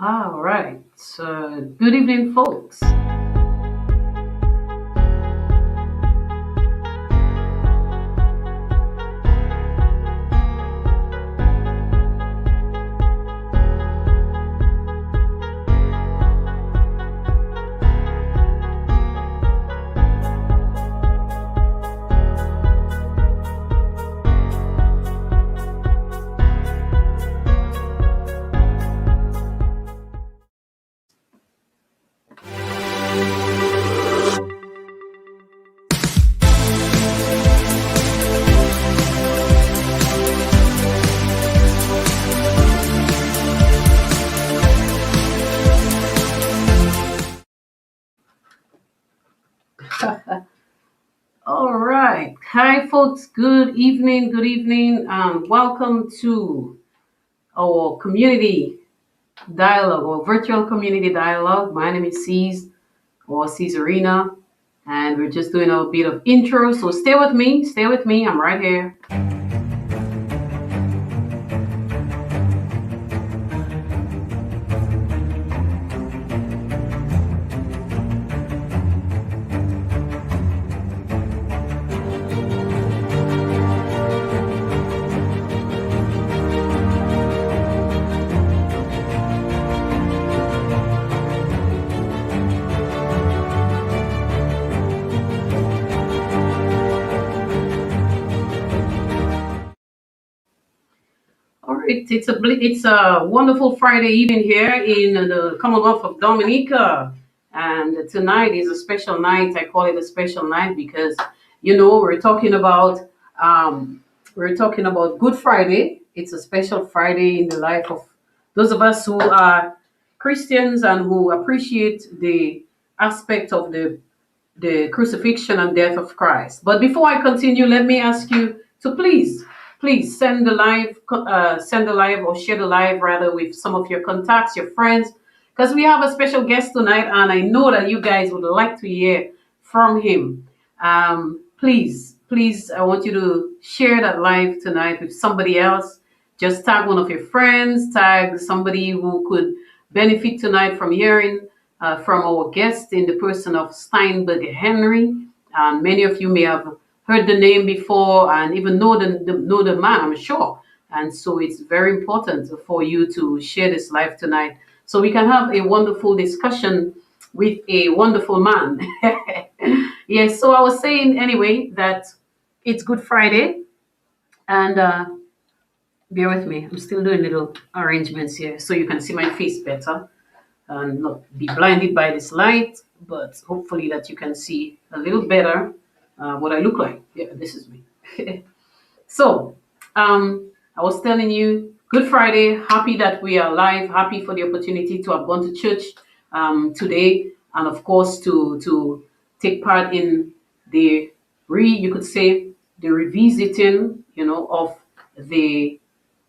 All right. So, good evening, folks. All right. Hi, folks. Good evening. Good evening. Welcome to our community dialogue or virtual community dialogue. My name is C's or Caesarina, and we're just doing a bit of intro. So stay with me. Stay with me. I'm right here. All right, it's a wonderful Friday evening here in the Commonwealth of Dominica, and tonight is a special night. I call it a special night because we're talking about Good Friday. It's a special Friday in the life of those of us who are Christians and who appreciate the aspect of the crucifixion and death of Christ. But before I continue, let me ask you to please send the live or share the live rather with some of your contacts, your friends, because we have a special guest tonight, and I know that you guys would like to hear from him. Please, I want you to share that live tonight with somebody else. Just tag one of your friends, tag somebody who could benefit tonight from hearing from our guest in the person of Steinberg Henry. And many of you may have heard the name before and even know the man, I'm sure. And so it's very important for you to share this live tonight so we can have a wonderful discussion with a wonderful man. Yes, so I was saying anyway that it's Good Friday, and bear with me. I'm still doing little arrangements here so you can see my face better and not be blinded by this light, but hopefully that you can see a little better what I look like. Yeah, this is me. So, I was telling you, Good Friday, happy that we are alive, happy for the opportunity to have gone to church today, and of course to take part in the you could say, the revisiting, of the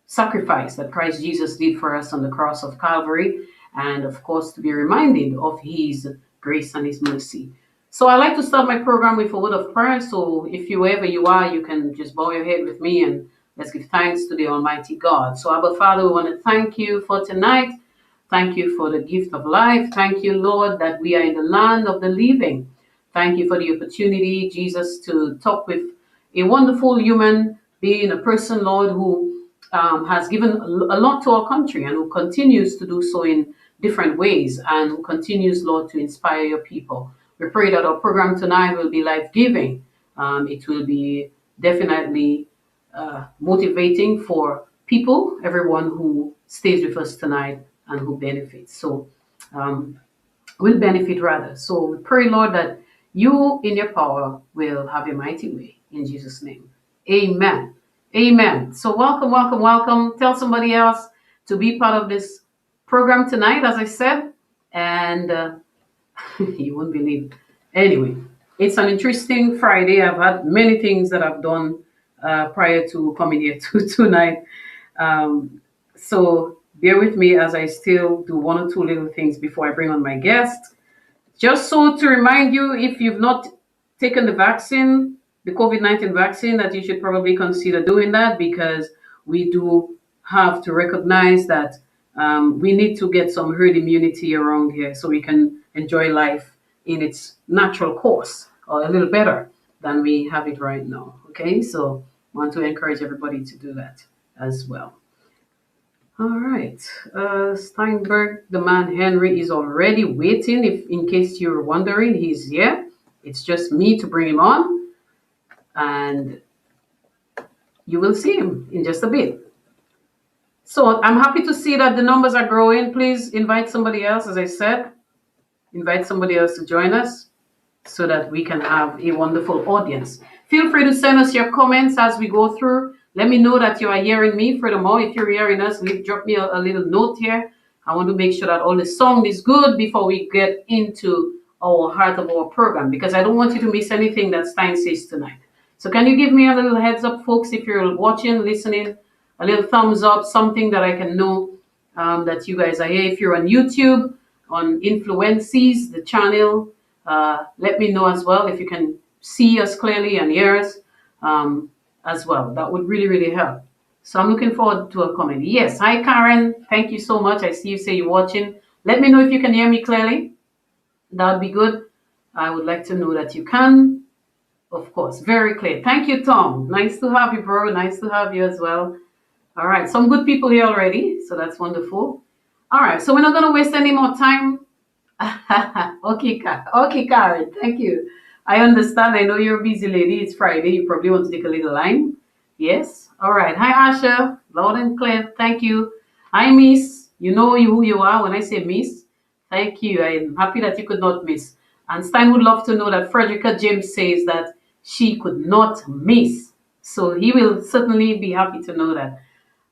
sacrifice that Christ Jesus did for us on the cross of Calvary, and of course to be reminded of his grace and his mercy. So I like to start my program with a word of prayer. So if wherever you are, you can just bow your head with me and let's give thanks to the Almighty God. So Abba Father, we want to thank you for tonight. Thank you for the gift of life. Thank you, Lord, that we are in the land of the living. Thank you for the opportunity, Jesus, to talk with a wonderful human being, a person, Lord, who has given a lot to our country and who continues to do so in different ways and who continues, Lord, to inspire your people. We pray that our program tonight will be life-giving. It will be definitely motivating for people, everyone who stays with us tonight and who benefits. So will benefit rather. So we pray, Lord, that you in your power will have a mighty way. In Jesus' name. Amen. Amen. So welcome, welcome, welcome. Tell somebody else to be part of this program tonight, as I said. And you won't believe. Anyway, it's an interesting Friday. I've had many things that I've done prior to coming here tonight. So bear with me as I still do one or two little things before I bring on my guest. Just so to remind you, if you've not taken the vaccine, the COVID-19 vaccine, that you should probably consider doing that, because we do have to recognize that We need to get some herd immunity around here so we can enjoy life in its natural course or a little better than we have it right now. Okay, so I want to encourage everybody to do that as well. All right, Steinberg, the man Henry is already waiting. If in case you're wondering, he's here. It's just me to bring him on, and you will see him in just a bit. So I'm happy to see that the numbers are growing. Please invite somebody else, as I said, invite somebody else to join us so that we can have a wonderful audience. Feel free to send us your comments as we go through. Let me know that you are hearing me. Furthermore, if you're hearing us, drop me a little note here. I want to make sure that all the sound is good before we get into our heart of our program, because I don't want you to miss anything that Stein says tonight. So can you give me a little heads up, folks, if you're watching, listening, a little thumbs up, something that I can know that you guys are here. If you're on YouTube, on Influences, the channel, let me know as well if you can see us clearly and hear us as well. That would really, really help. So I'm looking forward to a comment. Yes, hi Karen. Thank you so much. I see you say you're watching. Let me know if you can hear me clearly. That would be good. I would like to know that you can. Of course, very clear. Thank you, Tom. Nice to have you, bro. Nice to have you as well. All right, some good people here already, so that's wonderful. All right, so we're not going to waste any more time. Okay, Karen, thank you. I understand. I know you're a busy lady. It's Friday. You probably want to take a little line. Yes. All right. Hi, Asha. Loud and clear. Thank you. Hi, Miss. You know who you are when I say Miss. Thank you. I'm happy that you could not miss. And Stein would love to know that Frederica James says that she could not miss. So he will certainly be happy to know that.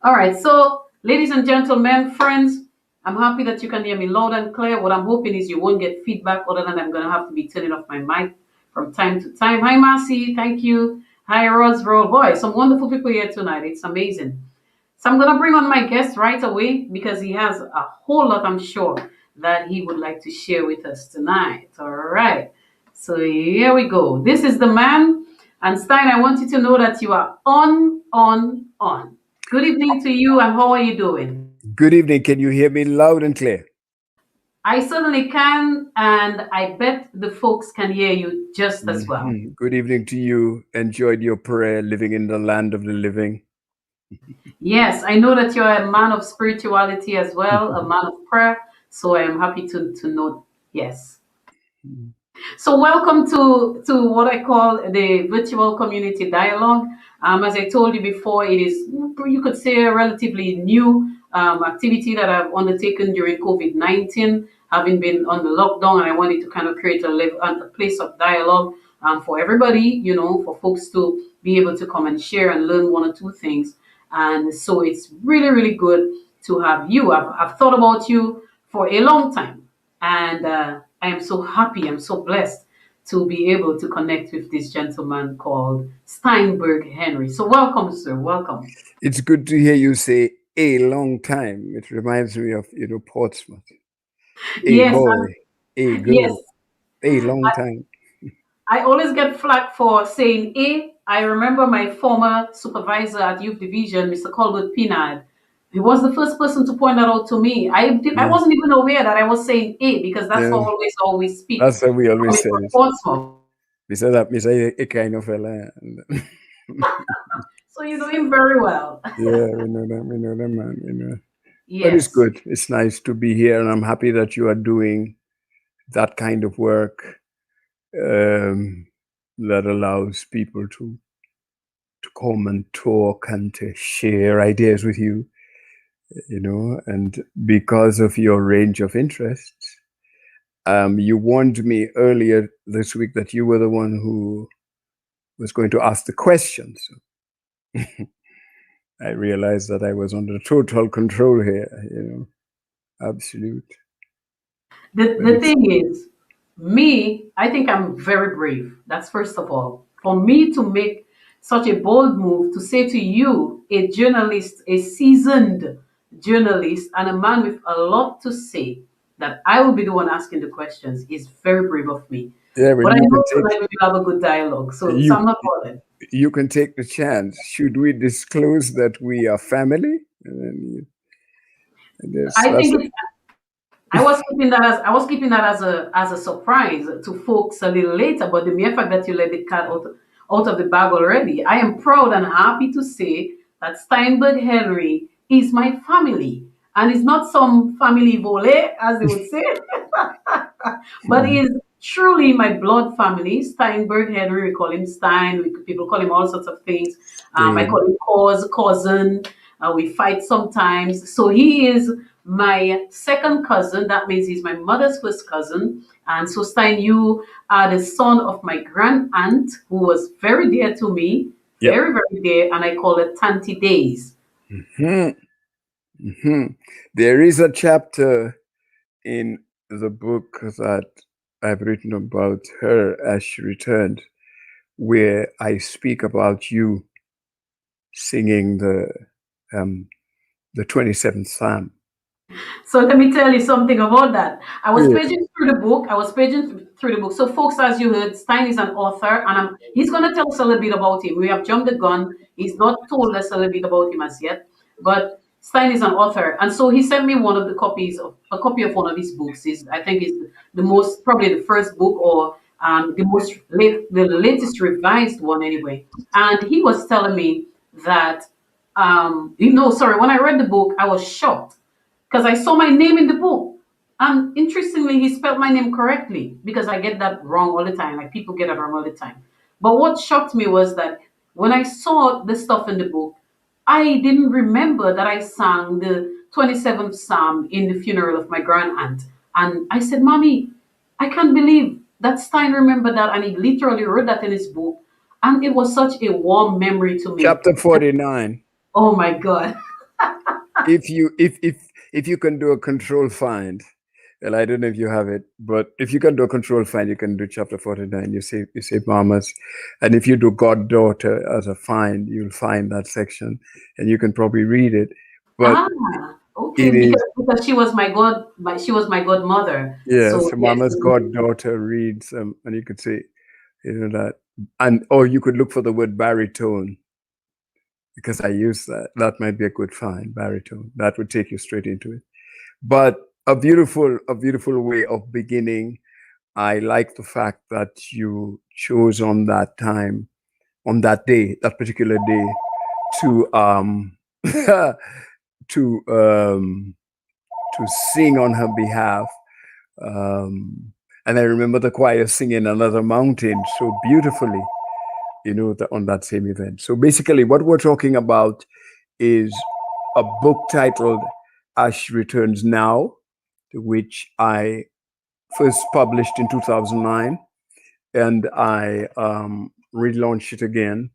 All right. So, ladies and gentlemen, friends, I'm happy that you can hear me loud and clear. What I'm hoping is you won't get feedback other than I'm going to have to be turning off my mic from time to time. Hi, Marcy. Thank you. Hi, Roseboro. Boy, some wonderful people here tonight. It's amazing. So I'm going to bring on my guest right away because he has a whole lot, I'm sure, that he would like to share with us tonight. All right. So here we go. This is the man. And Stein, I want you to know that you are on. Good evening to you, and how are you doing? Good evening. Can you hear me loud and clear? I certainly can, and I bet the folks can hear you just as well. Good evening to you. Enjoyed your prayer, living in the land of the living. Yes, I know that you're a man of spirituality as well, a man of prayer. So I am happy to note, yes. So welcome to what I call the virtual community dialogue. As I told you before, it is, you could say, a relatively new activity that I've undertaken during COVID-19, having been on the lockdown, and I wanted to kind of create a place of dialogue for everybody, you know, for folks to be able to come and share and learn one or two things. And so it's really, really good to have you. I've thought about you for a long time, and I am so happy, I'm so blessed to be able to connect with this gentleman called Steinberg Henry. So welcome, sir. Welcome. It's good to hear you say a long time. It reminds me of, Portsmouth. A Yes, boy, a yes. girl, a long time. I always get flack for saying A. I remember my former supervisor at Youth Division, Mr. Colbert Pinard. He was the first person to point that out to me. I wasn't even aware that I was saying A because that's how always speak. That's how we always say it. Portsmouth. We say that, we say a kind of fella. So you know him very well. Yeah, we know them, man, Yes. But it's good. It's nice to be here, and I'm happy that you are doing that kind of work that allows people to come and talk and to share ideas with you, and because of your range of interests. You warned me earlier this week that you were the one who was going to ask the questions. I realized that I was under total control here, absolute. The thing is, I think I'm very brave. That's first of all. For me to make such a bold move to say to you, a journalist, a seasoned journalist, and a man with a lot to say, that I will be the one asking the questions is very brave of me. Yeah, but I know tonight we will have a good dialogue, so I'm not bothered. You can take the chance. Should we disclose that we are family? Yes, I that's think I was keeping that as a surprise to folks a little later. But the mere fact that you let the cat out of the bag already, I am proud and happy to say that Steinberg Henry is my family, and it's not some family volé, as they would say, but he is truly my blood family. Steinberg Henry, we call him Stein. People call him all sorts of things. I same. call him cousin. We fight sometimes. So he is my second cousin. That means he's my mother's first cousin. And so, Stein, you are the son of my grand aunt, who was very dear to me, Yep. very, very dear, and I call her Tanti Days. Mhm. Mhm. There is a chapter in the book that I've written about her as she returned, where I speak about you singing um, the 27th Psalm. So let me tell you something about that. I was Yeah. paging through the book. I was paging through the book. So, folks, as you heard, Stein is an author, and he's going to tell us a little bit about him. We have jumped the gun. He's not told us a little bit about him as yet, but Stein is an author, and so he sent me one of the copies of a copy of one of his books. Is I think is the most probably the first book or the latest revised one anyway. And he was telling me that sorry, when I read the book, I was shocked because I saw my name in the book. And interestingly, he spelled my name correctly because I get that wrong all the time. Like people get it wrong all the time. But what shocked me was that when I saw the stuff in the book, I didn't remember that I sang the 27th Psalm in the funeral of my grand aunt. And I said, Mommy, I can't believe that Stein remembered that. And he literally wrote that in his book. And it was such a warm memory to me. Chapter 49. Oh my God. If you can do a control find, well, I don't know if you have it, but if you can do a control find, you can do chapter 49. You say mamas, and if you do goddaughter as a find, you'll find that section, and you can probably read it. But Ah, it okay, is, because she was my godmother. yes, So so yes, mama's goddaughter reads, and you could say, that, and or you could look for the word baritone, because I use that. That might be a good find, baritone. That would take you straight into it. But a beautiful way of beginning. I like the fact that you chose on that time, on that day, that particular day, to to um, to sing on her behalf. And I remember the choir singing Another Mountain so beautifully, on that same event. So basically, what we're talking about is a book titled Ash Returns Now, which I first published in 2009, and I relaunched it again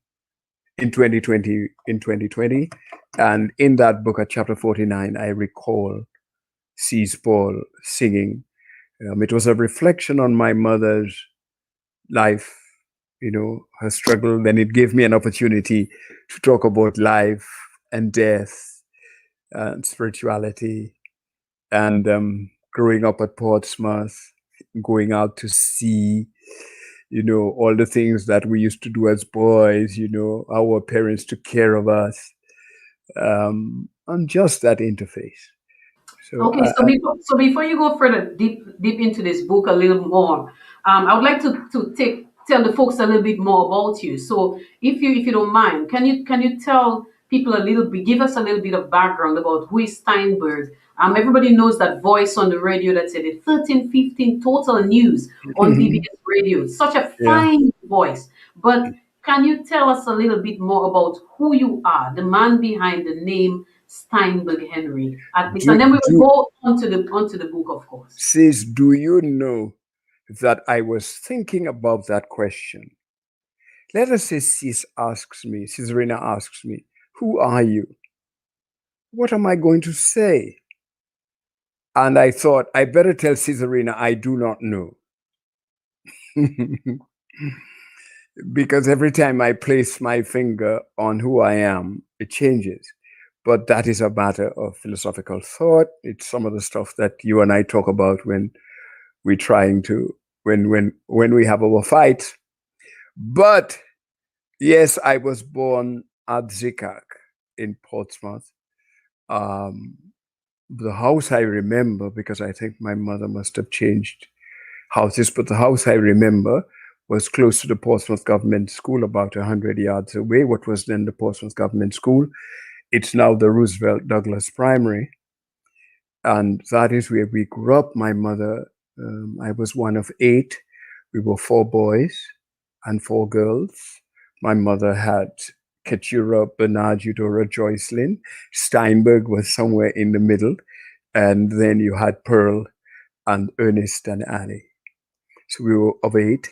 in 2020. And in that book, at chapter 49, I recall sees Paul singing. It was a reflection on my mother's life, her struggle. Then it gave me an opportunity to talk about life and death and spirituality, and growing up at Portsmouth, going out to sea, all the things that we used to do as boys, our parents took care of us, and just that interface. So, okay. So before you go further deep into this book a little more, I would like to tell the folks a little bit more about you. So if you don't mind, can you tell people a little bit, give us a little bit of background about who is Steinberg? Everybody knows that voice on the radio that said the 13:15 total news on DBS radio. Such a yeah. fine voice. But can you tell us a little bit more about who you are, the man behind the name Steinberg Henry, at least, and then we will go onto the book, of course. Says, do you know that I was thinking about that question? Let us say Caesarina asks me, who are you? What am I going to say? And I thought, I better tell Caesarina I do not know. Because every time I place my finger on who I am, it changes. But that is a matter of philosophical thought. It's some of the stuff that you and I talk about when we're trying to, when we have our fights. But yes, I was born at Zikak in Portsmouth. Um, The house I remember, because I think my mother must have changed houses, but the house I remember was close to the Portsmouth Government School, about 100 yards away, what was then the Portsmouth Government School. It's now the Roosevelt Douglas Primary. And that is where we grew up. My mother, I was one of 8. We were 4 boys and 4 girls. My mother had Keturah, Bernard, Eudora, Joycelyn. Steinberg was somewhere in the middle. And then you had Pearl and Ernest and Annie. So we were of 8.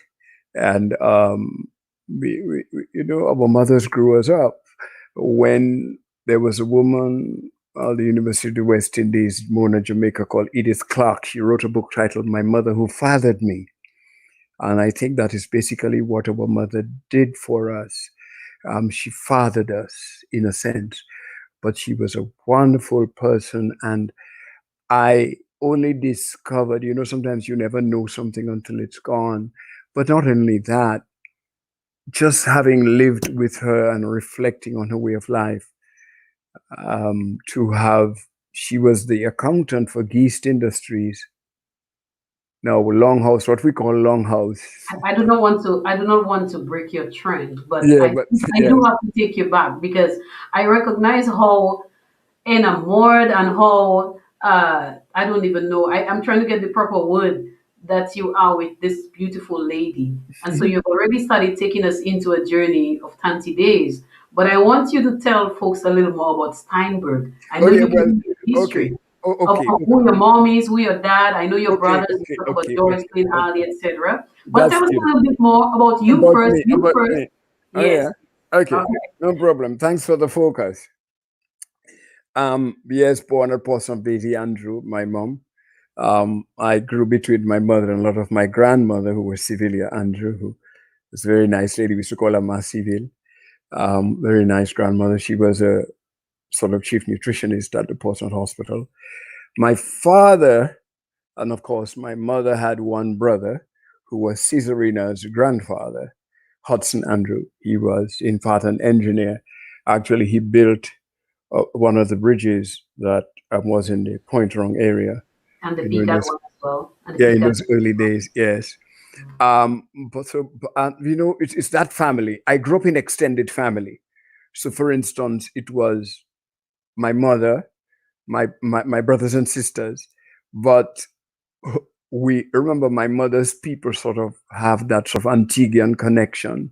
And, our mothers grew us up. When there was a woman at the University of the West Indies, Mona, Jamaica, called Edith Clark. She wrote a book titled My Mother Who Fathered Me. And I think that is basically what our mother did for us. She fathered us in a sense, but she was a wonderful person. And I only discovered, sometimes you never know something until it's gone. But not only that, just having lived with her and reflecting on her way of life, she was the accountant for Geest Industries. Now, Longhouse, what we call Longhouse. I do not want to break your trend, but Yeah, I but I yes, do have to take you back because I recognize how enamored and how I don't even know. I'm trying to get the proper word that you are with this beautiful lady. And so you've already started taking us into a journey of 20 days. But I want you to tell folks a little more about Steinberg. I oh know yeah, you gave well, me the okay, history oh, of okay, who your mom is, who your dad. I know your okay, brothers, you okay, talk about okay, Joyce, okay, Lynn, Ali, okay. etc. But That's tell us a beautiful. little bit more about you About first. me, You about first. me. Oh Yes. yeah, okay, Okay. no problem. Thanks for the focus. Yes, born at Portsmouth, Daisy Andrew, my mom. I grew between my mother and a lot of my grandmother, who was Civilia Andrew, who was a very nice lady. We used to call her Ma Civil. Very nice grandmother. She was a sort of chief nutritionist at the Portsmouth Hospital. My father, and of course, my mother had one brother who was Caesarina's grandfather, Hudson Andrew. He was, in fact, an engineer. Actually, he built one of the bridges that was in the Point Rong area. And the In peacock those, one as well. And the yeah, in peacock. those early days, yes. It's that family. I grew up in extended family. So, for instance, it was my mother, my brothers and sisters, but we remember my mother's people sort of have that sort of Antiguan connection.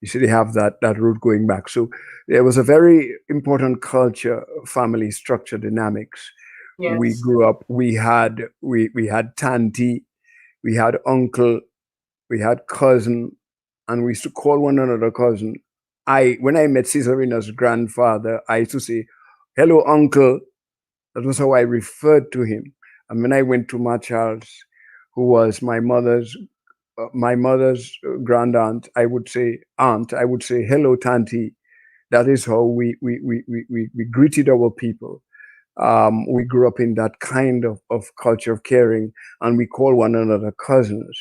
You see, they have that root going back. So there was a very important culture, family structure dynamics. We Yes. grew up. We had tanti, we had uncle, we had cousin, and we used to call one another cousin. When I met Caesarina's grandfather, I used to say, "Hello, uncle." That was how I referred to him. And when I went to Ma Charles, who was my mother's grand aunt, I would say, "Hello, Tanti." That is how we greeted our people. We grew up in that kind of culture of caring, and we call one another cousins.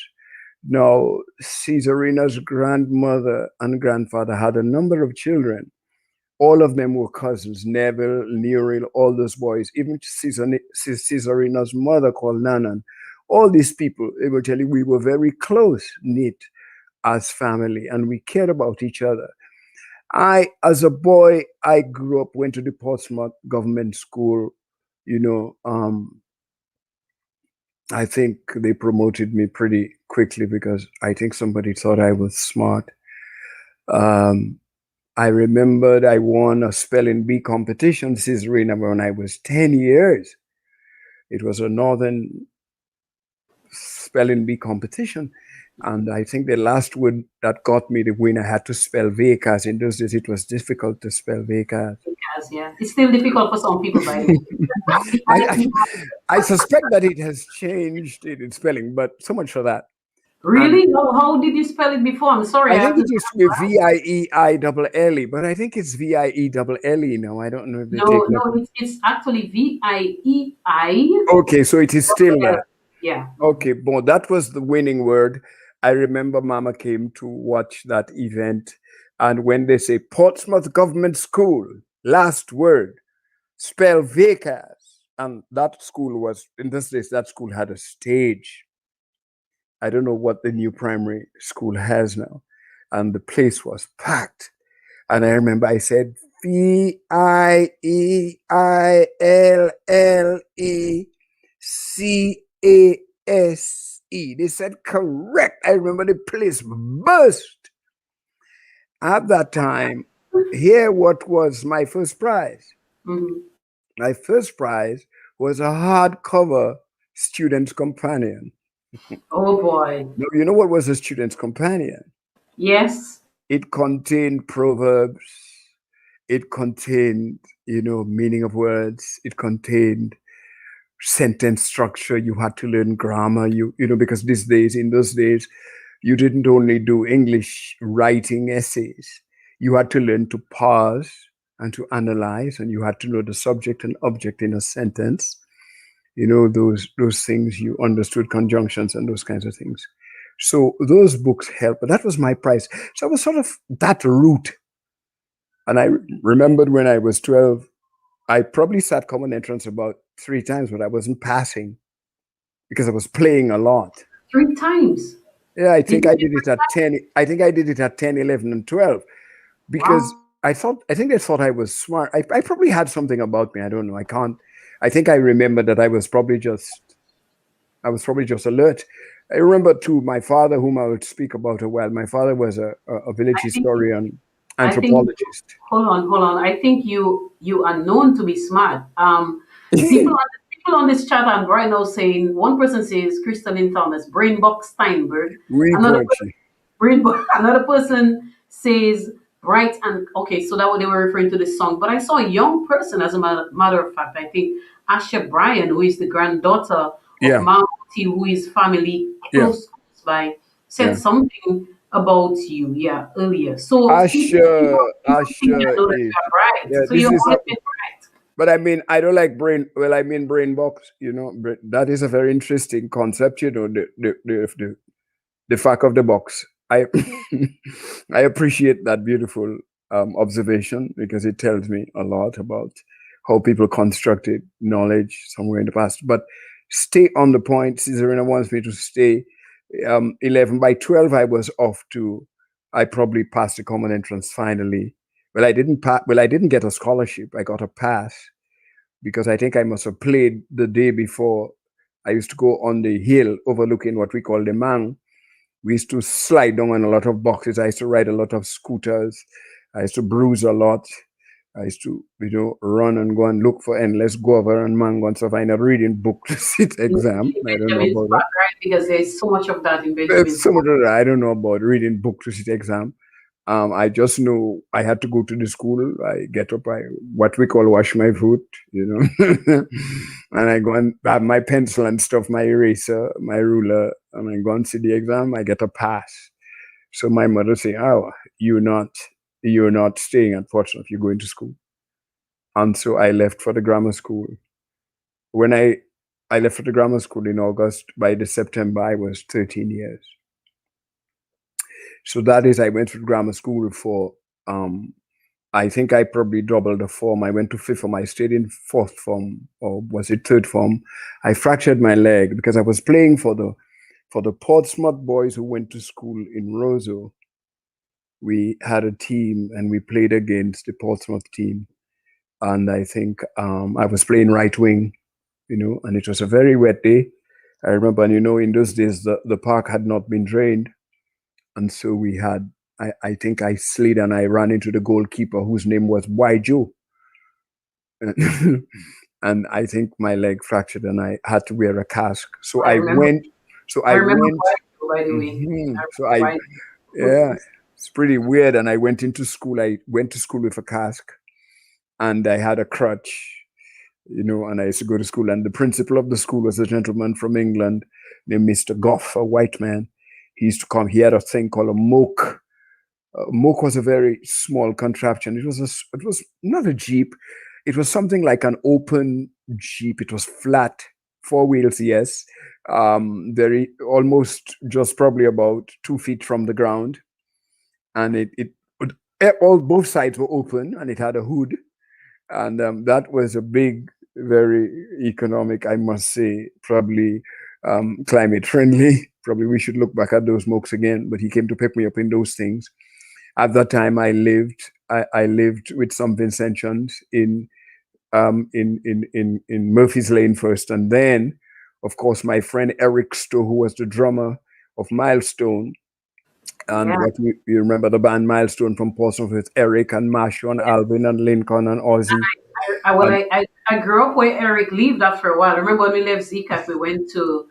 Now, Caesarina's grandmother and grandfather had a number of children. All of them were cousins: Neville, Nuril, all those boys, even Caesarina's mother called Nanan. All these people, they will tell you, we were very close knit as family, and we cared about each other. As a boy, I grew up, went to the Portsmouth Government School. You know, I think they promoted me pretty quickly because I think somebody thought I was smart. Um, I remembered I won a spelling bee competition, Caesarina, when I was 10 years. It was a northern spelling bee competition. And I think the last word that got me the win, I had to spell Vekas. In those days, it was difficult to spell Vekas. Yes, yeah. It's still difficult for some people, by the way. I, I, I suspect that it has changed in its spelling, but so much for that. And Really? How did you spell it before? I'm sorry, I I have think to. it used to be Vieiele, but I think it's Viele now. I don't know if they No, take no, that. it's actually VIEI. Okay, so it is still that. Yeah. Okay, bon, that was the winning word. I remember Mama came to watch that event, and when they say Portsmouth Government School, last word, spell Vekas. And that school was, in this days, that school had a stage. I don't know what the new primary school has now. And the place was packed. And I remember I said, VieileCase. They said, correct. I remember the place burst. At that time, here what was my first prize. Mhm. My first prize was a hardcover Student's Companion. Oh boy. Now, you know what was a Student's Companion? Yes. It contained proverbs. It contained, meaning of words. It contained sentence structure. You had to learn grammar. Because in those days, you didn't only do English writing essays. You had to learn to pause and to analyze, and you had to know the subject and object in a sentence. Those things you understood, conjunctions and those kinds of things. So those books help. But that was my prize. So I was sort of that route. And I remembered when I was 12, I probably sat common entrance about 3 times, but I wasn't passing because I was playing a lot. 3 times. Yeah, I Did think you I get did it at 10. I think I did it at 10, 11, and 12 because wow? I think they thought I was smart. I probably had something about me. I don't know. I think I remember that I was probably just alert. I remember too, my father, whom I would speak about a while. My father was a village I think historian, I think anthropologist. hold on. I think you are known to be smart. People on this chat are right now saying one person says Crystalline Thomas, Brainbox Steinberg. Oui, Another Virtue. another person says bright and okay, so that what they were referring to this song. But I saw a young person, as a matter of fact, I think Asha Bryan, who is the granddaughter of Yeah, Marty, who is family yeah, close by, said yeah. something about you, yeah, earlier. So people think I Asher know that is, you're bright. yeah, So this you've is, always been bright. but I mean, I don't like I mean brain box, that is a very interesting concept, the fact of the box. I appreciate that beautiful observation because it tells me a lot about how people constructed knowledge somewhere in the past. But stay on the point. Caesarina wants me to stay. 11 by 12, I was off to. I probably passed the common entrance finally. Well, I didn't pass. Well, I didn't get a scholarship. I got a pass because I think I must have played the day before. I used to go on the hill overlooking what we call the Mang. We used to slide down on a lot of boxes. I used to ride a lot of scooters. I used to bruise a lot. I used to, run and go and look for endless guava and mango and stuff. I never reading book to sit In exam. I don't know Benjamin's about that. back, right? Because there's so much of that in There's Benjamin's some back. of that I don't know about reading book to sit exam. I just know I had to go to the school. I get up, I what we call wash my foot, and I go and have my pencil and stuff, my eraser, my ruler, and I go and see the exam. I get a pass. So my mother say, "Oh, you're not staying. Unfortunately, you're going to school." And so I left for the grammar school. When I left for the grammar school in August, by the September I was 13 years. So that is, I went to grammar school for, I think I probably doubled the form. I went to fifth form. I stayed in fourth form, or was it third form? I fractured my leg because I was playing for the Portsmouth boys who went to school in Roseau. We had a team and we played against the Portsmouth team. And I think I was playing right wing, and it was a very wet day. I remember, and in those days, the park had not been drained. And so I think I slid and I ran into the goalkeeper whose name was Y Joe. And I think my leg fractured and I had to wear a cast. So I I remember. went, so I I remember went, why, by the way. mhm. I So remember why. yeah, it's pretty weird. And I went into school. I went to school with a cask and I had a crutch, and I used to go to school. And the principal of the school was a gentleman from England named Mr. Goff, a white man. He used to come. He had a thing called a moke. Moke was a very small contraption. It was not a jeep. It was something like an open jeep. It was flat, 4 wheels, yes. Very almost just probably about 2 feet from the ground, and all both sides were open, and it had a hood, and that was a big very economic, I must say, probably climate friendly. Probably we should look back at those smokes again. But he came to pick me up in those things. At that time, I lived with some Vincentians in Murphy's Lane first, and then, of course, my friend Eric Stowe, who was the drummer of Milestone. And Yeah. what you remember the band Milestone from Portsmouth with Eric and Marshall and Alvin and Lincoln and Ozzy. Well, And I grew up where Eric lived after a while. I remember when we left ZCAT, we went to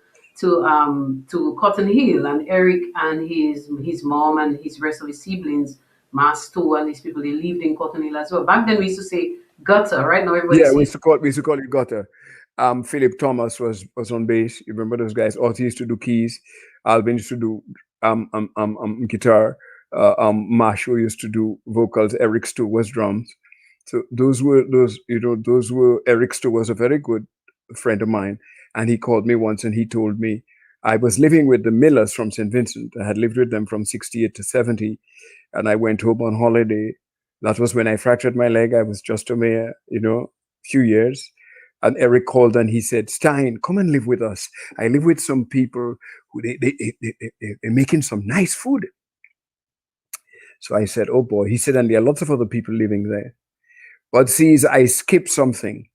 Cotton Hill, and Eric and his mom and his rest of his siblings, Mas too, and these people, they lived in Cotton Hill as well. Back then we used to say gutter, right? Now everybody yeah, says we used to call it gutter. Philip Thomas was on bass. You remember those guys? Ozzy used to do keys. Alvin used to do guitar. Marshall used to do vocals. Eric Stu was drums. So those were Eric Stu was a very good friend of mine, and he called me once and he told me I was living with the Millers from St. Vincent. I had lived with them from 68 to 70, and I went home on holiday. That was when I fractured my leg. I was just a mere, few years. And Eric called and he said, Stein, come and live with us. I live with some people who they're making some nice food. So I said, oh boy. He said, and there are lots of other people living there. But see, I skipped something,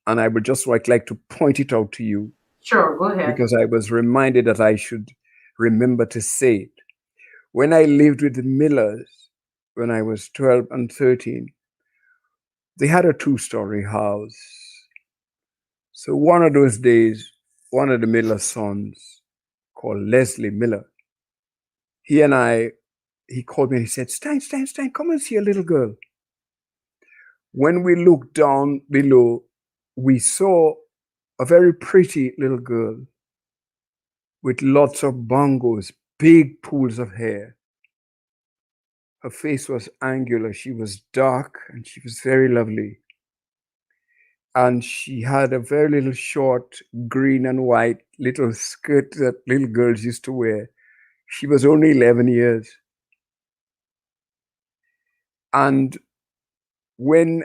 and I would just like to point it out to you sure, go ahead. because I was reminded that I should remember to say it. When I lived with the Millers, when I was 12 and 13, they had a two-story house. So one of those days, one of the Miller sons, called Leslie Miller, he called me and he said, Stein, come and see a little girl. When we looked down below, we saw a very pretty little girl with lots of bongos, big pools of hair. Her face was angular. She was dark and she was very lovely. And she had a very little short green and white little skirt that little girls used to wear. She was only 11 years. And when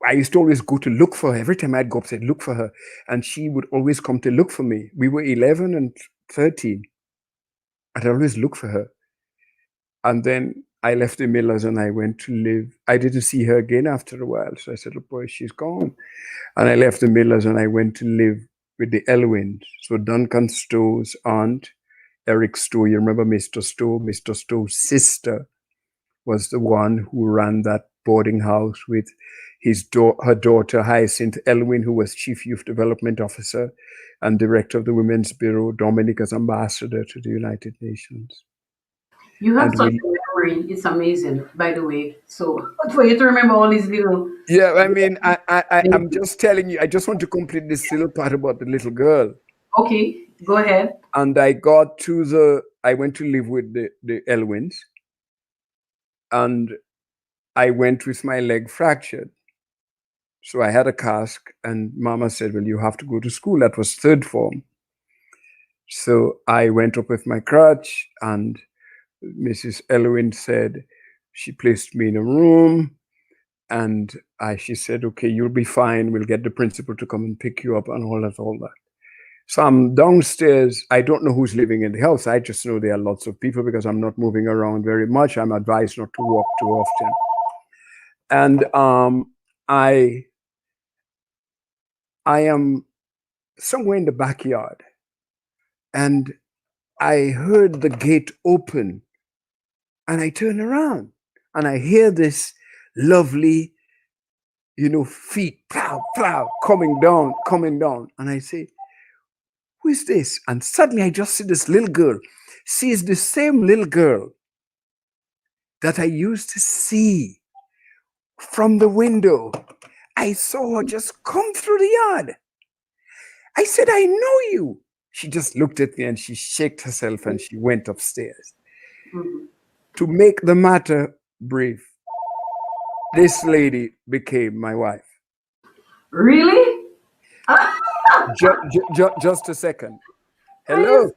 I used to always go to look for her, every time I'd go up, I'd look for her, and she would always come to look for me. We were 11 and 13. I'd always look for her. And then I left the Millers and I went to live. I didn't see her again after a while. So I said, oh boy, she's gone. And I left the Millers and I went to live with the Elwins. So Duncan Stowe's aunt, Eric Stowe, you remember Mr. Stowe? Mr. Stowe's sister was the one who ran that boarding house with her daughter, Hyacinth Elwin, who was Chief Youth Development Officer and Director of the Women's Bureau, Dominic as Ambassador to the United Nations. You have And such we, a memory. It's amazing, by the way. So for you to remember all these little yeah, I mean, I'm just telling you, I just want to complete this little part about the little girl. okay, go ahead. And I went to live with the Elwins, and I went with my leg fractured. So I had a cask, and Mama said, well, you have to go to school. That was third form. So I went up with my crutch, and Mrs. Elwin said, she placed me in a room, and she said, okay, you'll be fine. We'll get the principal to come and pick you up and all that. So I'm downstairs. I don't know who's living in the house. I just know there are lots of people because I'm not moving around very much. I'm advised not to walk too often. And I am somewhere in the backyard, and I heard the gate open, and I turn around and I hear this lovely, feet, plow, plow, coming down. And I say, who is this? And suddenly I just see this little girl. She is the same little girl that I used to see from the window. I saw her just come through the yard. I said, I know you. She just looked at me and she shook herself and she went upstairs. Mm-hmm. To make the matter brief, this lady became my wife. Really? Just a second. Are you Hello?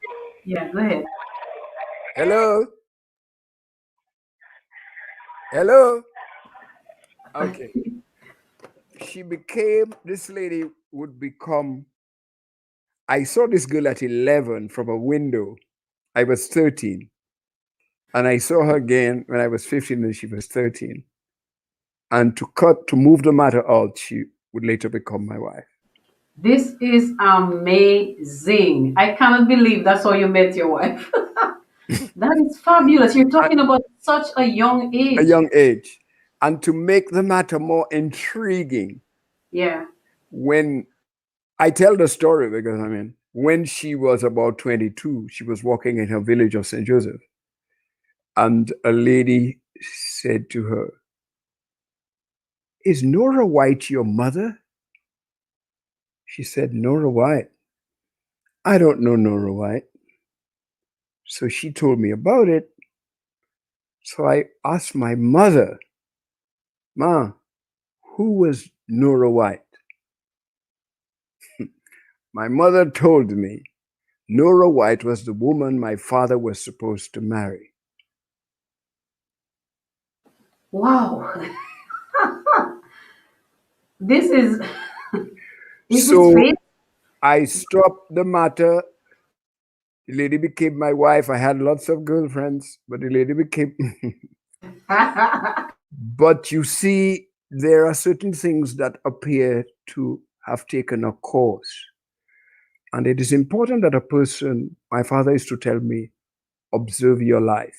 Yeah, go ahead. Hello? Hello? Okay. this lady would become, I saw this girl at 11 from a window. I was 13. And I saw her again when I was 15 and she was 13. And to move the matter out, she would later become my wife. This is amazing. I cannot believe that's how you met your wife. That is fabulous. You're At talking about such a young a age. young age. And to make the matter more intriguing, Yeah. when I tell the story because when she was about 22, she was walking in her village of St. Joseph, and a lady said to her, "Is Nora White your mother?" She said, "Nora White? I don't know Nora White." So she told me about it. So I asked my mother, "Ma, who was Nora White?" My mother told me Nora White was the woman my father was supposed to marry. Wow. This is this So fate? I stopped the matter. The lady became my wife. I had lots of girlfriends, but the lady became. But you see, there are certain things that appear to have taken a course. And it is important that a person, my father used to tell me, observe your life.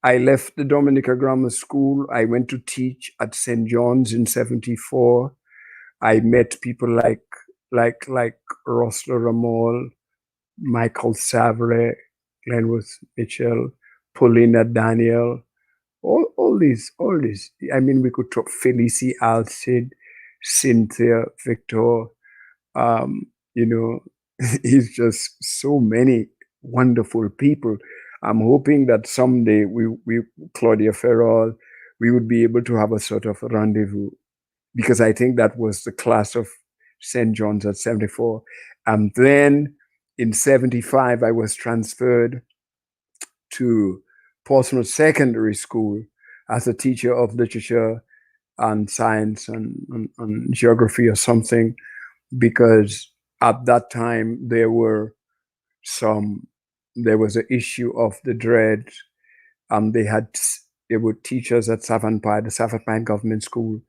I left the Dominica Grammar School. I went to teach at St. John's in 74. I met people like Rosler Ramol, Michael Savre, Glenworth Mitchell, Paulina Daniel, all these. I mean, we could talk Felicie Alcid, Cynthia Victor, um, you know, it's just so many wonderful people. I'm hoping that someday we Claudia Ferrol, we would be able to have a sort of a rendezvous, because I think that was the class of St. John's at 74. And then in 75, I was transferred to Portsmouth Secondary School as a teacher of literature and science and geography or something, because at that time there was an issue of the dread, and they were teachers at Savantine, the Savantine Government School,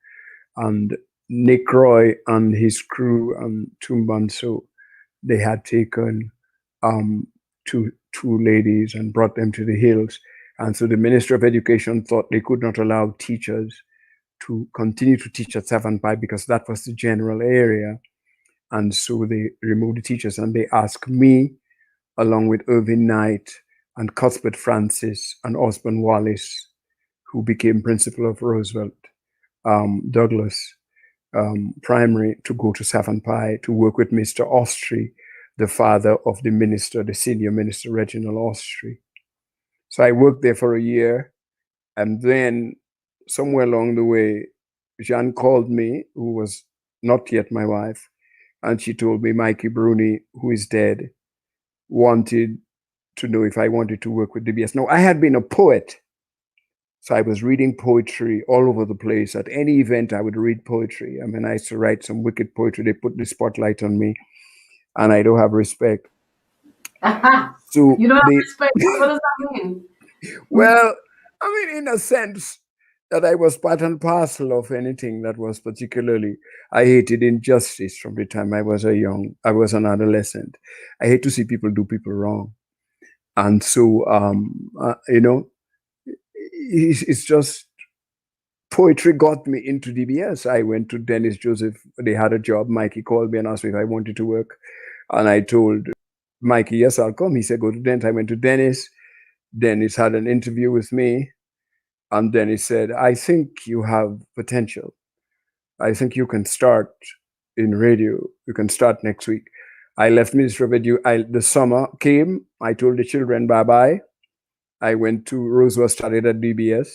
and Nick Roy and his crew and Tumbanso, they had taken um, two ladies and brought them to the hills. And so the Minister of Education thought they could not allow teachers to continue to teach at Savantine because that was the general area. And so they removed the teachers, and they asked me, along with Irving Knight and Cuthbert Francis and Osborne Wallace, who became principal of Roosevelt Douglas Primary, to go to Savantine to work with Mr. Austry, the father of the senior minister, Reginald Austry. So I worked there for a year, and then somewhere along the way, Jeanne called me, who was not yet my wife, and she told me Mikey Bruni, who is dead, wanted to know if I wanted to work with DBS. Now, I had been a poet, so I was reading poetry all over the place. At any event, I would read poetry. I mean, I used to write some wicked poetry. They put the spotlight on me, and I don't have respect. So You don't have they, respect. What does that mean? well, I mean, in a sense that I was part and parcel of anything that was particularly, I hated injustice from the time I was an adolescent. I hate to see people do people wrong. And so, it's just poetry got me into DBS. I went to Dennis Joseph. They had a job. Mikey called me and asked me if I wanted to work. And I told Mikey, yes, I'll come. He said, go to Dennis. I went to Dennis. Dennis had an interview with me. And then he said, I think you have potential. I think you can start in radio. You can start next week. I left Ministry of Education. The summer came. I told the children bye-bye. I went to Roosevelt, studied at DBS.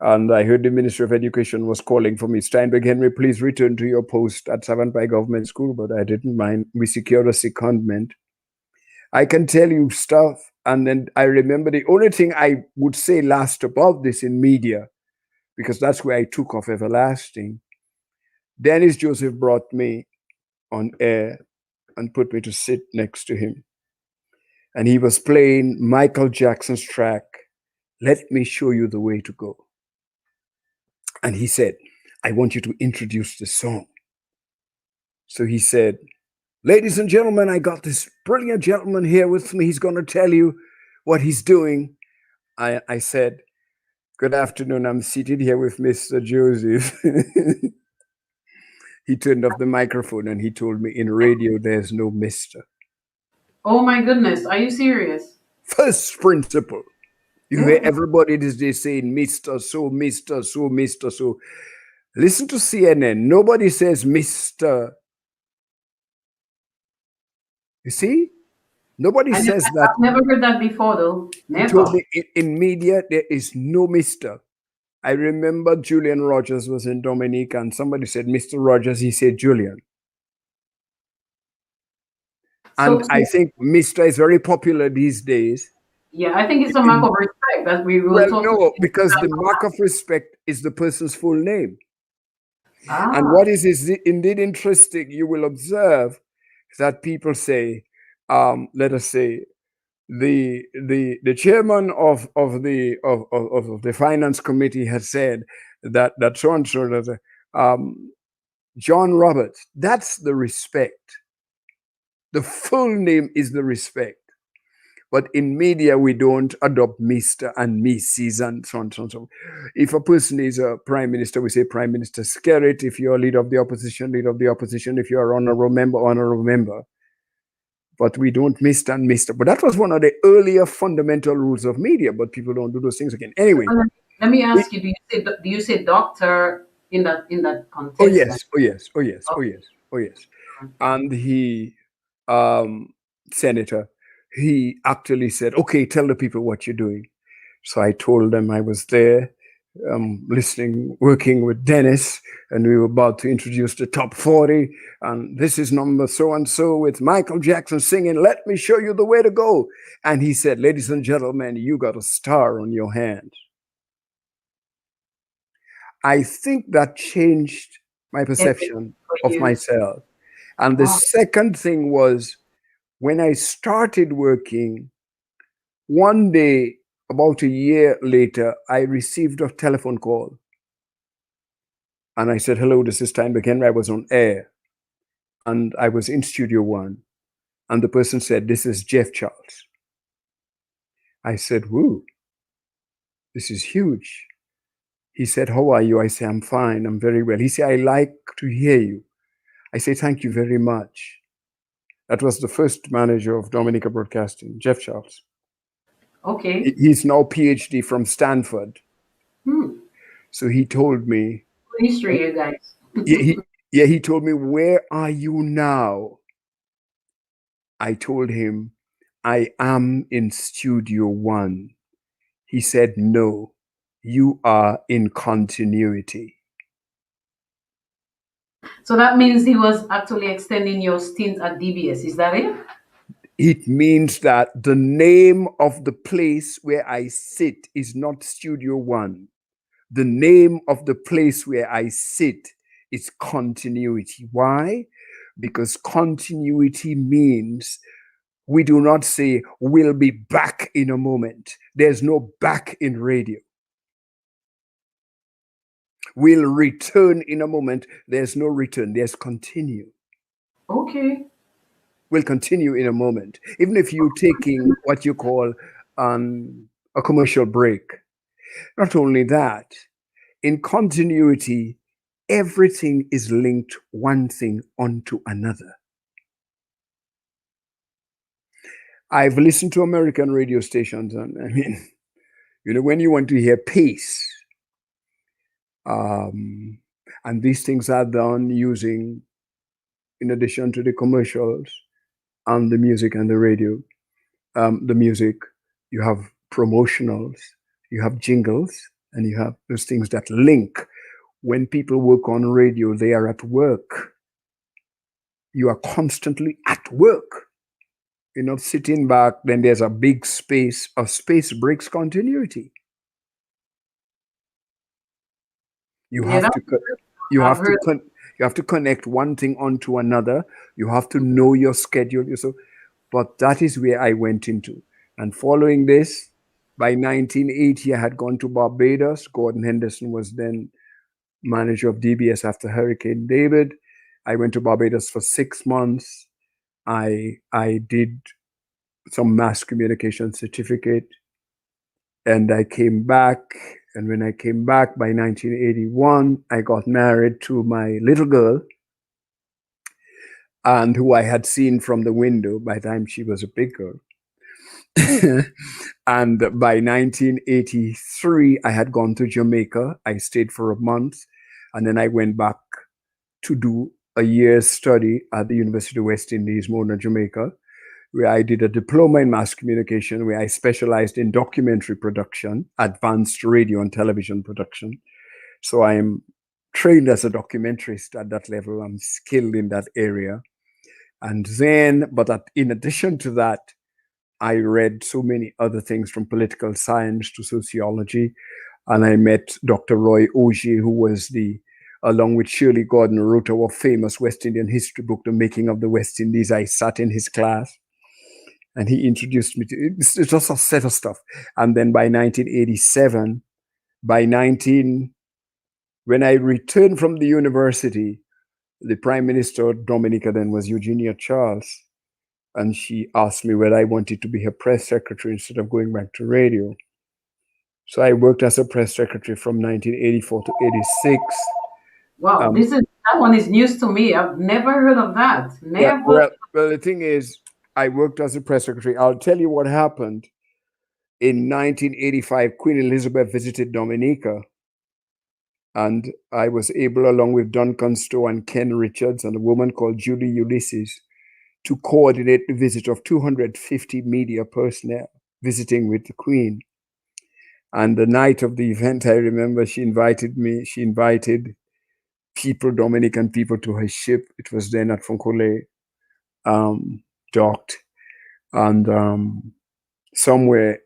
And I heard the Ministry of Education was calling for me. Steinberg Henry, please return to your post at Savantine Government School. But I didn't mind. We secured a secondment. I can tell you stuff. And then I remember the only thing I would say last about this in media, because that's where I took off everlasting. Dennis Joseph brought me on air and put me to sit next to him. And he was playing Michael Jackson's track, Let Me Show You the Way to Go. And he said, I want you to introduce the song. So he said, ladies and gentlemen, I got this brilliant gentleman here with me. He's going to tell you what he's doing. I said, good afternoon. I'm seated here with Mr. Joseph. He turned off the microphone and he told me, in radio, there's no Mr. Oh my goodness. Are you serious? First principle. You hear everybody these days saying Mr. So, Mr. So, Mr. So. Listen to CNN. Nobody says Mr. You see? Nobody says that. I've never heard that before, though. Never. He told me in media, there is no Mr. I remember Julian Rogers was in Dominica and somebody said, Mr. Rogers, he said Julian. And I think Mr. is very popular these days. Yeah, I think it's a mark of respect that we will well, talk no, because the mark of respect is the person's full name. And what is indeed interesting, you will observe that people say, let us say, the chairman of the finance committee has said that so and so that John Roberts. That's the respect. The full name is the respect. But in media, we don't adopt Mr. and Mrs. and so on, so on, so on. If a person is a prime minister, we say Prime Minister Skerritt. If you're leader of the opposition, leader of the opposition. If you're honorable member. But we don't Mr. and Mr. But that was one of the earlier fundamental rules of media, but people don't do those things again. Anyway. Let me ask you, do you say doctor in that context? Oh, yes. Oh, yes. Oh, yes. Oh, yes. Oh, yes. And he, senator, he actually said, okay, tell the people what you're doing. So I told them I was there listening, working with Dennis, and we were about to introduce the top 40. And this is number so-and-so with Michael Jackson singing, Let Me Show You the Way to Go. And he said, ladies and gentlemen, you got a star on your hand. I think that changed my perception of myself. And the second thing was, when I started working, one day, about a year later, I received a telephone call. And I said, hello, this is Steinberg Henry. I was on air. And I was in Studio One. And the person said, this is Jeff Charles. I said, whoa, this is huge. He said, how are you? I said, I'm fine. I'm very well. He said, I like to hear you. I say, thank you very much. That was the first manager of Dominica Broadcasting, Jeff Charles. Okay. He's now PhD from Stanford. So he told me. History, you guys. He told me, where are you now? I told him, I am in Studio One. He said, no, you are in continuity. So that means he was actually extending your stint at DBS. Is that it? It means that the name of the place where I sit is not Studio One. The name of the place where I sit is continuity. Why? Because continuity means we do not say, we'll be back in a moment. There's no back in radio. We'll return in a moment. There's no return. There's continue. Okay. We'll continue in a moment. Even if you're taking what you call a commercial break. Not only that, in continuity, everything is linked one thing onto another. I've listened to American radio stations, and I mean, when you want to hear pace, and these things are done using, in addition to the commercials and the music and the radio, the music, you have promotionals, you have jingles, and you have those things that link. When people work on radio, they are at work. You are constantly at work. You're not sitting back, then there's a big space. A space breaks continuity. You have to You have to connect one thing onto another. You have to know your schedule. So, but that is where I went into. And following this, by 1980, I had gone to Barbados. Gordon Henderson was then manager of DBS after Hurricane David. I went to Barbados for 6 months. I did some mass communication certificate, and I came back. And when I came back by 1981, I got married to my little girl, and who I had seen from the window by the time she was a big girl. And by 1983, I had gone to Jamaica. I stayed for a month, and then I went back to do a year's study at the University of West Indies, Mona, Jamaica, where I did a diploma in mass communication, where I specialized in documentary production, advanced radio and television production. So I'm trained as a documentarist at that level. I'm skilled in that area. And then, in addition to that, I read so many other things from political science to sociology. And I met Dr. Roy Ogier, who was along with Shirley Gordon, wrote our famous West Indian history book, The Making of the West Indies. I sat in his class and he introduced me to it's just a set of stuff. And then by 1987, when I returned from the university, the Prime Minister of Dominica then was Eugenia Charles. And she asked me whether I wanted to be her press secretary instead of going back to radio. So I worked as a press secretary from 1984 to 86. Wow, that one is news to me. I've never heard of that. Yeah, Never. well, the thing is, I worked as a press secretary. I'll tell you what happened. In 1985, Queen Elizabeth visited Dominica, and I was able, along with Duncan Stowe and Ken Richards and a woman called Judy Ulysses, to coordinate the visit of 250 media personnel visiting with the Queen. And the night of the event, I remember she invited people, Dominican people, to her ship. It was then at Foncole, docked. And somewhere,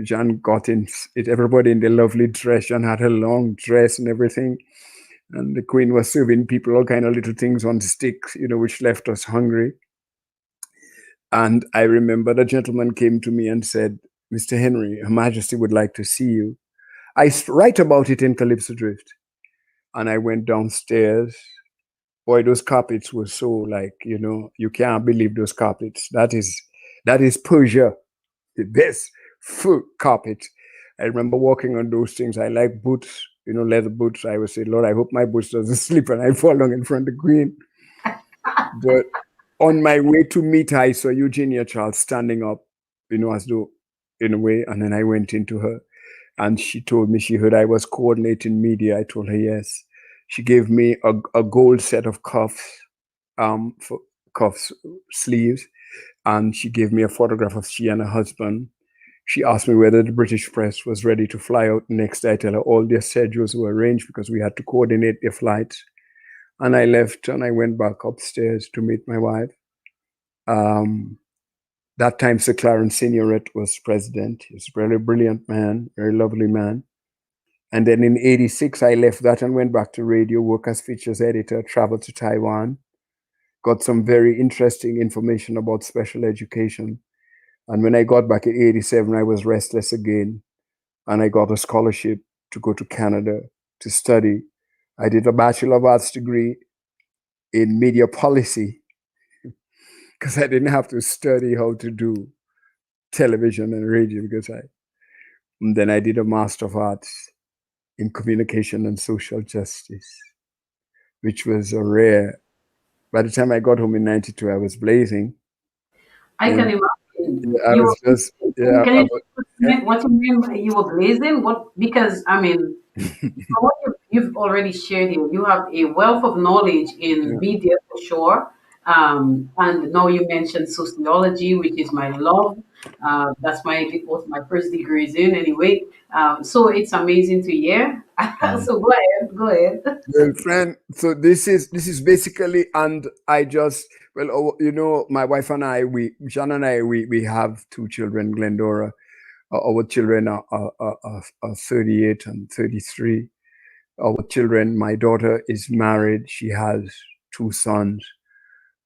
Jean got in it, everybody in their lovely dress. Jean had her long dress and everything. And the Queen was serving people all kind of little things on sticks, which left us hungry. And I remember the gentleman came to me and said, Mr. Henry, Her Majesty would like to see you. I write about it in Calypso Drift. And I went downstairs. Boy, those carpets were so you can't believe those carpets. That is Persia, the best foot carpet. I remember walking on those things. I like boots, leather boots. I would say, Lord, I hope my boots doesn't slip and I fall down in front of the Queen. But on my way to meet her, I saw Eugenia Charles standing up, as though in a way. And then I went into her and she told me she heard I was coordinating media. I told her yes. She gave me a gold set of cuffs, for cuffs, sleeves. And she gave me a photograph of she and her husband. She asked me whether the British press was ready to fly out next day. I tell her all their schedules were arranged because we had to coordinate their flights. And I left and I went back upstairs to meet my wife. That time, Sir Clarence Signoret was president. He was a very brilliant man, very lovely man. And then in 86, I left that and went back to radio, work as features editor, traveled to Taiwan, got some very interesting information about special education. And when I got back in 87, I was restless again. And I got a scholarship to go to Canada to study. I did a Bachelor of Arts degree in media policy because I didn't have to study how to do television and radio and then I did a Master of Arts in communication and social justice, which was a rare. By the time I got home in 92, I was blazing. I can And imagine. I was just, yeah. Can you what you mean by you were blazing? What, because I mean, from what you've already shared here, you have a wealth of knowledge in Yeah. media for sure. And now you mentioned sociology, which is my love. That's what my first degree is in anyway. So it's amazing to hear. So go ahead. Well, friend, so this is basically, and I just, my wife and I, Jean and I, we have two children, Glendora. Our children are 38 and 33. Our children, my daughter is married. She has 2 sons.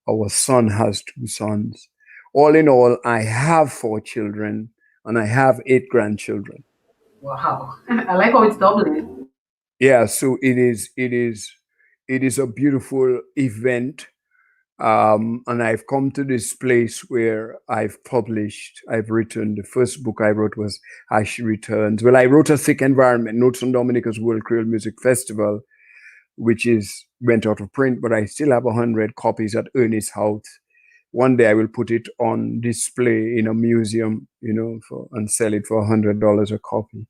Our son has 2 sons. All in all, I have 4 children and I have 8 grandchildren. Wow. I like how it's doubling. Yeah, so it is a beautiful event. And I've come to this place where I've written. The first book I wrote was As She Returns. Well, I wrote A Thick Environment, Notes on Dominica's World Creole Music Festival, which is went out of print, but I still have 100 copies at Ernest's house. One day I will put it on display in a museum, and sell it for $100 a copy.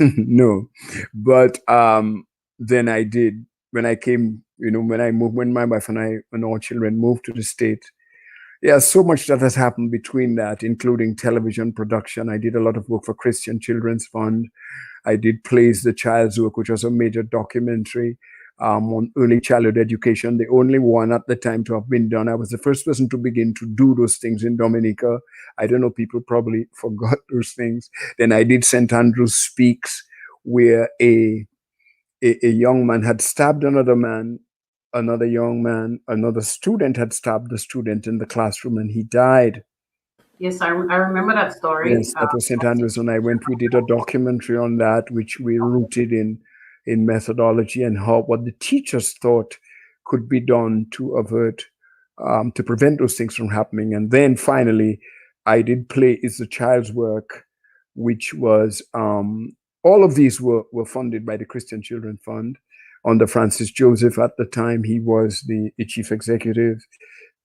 No, but then I did when I came, when I moved, when my wife and I and our children moved to the state. Yeah, so much that has happened between that, including television production. I did a lot of work for Christian Children's Fund. I did Plays the Child's Work, which was a major documentary on early childhood education, the only one at the time to have been done. I was the first person to begin to do those things in Dominica. I don't know, people probably forgot those things. Then I did St. Andrew Speaks, where a young man had stabbed another man, another young man, another student had stabbed the student in the classroom and he died. Yes, I remember that story. Yes, that was St. Andrews, and I went. We did a documentary on that, which we rooted in methodology and how what the teachers thought could be done to avert, to prevent those things from happening. And then finally, I did Play Is the Child's Work, which was all of these were funded by the Christian Children Fund under Francis Joseph at the time. He was the chief executive,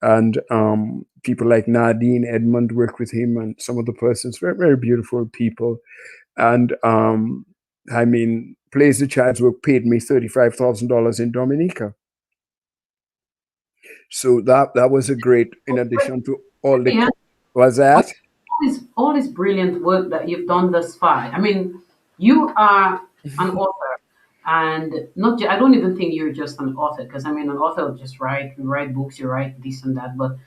and people like Nadine Edmond worked with him, and some of the persons, very, very beautiful people. And I mean, Plays the Child's Work paid me $35,000 in Dominica. So that was a great, in addition to all the, Yeah, was that? all this brilliant work that you've done thus far. I mean, you are an author, and not. I don't even think you're just an author, because I mean, an author will just write, you write books, you write this and that. But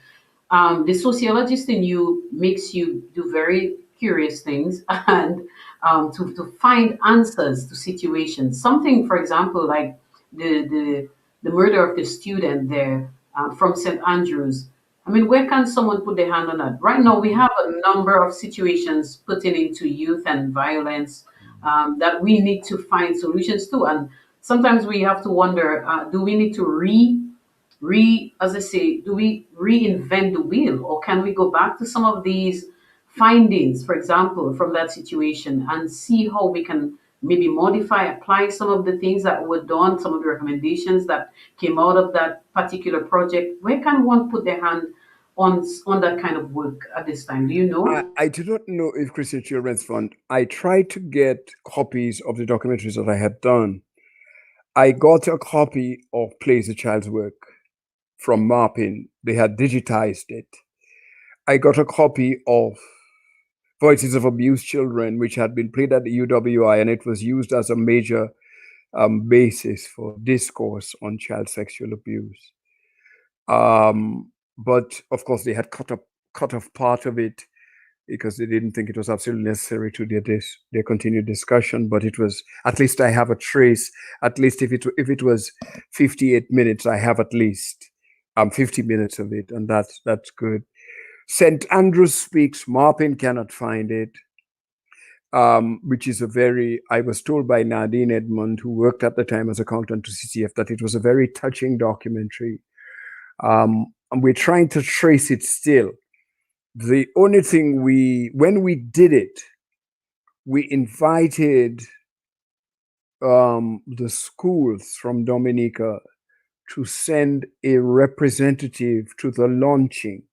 the sociologist in you makes you do very curious things and to find answers to situations. Something, for example, like the murder of the student there from St. Andrews. I mean, where can someone put their hand on that? Right now, we have a number of situations pertaining to youth and violence that we need to find solutions to. And sometimes we have to wonder, do we need to as I say, do we reinvent the wheel, or can we go back to some of these findings, for example, from that situation, and see how we can maybe modify, apply some of the things that were done, some of the recommendations that came out of that particular project? Where can one put their hand on that kind of work at this time? Do you know? I do not know if Christian Children's Fund, I tried to get copies of the documentaries that I had done. I got a copy of Plays the Child's Work from Marpin. They had digitized it. I got a copy of Voices of Abused Children, which had been played at the UWI, and it was used as a major basis for discourse on child sexual abuse. But of course, they had cut off part of it because they didn't think it was absolutely necessary to their continued discussion. But it was, at least I have a trace. At least if it was 58 minutes, I have at least 50 minutes of it, and that's good. St. Andrews Speaks, Marpin cannot find it, which is I was told by Nadine Edmond, who worked at the time as accountant to CCF, that it was a very touching documentary. And we're trying to trace it still. The only thing when we did it, we invited the schools from Dominica to send a representative to the launching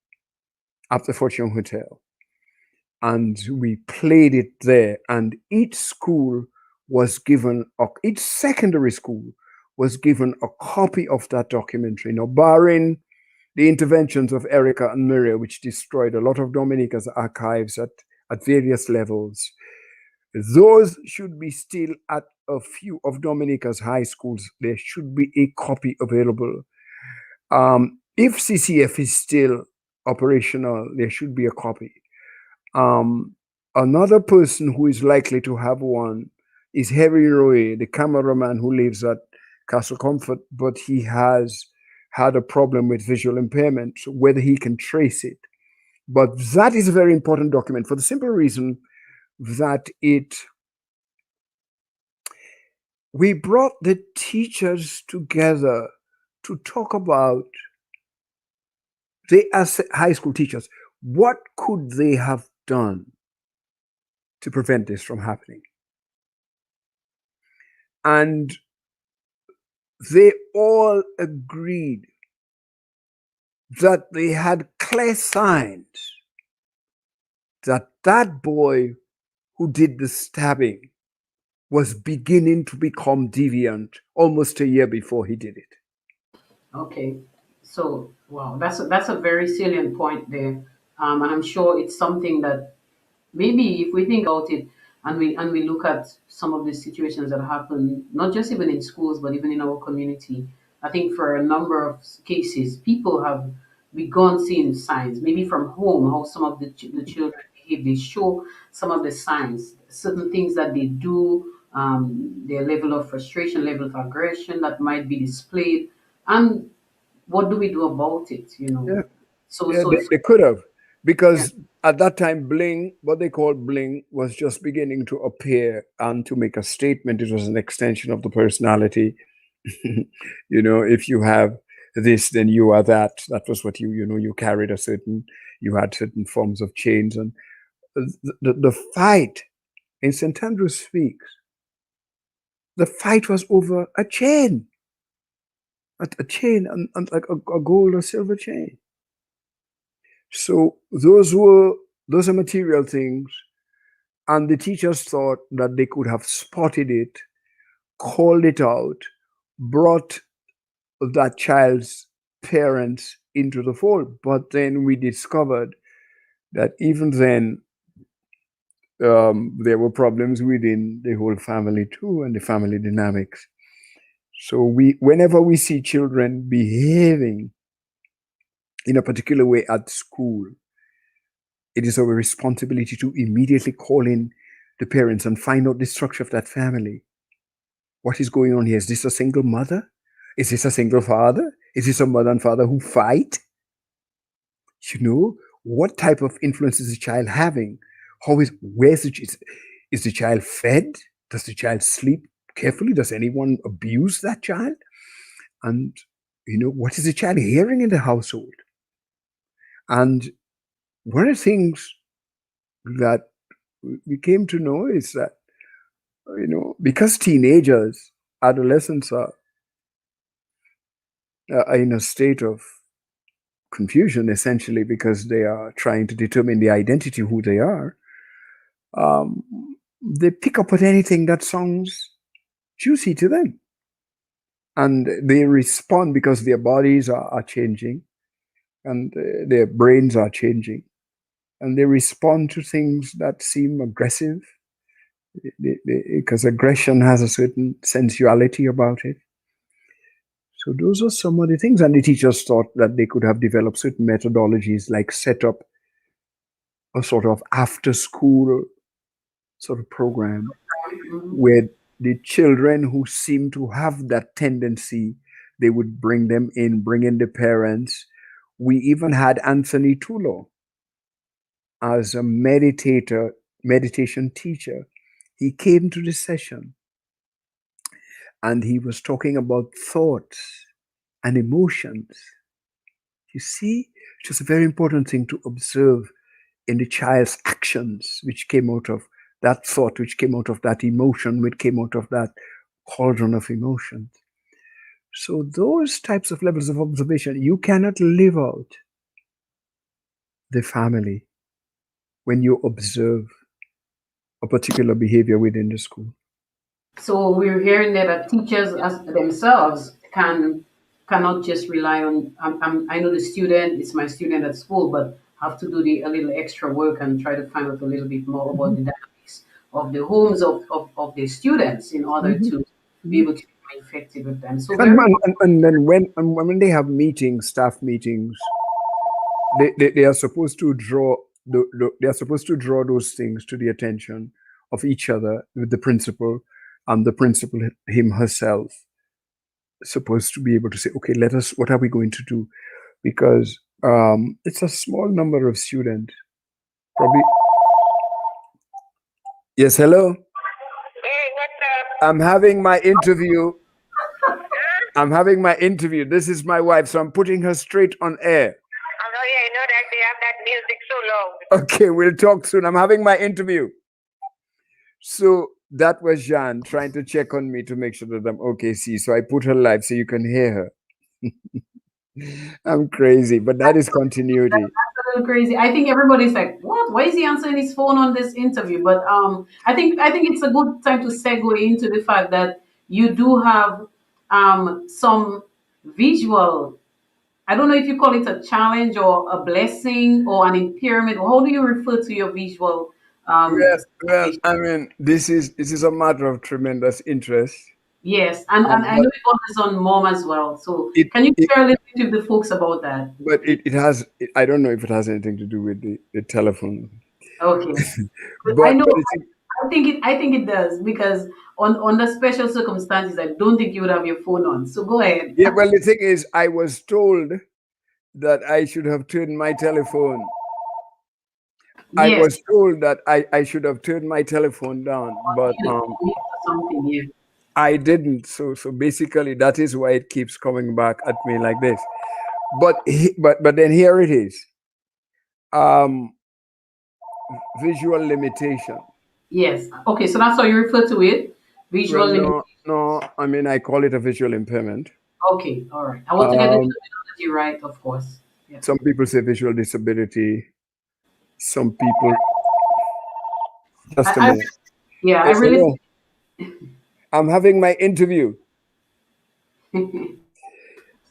at the Fortune Hotel. And we played it there. And each secondary school was given a copy of that documentary. Now, barring the interventions of Erica and Miria, which destroyed a lot of Dominica's archives at various levels, those should be still at a few of Dominica's high schools. There should be a copy available. If CCF is still operational, there should be a copy. Another person who is likely to have one is Harry Roy, the cameraman who lives at Castle Comfort, but he has had a problem with visual impairment, so whether he can trace it. But that is a very important document for the simple reason that we brought the teachers together to talk about, they as high school teachers, what could they have done to prevent this from happening? And they all agreed that they had clear signs that that boy who did the stabbing was beginning to become deviant almost a year before he did it. Okay. So, wow, that's a very salient point there. And I'm sure it's something that maybe if we think about it and we look at some of the situations that happen, not just even in schools, but even in our community, I think for a number of cases, people have begun seeing signs, maybe from home, how some of the children behave. They show some of the signs, certain things that they do, their level of frustration, level of aggression that might be displayed. And what do we do about it, you know? Yeah, So, yeah, so, they so could have, yeah. because at that time, bling, what they called bling, was just beginning to appear and to make a statement. It was an extension of the personality. If you have this, then you are that. That was what you carried you had certain forms of chains. And the fight in St. Andrews Speaks, the fight was over a chain, a chain, and like a gold or silver chain. So those are material things, and the teachers thought that they could have spotted it, called it out, brought that child's parents into the fold. But then we discovered that even then, there were problems within the whole family too, and the family dynamics. So whenever we see children behaving in a particular way at school, it is our responsibility to immediately call in the parents and find out the structure of that family. What is going on here? Is this a single mother? Is this a single father? Is this a mother and father who fight? What type of influence is the child having? Is the child fed? Does the child sleep carefully? Does anyone abuse that child? And what is the child hearing in the household? And one of the things that we came to know is that, because teenagers, adolescents are in a state of confusion, essentially, because they are trying to determine the identity, who they are. um, they pick up at anything that sounds juicy to them, and they respond because their bodies are changing, and their brains are changing, and they respond to things that seem aggressive, because aggression has a certain sensuality about it. So those are some of the things, and the teachers thought that they could have developed certain methodologies, like set up a sort of after school sort of program Mhm. where the children who seem to have that tendency, they would bring in the parents. We even had Anthony Tulo as a meditation teacher. He came to the session and he was talking about thoughts and emotions. You see, it was a very important thing to observe in the child's actions, which came out of that thought, which came out of that emotion, which came out of that cauldron of emotions. So, those types of levels of observation, you cannot live out the family when you observe a particular behavior within the school. So we're hearing there that teachers as themselves cannot just rely on. I know the student is my student at school, but have to do a little extra work and try to find out a little bit more about the dynamics of the homes of the students in order Mhm, to be mhm. able to be more effective with them. So And, very and then when they have meetings, staff meetings, they are supposed to draw they are supposed to draw those things to the attention of each other with the principal. the principal, him herself, supposed to be able to say, okay, what are we going to do? Because it's a small number of students. Probably. Yes, hello. Hey, what's up? I'm having my interview. I'm having my interview. This is my wife, so I'm putting her straight on air. Oh, yeah, I know that they have that music so loud. Okay, we'll talk soon. I'm having my interview. So that was Jean trying to check on me to make sure that I'm okay. See, so I put her live so you can hear her. I'm crazy, but that is continuity. That's a little crazy. I think everybody's like, "What? Why is he answering his phone on this interview?" But I think it's a good time to segue into the fact that you do have some visual. I don't know if you call it a challenge or a blessing or an impairment. How do you refer to your visual Well, situation? I mean, this is a matter of tremendous interest. Yes, and I But know it was on mom as well. So it, can you it share a little bit with the folks about that? but it has. I don't know if it has anything to do with the telephone. Okay. I But know. it's, I think it does because on the special circumstances, I don't think you would have your phone on. So go ahead. yeah. Well, the thing is, I was told that I should have turned my telephone. I Yes, was told that I should have turned my telephone down, but something. Yeah. I didn't. So basically, that is why it keeps coming back at me like this. But then here it is. Um, Visual limitation. Yes. Okay. So that's how you refer to it. Visual Well, limit. no. I mean, I call it a visual impairment. Okay. All right. I want to get the Um, terminology right, of course. Yeah. some people say visual disability. Some people. Just a I minute. yeah. I Yes, really. hello. I'm having my interview.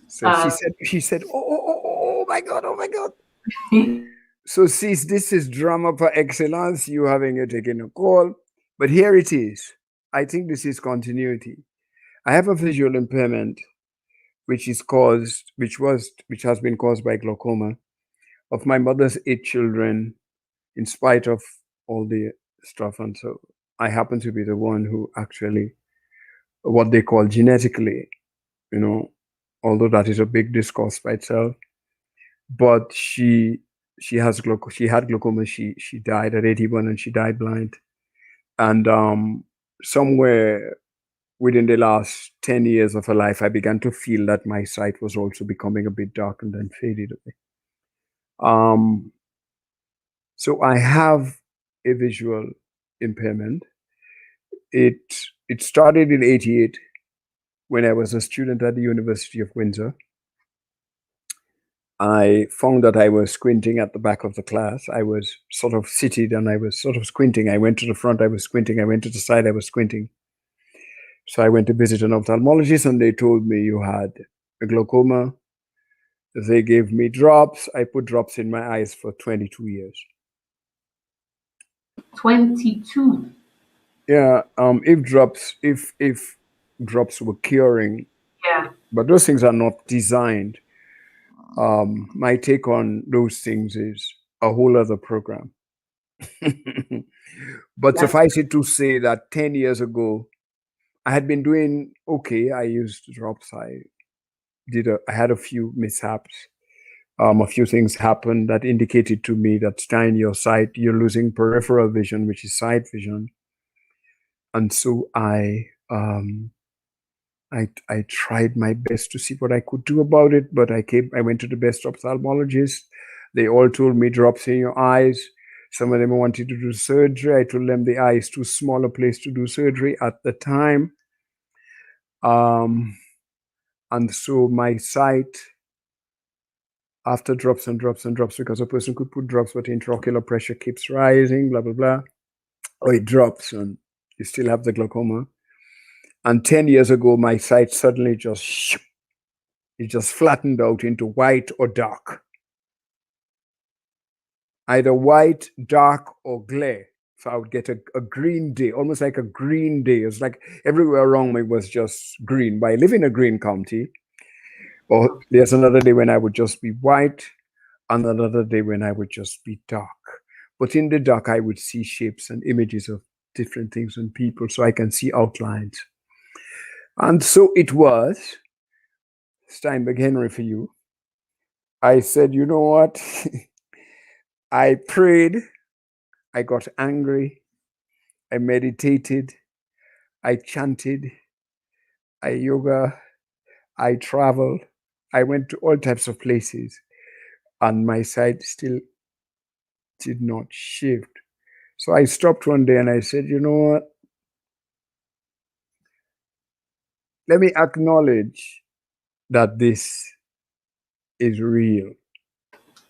So uh, she said, oh my God, oh my God. So sis, this is drama par excellence. You having taken a call, but here it is. I think this is continuity. I have a visual impairment, which has been caused by glaucoma of my mother's 8 children, in spite of all the stuff, and so I happen to be the one who actually, what they call genetically, you know, although that is a big discourse by itself. But she had glaucoma. She died at 81, and she died blind. And somewhere within the last 10 years of her life, I began to feel that my sight was also becoming a bit darkened and faded away. Um, so I have a visual impairment. It it started in '88 when I was a student at the University of Windsor. I found that I was squinting at the back of the class. I was sort of seated and I was sort of squinting. I went to the front, I was squinting. I went to the side, I was squinting. So I went to visit an ophthalmologist and they told me you had a glaucoma. They gave me drops. I put drops in my eyes for 22 years. 22. Yeah, if drops were curing, Yeah. but those things are not designed. My take on those things is a whole other program. But That's suffice it to say that 10 years ago, I had been doing okay. I used drops. I had a few mishaps. A few things happened that indicated to me that Stein, your sight, you're losing peripheral vision, which is sight vision. And so I tried my best to see what I could do about it, but I went to the best ophthalmologists. They all told me drops in your eyes. Some of them wanted to do surgery. I told them the eye is too small a place to do surgery at the time. And so my sight, after drops and drops and drops, because a person could put drops, but intraocular pressure keeps rising, blah, blah, blah. Or it drops and you still have the glaucoma. And 10 years ago, my sight suddenly it just flattened out into white or dark. Either white, dark, or glare. So I would get a green day, almost like a green day. It's like everywhere around me was just green. But I live in a green county. Or there's another day when I would just be white, and another day when I would just be dark. But in the dark, I would see shapes and images of different things on people so I can see outlines. And so it was Steinberg Henry for you. I said, you know what? I prayed, I got angry, I meditated, I chanted, I yoga, I traveled, I went to all types of places, and my sight still did not shift. So I stopped one day and I said, you know what? Let me acknowledge that this is real.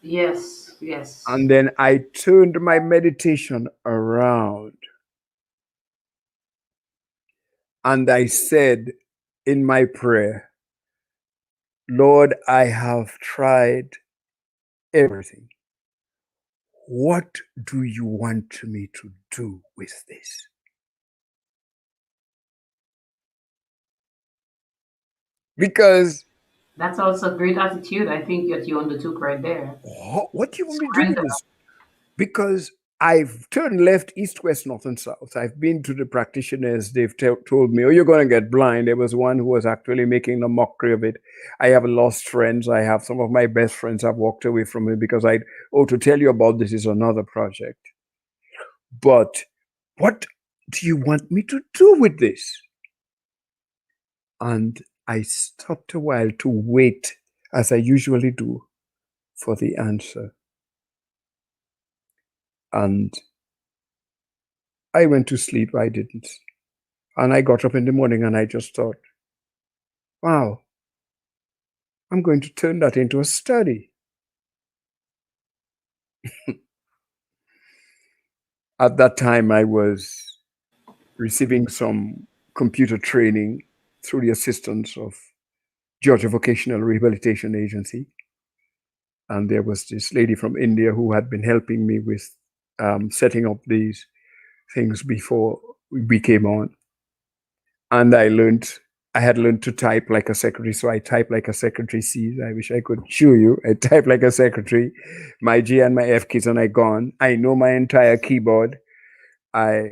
Yes, yes. And then I turned my meditation around and I said in my prayer, Lord, I have tried everything. What do you want me to do with this? Because That's also a great attitude, I think, that you undertook right there. what do you want me to do with Surrender. this? Because I've turned left, east, west, north, and south. I've been to the practitioners. They've told me, oh, you're going to get blind. There was one who was actually making a mockery of it. I have lost friends. I have some of my best friends have walked away from me because to tell you about this is another project. But what do you want me to do with this? And I stopped a while to wait, as I usually do, for the answer. And I went to sleep. I didn't. And I got up in the morning and I just thought, wow, I'm going to turn that into a study. At that time, I was receiving some computer training through the assistance of Georgia Vocational Rehabilitation Agency. And there was this lady from India who had been helping me with setting up these things before we came on. And I had learned to type like a secretary. So I type like a secretary sees. I wish I could show you. I type like a secretary. My G and my F keys and I gone. I know my entire keyboard. I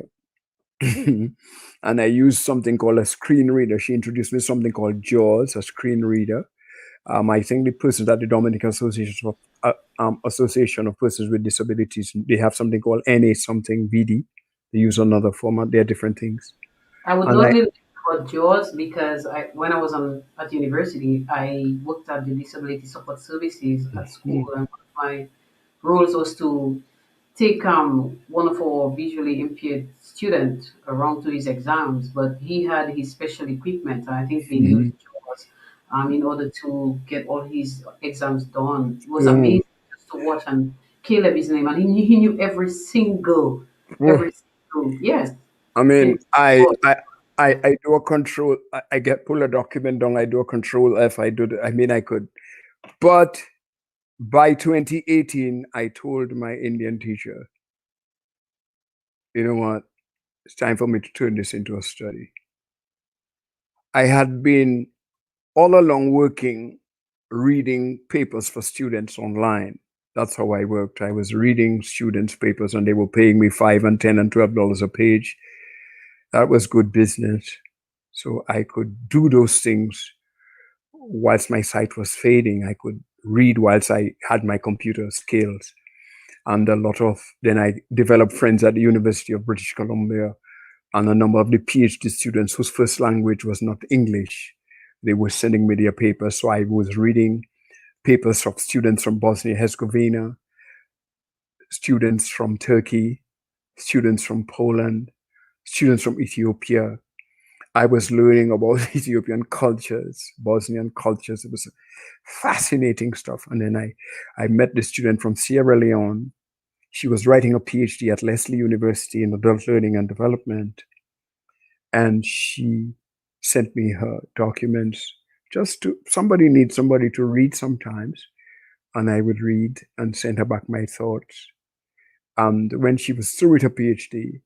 and I use something called a screen reader. She introduced me to something called JAWS, a screen reader. I think the persons at the Dominican Association of Persons with Disabilities, they have something called NA something VD. They use another format. They're different things. I would And not really about JAWS because when I was at university, I worked at the Disability Support Services at school, and one of my roles was to take one of our visually impaired student around to his exams, but he had his special equipment. I think they used JAWS in order to get all his exams done. It was yeah. amazing just to watch, and Caleb his name, and he knew every single, yes. I mean, Yes. Oh, I do a control. I get pull a document down. I do a control F. I mean, I could, but by 2018, I told my Indian teacher, you know what? It's time for me to turn this into a study. I had been all along working, reading papers for students online. That's how I worked. I was reading students' papers, and they were paying me $5 and $10 and $12 a page. That was good business. So I could do those things whilst my sight was fading. I could read whilst I had my computer skills. And then I developed friends at the University of British Columbia and a number of the PhD students whose first language was not English. They were sending me their papers. So I was reading papers of students from Bosnia-Herzegovina, students from Turkey, students from Poland, students from Ethiopia. I was learning about Ethiopian cultures, Bosnian cultures. It was fascinating stuff. And then I met the student from Sierra Leone. She was writing a PhD at Lesley University in adult learning and development. And she sent me her documents somebody needs somebody to read sometimes. And I would read and send her back my thoughts. And when she was through with her PhD,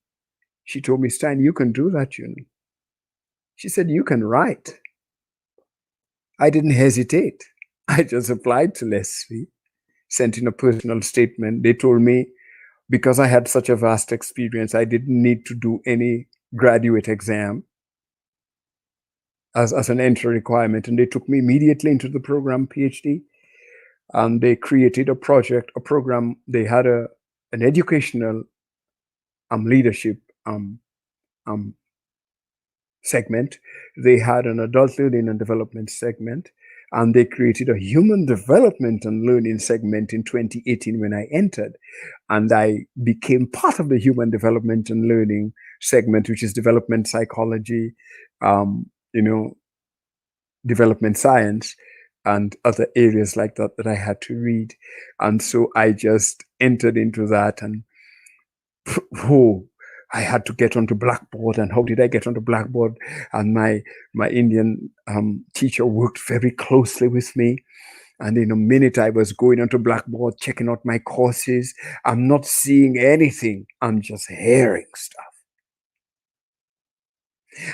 she told me, Stein, you can do that, you know. She said, you can write. I didn't hesitate. I just applied to Leslie, sent in a personal statement. They told me because I had such a vast experience, I didn't need to do any graduate exam as an entry requirement. And they took me immediately into the program PhD. And they created a program. They had an educational leadership segment. They had an adult learning and development segment. And they created a human development and learning segment in 2018 when I entered. And I became part of the human development and learning segment, which is development psychology, development science, and other areas like that I had to read. And so I just entered into that, and I had to get onto Blackboard. And how did I get onto Blackboard? And my Indian teacher worked very closely with me. And in a minute, I was going onto Blackboard, checking out my courses. I'm not seeing anything. I'm just hearing stuff.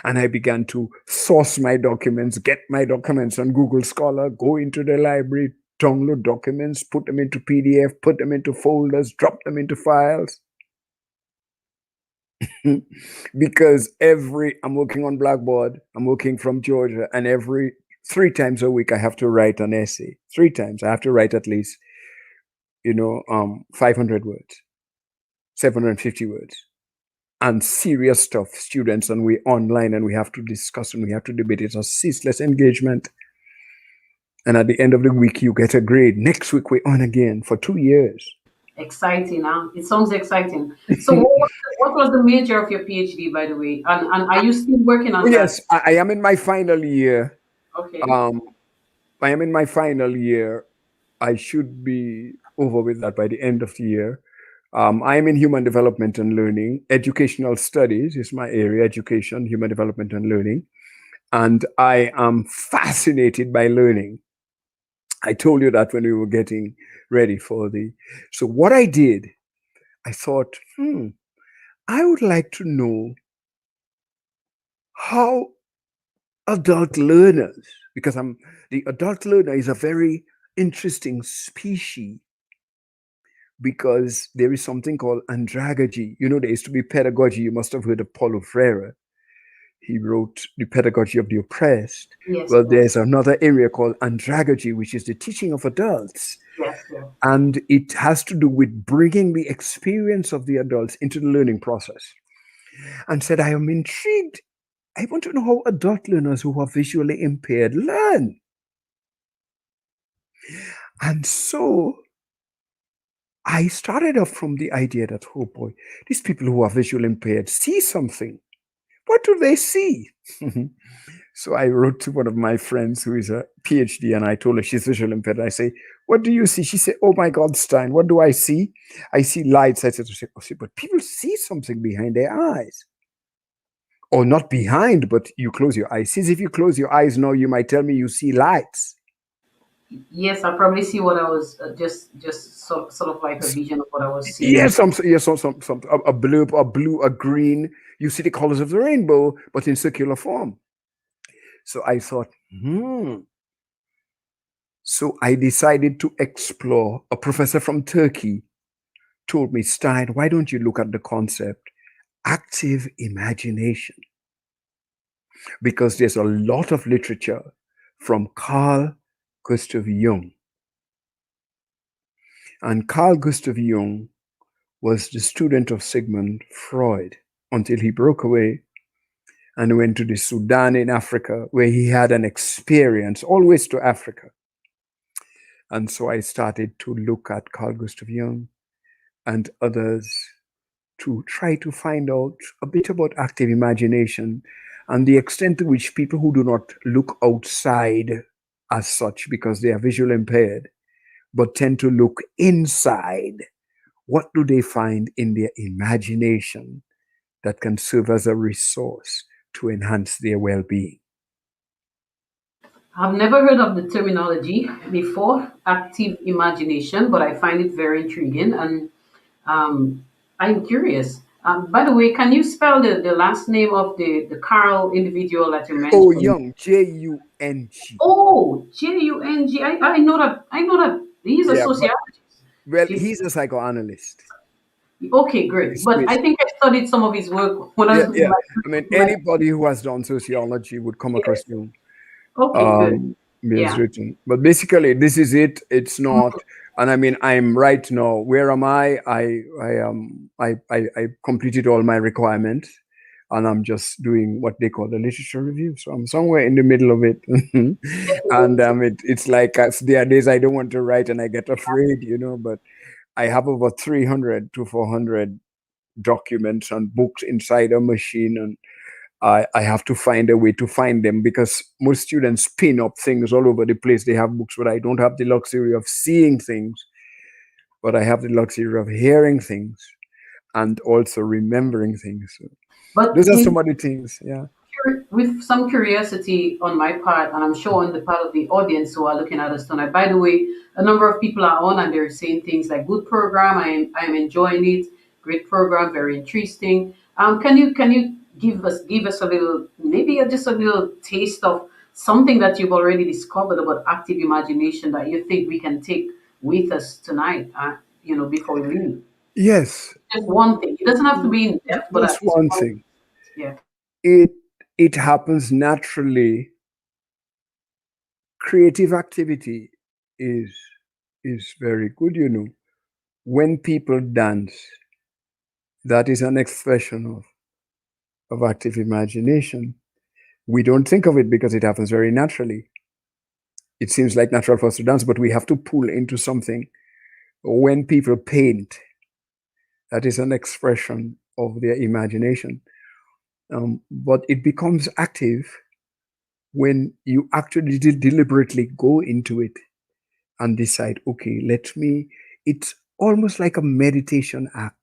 And I began to source my documents, get my documents on Google Scholar, go into the library, download documents, put them into PDF, put them into folders, drop them into files. Because I'm working on Blackboard, I'm working from Georgia, and every 3 times a week I have to write an essay. 3 times I have to write at least 500 words, 750 words, and serious stuff, students, and we online, and we have to discuss and we have to debate. It's a ceaseless engagement. And at the end of the week, you get a grade. Next week, we're on again for 2 years. Exciting, huh? It sounds exciting. So, what was the major of your PhD, by the way? And are you still working on that? Yes, I am in my final year. Okay. I am in my final year. I should be over with that by the end of the year. I am in human development and learning. Educational studies is my area, education, human development and learning. And I am fascinated by learning. I told you that when we were getting ready for so what I did, I thought, I would like to know how adult learners, because the adult learner is a very interesting species, because there is something called andragogy. There used to be pedagogy. You must have heard of Paulo Freire. He wrote The Pedagogy of the Oppressed. Yes, well, yes. There's another area called andragogy, which is the teaching of adults. Yes, yes. And it has to do with bringing the experience of the adults into the learning process. And said, I am intrigued. I want to know how adult learners who are visually impaired learn. And so I started off from the idea that, oh boy, these people who are visually impaired see something. What do they see? So I wrote to one of my friends who is a PhD, and I told her she's visually impaired. I say, what do you see? She said, oh my God, Stein, what do I see? I see lights. I said, but people see something behind their eyes. Or not behind, but you close your eyes. Since if you close your eyes now, you might tell me you see lights. Yes, I probably see what I was just sort of like a vision of what I was seeing. Yes, a blue, a green. You see the colors of the rainbow, but in circular form. So I thought, So I decided to explore. A professor from Turkey told me, Stein, why don't you look at the concept active imagination? Because there's a lot of literature from Carl Gustav Jung. And Carl Gustav Jung was the student of Sigmund Freud until he broke away and went to the Sudan in Africa, where he had an experience, always to Africa. And so I started to look at Carl Gustav Jung and others to try to find out a bit about active imagination and the extent to which people who do not look outside as such because they are visually impaired, but tend to look inside, what do they find in their imagination that can serve as a resource to enhance their well-being? I've never heard of the terminology before, active imagination, but I find it very intriguing, and I'm curious. By the way, can you spell the last name of the Carl individual that you mentioned? Oh, Jung, J-U-N-G. Oh, Jung. I know that. I know that he's a Yeah, sociologist. well, he's a psychoanalyst. Okay, great. But I think I studied some of his work when I Yeah, was in yeah. I mean, anybody who has done sociology would come across yes. you. Okay, good. He has Yeah. written. But basically, this is it. It's not. And I mean, I'm right now. Where am I? I completed all my requirements, and I'm just doing what they call the literature review. So I'm somewhere in the middle of it. And it's like there are days I don't want to write, and I get afraid, But I have over 300 to 400 documents and books inside a machine, and I have to find a way to find them, because most students pin up things all over the place. They have books, but I don't have the luxury of seeing things, but I have the luxury of hearing things and also remembering things. So But those are some of the things. Yeah. with some curiosity on my part, and I'm sure on the part of the audience who are looking at us tonight. By the way, a number of people are on and they're saying things like "good program." I'm enjoying it. Great program, very interesting. Can you give us a little, maybe just a little taste of something that you've already discovered about active imagination that you think we can take with us tonight? Before we leave. Yes. Just one thing. It doesn't have to be in depth, but Just at least one one. thing. Yeah. It happens naturally. Creative activity is very good, When people dance, that is an expression of active imagination. We don't think of it because it happens very naturally. It seems like natural for us to dance, but we have to pull into something. When people paint, that is an expression of their imagination. But it becomes active when you actually deliberately go into it and decide, okay, it's almost like a meditation act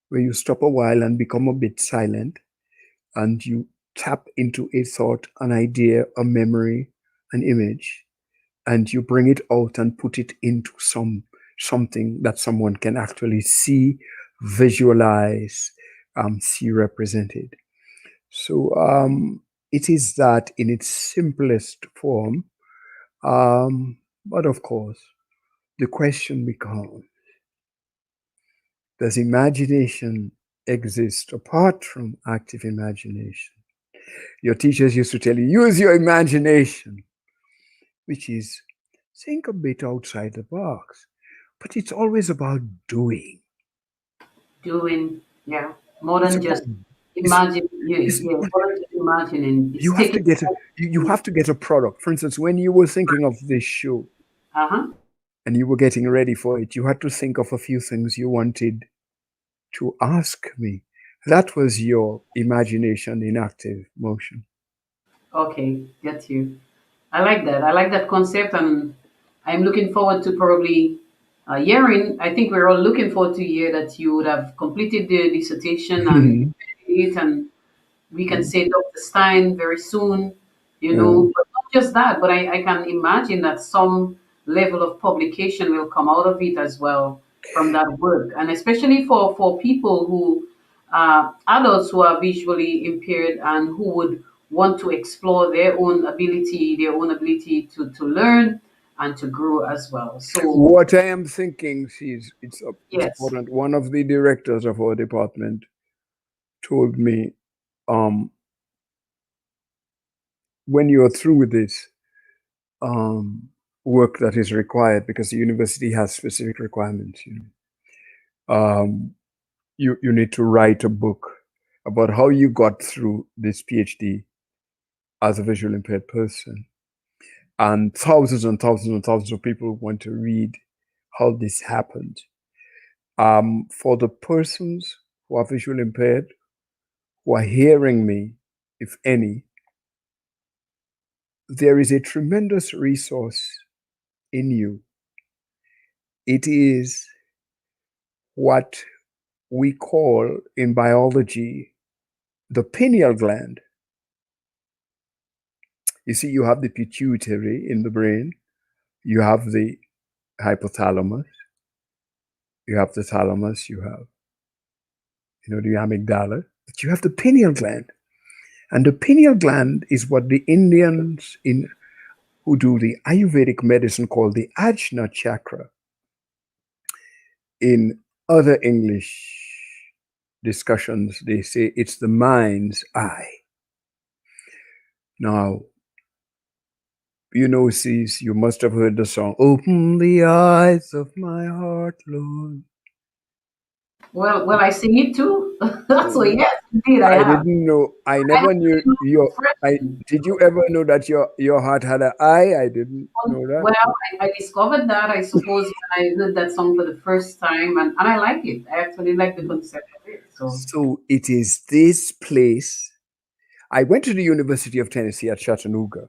where you stop a while and become a bit silent, and you tap into a thought, an idea, a memory, an image, and you bring it out and put it into something that someone can actually see, visualize, see represented. So it is that in its simplest form. But of course, the question becomes, does imagination exist apart from active imagination? Your teachers used to tell you, use your imagination, which is think a bit outside the box. But it's always about doing. Doing, yeah, more It's than about just imagine. Yeah, it's, yeah, more than just imagining. It's you have to taking. get you have to get a product. For instance, when you were thinking of this show Uh-huh. and you were getting ready for it, you had to think of a few things you wanted to ask me. That was your imagination in active motion. Okay, get you. I like that. I like that concept, and I'm looking forward to probably hearing. I think we're all looking forward to hear that you would have completed the dissertation and it, and we can say Dr. Stein very soon, Yeah. but not just that, but I can imagine that some level of publication will come out of it as well from that work. And especially for people who, adults who are visually impaired and who would want to explore their own ability to learn and to grow as well. So, What I am thinking is it's yes, important. One of the directors of our department told me, um, when you're through with this work that is required, because the university has specific requirements, you need to write a book about how you got through this PhD as a visually impaired person. And thousands and thousands and thousands of people want to read how this happened. For the persons who are visually impaired, who are hearing me, if any, there is a tremendous resource in you. It is what we call in biology the pineal gland. You see, you have the pituitary in the brain, you have the hypothalamus, you have the thalamus, you have the amygdala, but you have the pineal gland. And the pineal gland is what the Indians who do the Ayurvedic medicine call the Ajna Chakra. In other English discussions, they say it's the mind's eye. Now, Sis, you must have heard the song, Open the Eyes of My Heart, Lord. Well, I sing it too. So yes, indeed, I I have. didn't know. I I never have knew been your. I friends. did you ever know that your heart had an eye? I didn't know that. Well, I discovered that, I suppose, when I heard that song for the first time, and I like it. I actually like the concept of it. So, So it is this place. I went to the University of Tennessee at Chattanooga.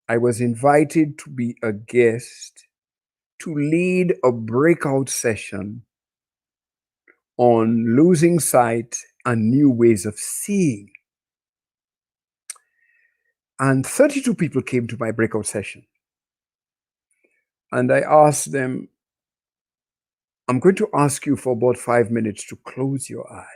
I was invited to be a guest to lead a breakout session on losing sight and new ways of seeing. And 32 people came to my breakout session. And I asked them, I'm going to ask you for about 5 minutes to close your eyes.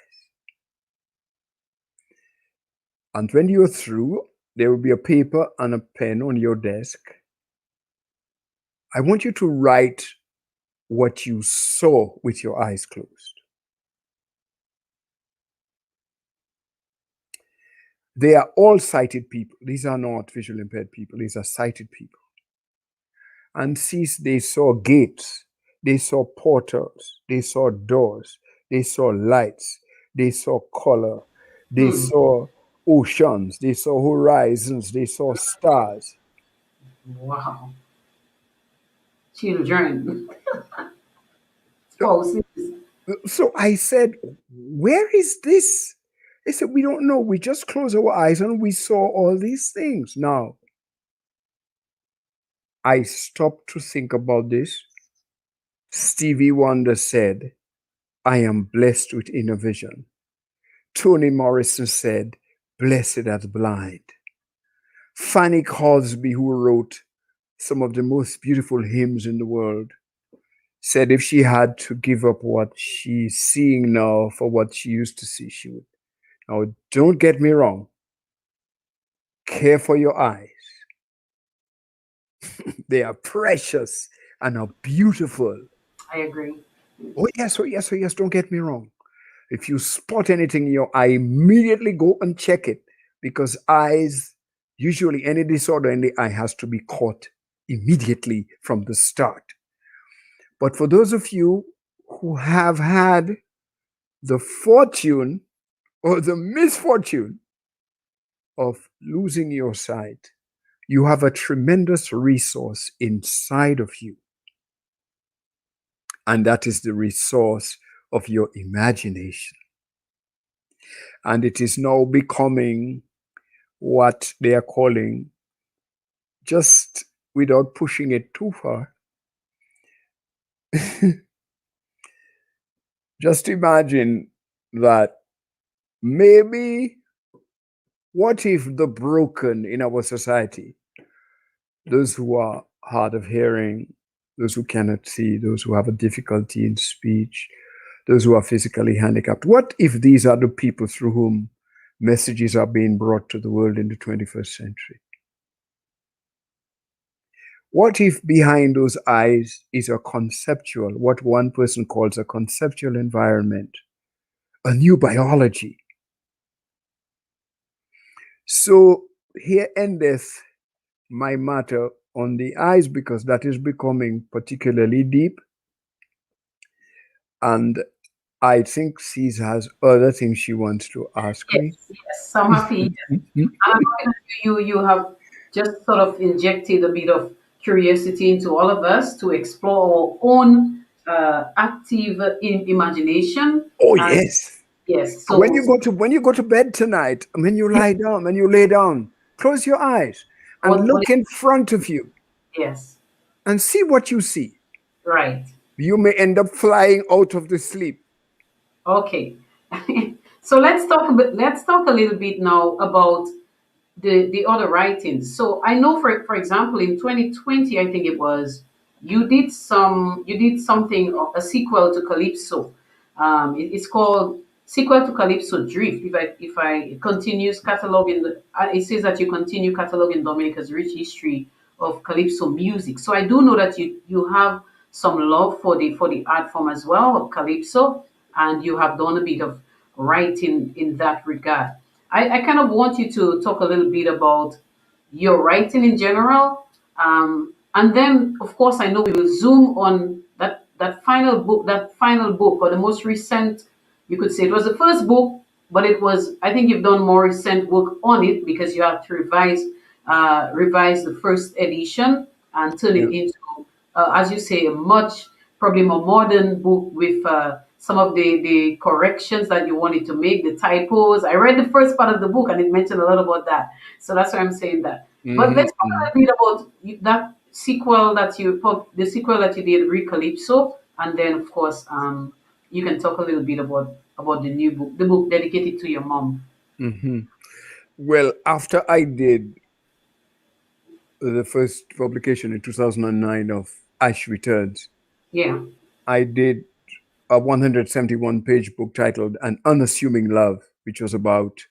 And when you're through, there will be a paper and a pen on your desk. I want you to write what you saw with your eyes closed. They are all sighted people. These are not visually impaired people. These are sighted people. And since they saw gates, they saw portals, they saw doors, they saw lights, they saw color, they hmm, saw oceans, they saw horizons, they saw stars. wow, children, spouses. So I said, where is this? They said, we don't know. We just closed our eyes and we saw all these things. Now, I stopped to think about this. Stevie Wonder said, I am blessed with inner vision. Toni Morrison said, blessed as blind. Fanny Crosby, who wrote some of the most beautiful hymns in the world, said if she had to give up what she's seeing now for what she used to see, she would. Now, don't get me wrong. Care for your eyes. They are precious and are beautiful. I agree. Oh, yes, oh, yes, oh, yes, don't get me wrong. If you spot anything in your eye, immediately go and check it because eyes, usually any disorder in the eye has to be caught immediately from the start. But for those of you who have had the fortune or the misfortune of losing your sight, you have a tremendous resource inside of you. And that is the resource of your imagination. And it is now becoming what they are calling, just without pushing it too far. Just imagine that maybe what if the broken in our society, those who are hard of hearing, those who cannot see, those who have a difficulty in speech, those who are physically handicapped, what if these are the people through whom messages are being brought to the world in the 21st century? What if behind those eyes is a conceptual, what one person calls a conceptual environment, a new biology? So here endeth my matter on the eyes because that is becoming particularly deep. And I think Sis has other things she wants to ask Yes, me. yes, I'm happy. I'm happy that you have just sort of injected a bit of curiosity into all of us to explore our own active imagination. Oh And yes. yes, When so you go to bed tonight, when you lie down, when you lay down, close your eyes and what look in front of you yes, and see what you see. right. You may end up flying out of the sleep. Okay. So let's talk a little bit now about the other writings. So I know for example in 2020 I think it was you did something a sequel to Calypso. It's called sequel to Calypso Drift. If I it continues cataloging it says that you continue cataloging Dominica's rich history of Calypso music. So I do know that you have some love for the art form as well of calypso, and you have done a bit of writing in that regard. I kind of want you to talk a little bit about your writing in general, and then of course I know we will zoom on that final book, or the most recent. You could say it was the first book, but it was, I think you've done more recent work on it because you have to revise the first edition and turn Yeah. it into, as you say, a much probably more modern book with some of the corrections that you wanted to make, the typos. I read the first part of the book and it mentioned a lot about that. So that's why I'm saying that. But Mhm, let's talk mhm. a little bit about that sequel that the sequel that you did, Calypso, and then of course you can talk a little bit about the new book, the book dedicated to your mom. Mhm. Well, after I did the first publication in 2009 of Ash Returns, Yeah. I did a 171-page book titled An Unassuming Love, which was about,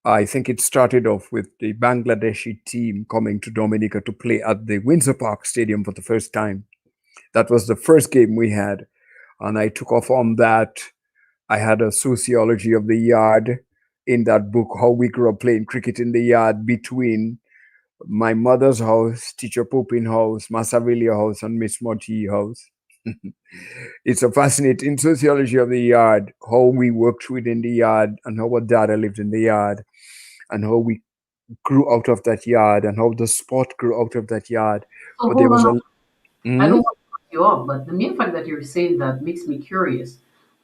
I think it started off with the Bangladeshi team coming to Dominica to play at the Windsor Park Stadium for the first time. That was the first game we had. And I took off on that. I had a sociology of the yard in that book, how we grew up playing cricket in the yard between my mother's house, Teacher Popin house, Masavilia house, and Miss Moti house. It's a fascinating sociology of the yard, how we worked within the yard, and how our dad lived in the yard, and how we grew out of that yard, and how the sport grew out of that yard. So But there hold was on. a I mm, don't want to cut you off, but the mere fact that you're saying that makes me curious.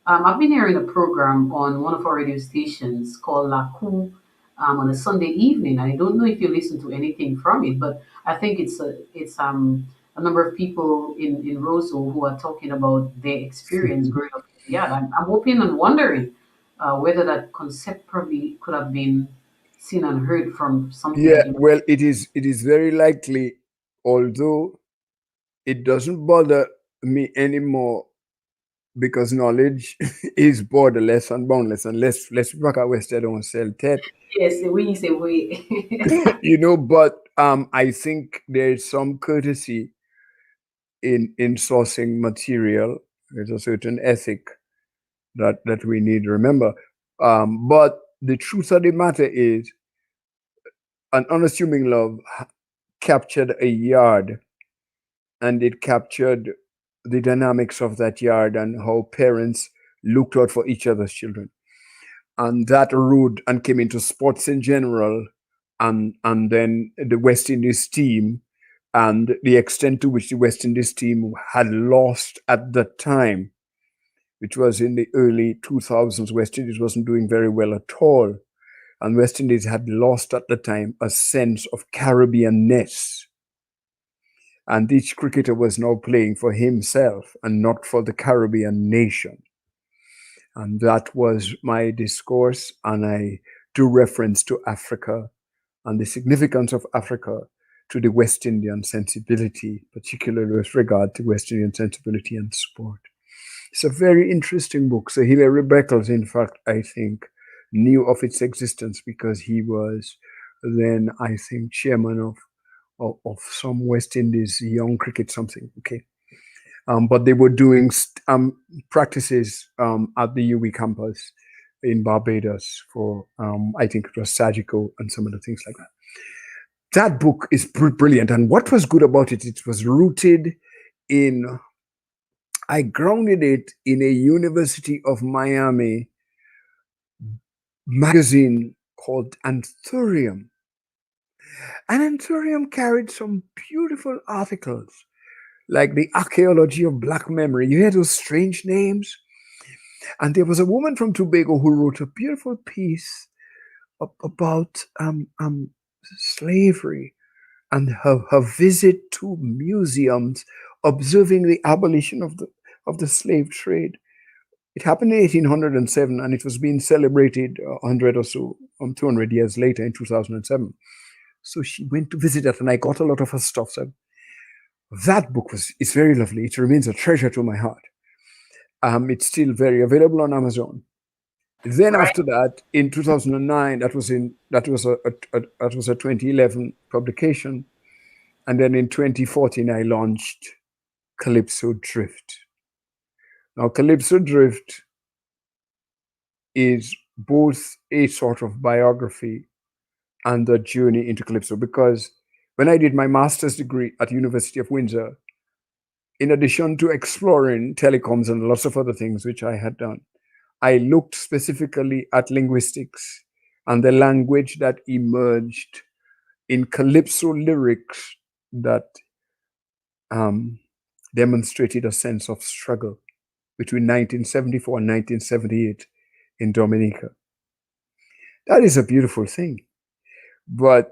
I've been hearing a program on one of our radio stations called La Coup on a Sunday evening. I don't know if you listen to anything from it, but I think it's a number of people in Roseau who are talking about their experience growing up in the yard. I'm hoping and wondering whether that concept probably could have been seen and heard from something yeah. that you. Well, it is very likely, although it doesn't bother me anymore because knowledge is borderless and boundless, and let's back at West, I don't sell TED. Yes, we say we. But I think there's some courtesy in sourcing material. There's a certain ethic that we need to remember. But the truth of the matter is, an unassuming love captured a yard, and it captured the dynamics of that yard and how parents looked out for each other's children. And that rode and came into sports in general, and then the West Indies team, and the extent to which the West Indies team had lost at the time, which was in the early 2000s. West Indies wasn't doing very well at all. And West Indies had lost at the time a sense of Caribbean-ness. And each cricketer was now playing for himself and not for the Caribbean nation. And that was my discourse. And I do reference to Africa and the significance of Africa to the West Indian sensibility, particularly with regard to West Indian sensibility and sport. It's a very interesting book. So Hilary Beckles, in fact, I think, knew of its existence because he was then, I think, chairman of some West Indies young cricket something. Okay. But they were doing practices at the UWI campus in Barbados for, I think it was Sagico and some other things like that. That book is brilliant. And what was good about it, it was rooted in, I grounded it in a University of Miami magazine called Anthurium. And Anthurium carried some beautiful articles like the archaeology of black memory. You hear those strange names? And there was a woman from Tobago who wrote a beautiful piece about slavery and her visit to museums, observing the abolition of the slave trade. It happened in 1807, and it was being celebrated 100 or so, 200 years later in 2007. So she went to visit it, and I got a lot of her stuff. So that book is very lovely. It remains a treasure to my heart. It's still very available on Amazon. Then Right. after that, in 2009, that was a 2011 publication, and then in 2014 I launched Calypso Drift. Now, Calypso Drift is both a sort of biography and a journey into Calypso, because when I did my master's degree at the University of Windsor, in addition to exploring telecoms and lots of other things which I had done, I looked specifically at linguistics and the language that emerged in Calypso lyrics that demonstrated a sense of struggle between 1974 and 1978 in Dominica. That is a beautiful thing. But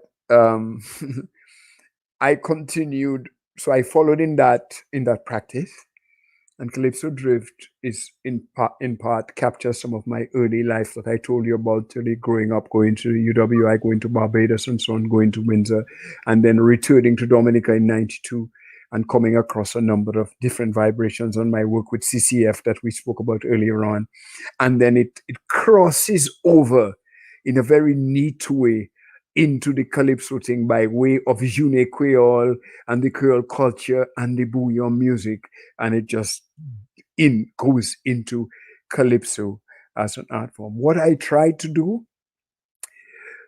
I continued, so I followed in that practice. And Calypso Drift is in part captures some of my early life that I told you about, really growing up, going to UWI, going to Barbados and so on, going to Windsor, and then returning to Dominica in 92 and coming across a number of different vibrations on my work with CCF that we spoke about earlier on. And then it crosses over in a very neat way into the Calypso thing by way of June Creole and the Creole culture and the bouillon music. And it just goes into Calypso as an art form. What I tried to do,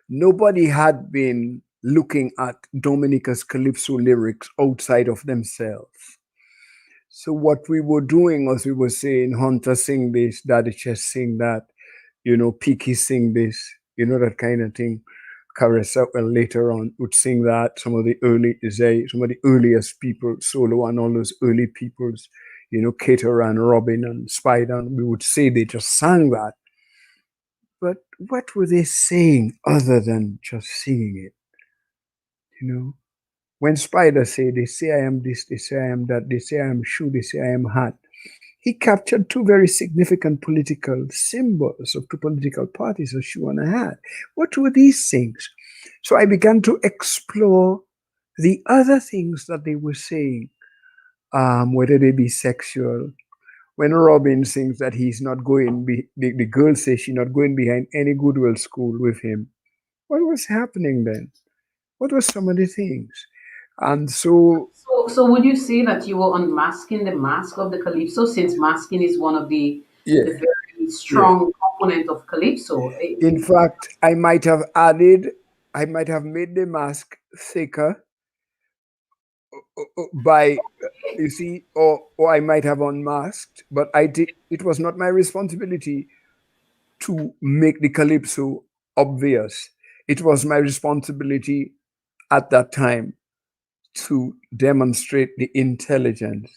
nobody had been looking at Dominica's Calypso lyrics outside of themselves. So what we were doing was we were saying, Hunter sing this, Daddy Chess sing that, Peaky sing this, that kind of thing. Carissa, well, later on would sing that. Some of the earliest people, Solo and all those early peoples, Cater and Robin and Spider, and we would say they just sang that. But what were they saying other than just singing it? When Spider they say I am this, they say I am that, they say I am shoe, they say I am hat. He captured two very significant political symbols of two political parties, a shoe and a hat. What were these things? So I began to explore the other things that they were saying, whether they be sexual. When Robin sings that he's not going, the girl says she's not going behind any Goodwill school with him. What was happening then? What were some of the things? And so would you say that you were unmasking the mask of the Calypso, since masking is one of the very strong component of Calypso? In fact, I might have made the mask thicker by, you see, or I might have unmasked, but it was not my responsibility to make the Calypso obvious. It was my responsibility at that time to demonstrate the intelligence.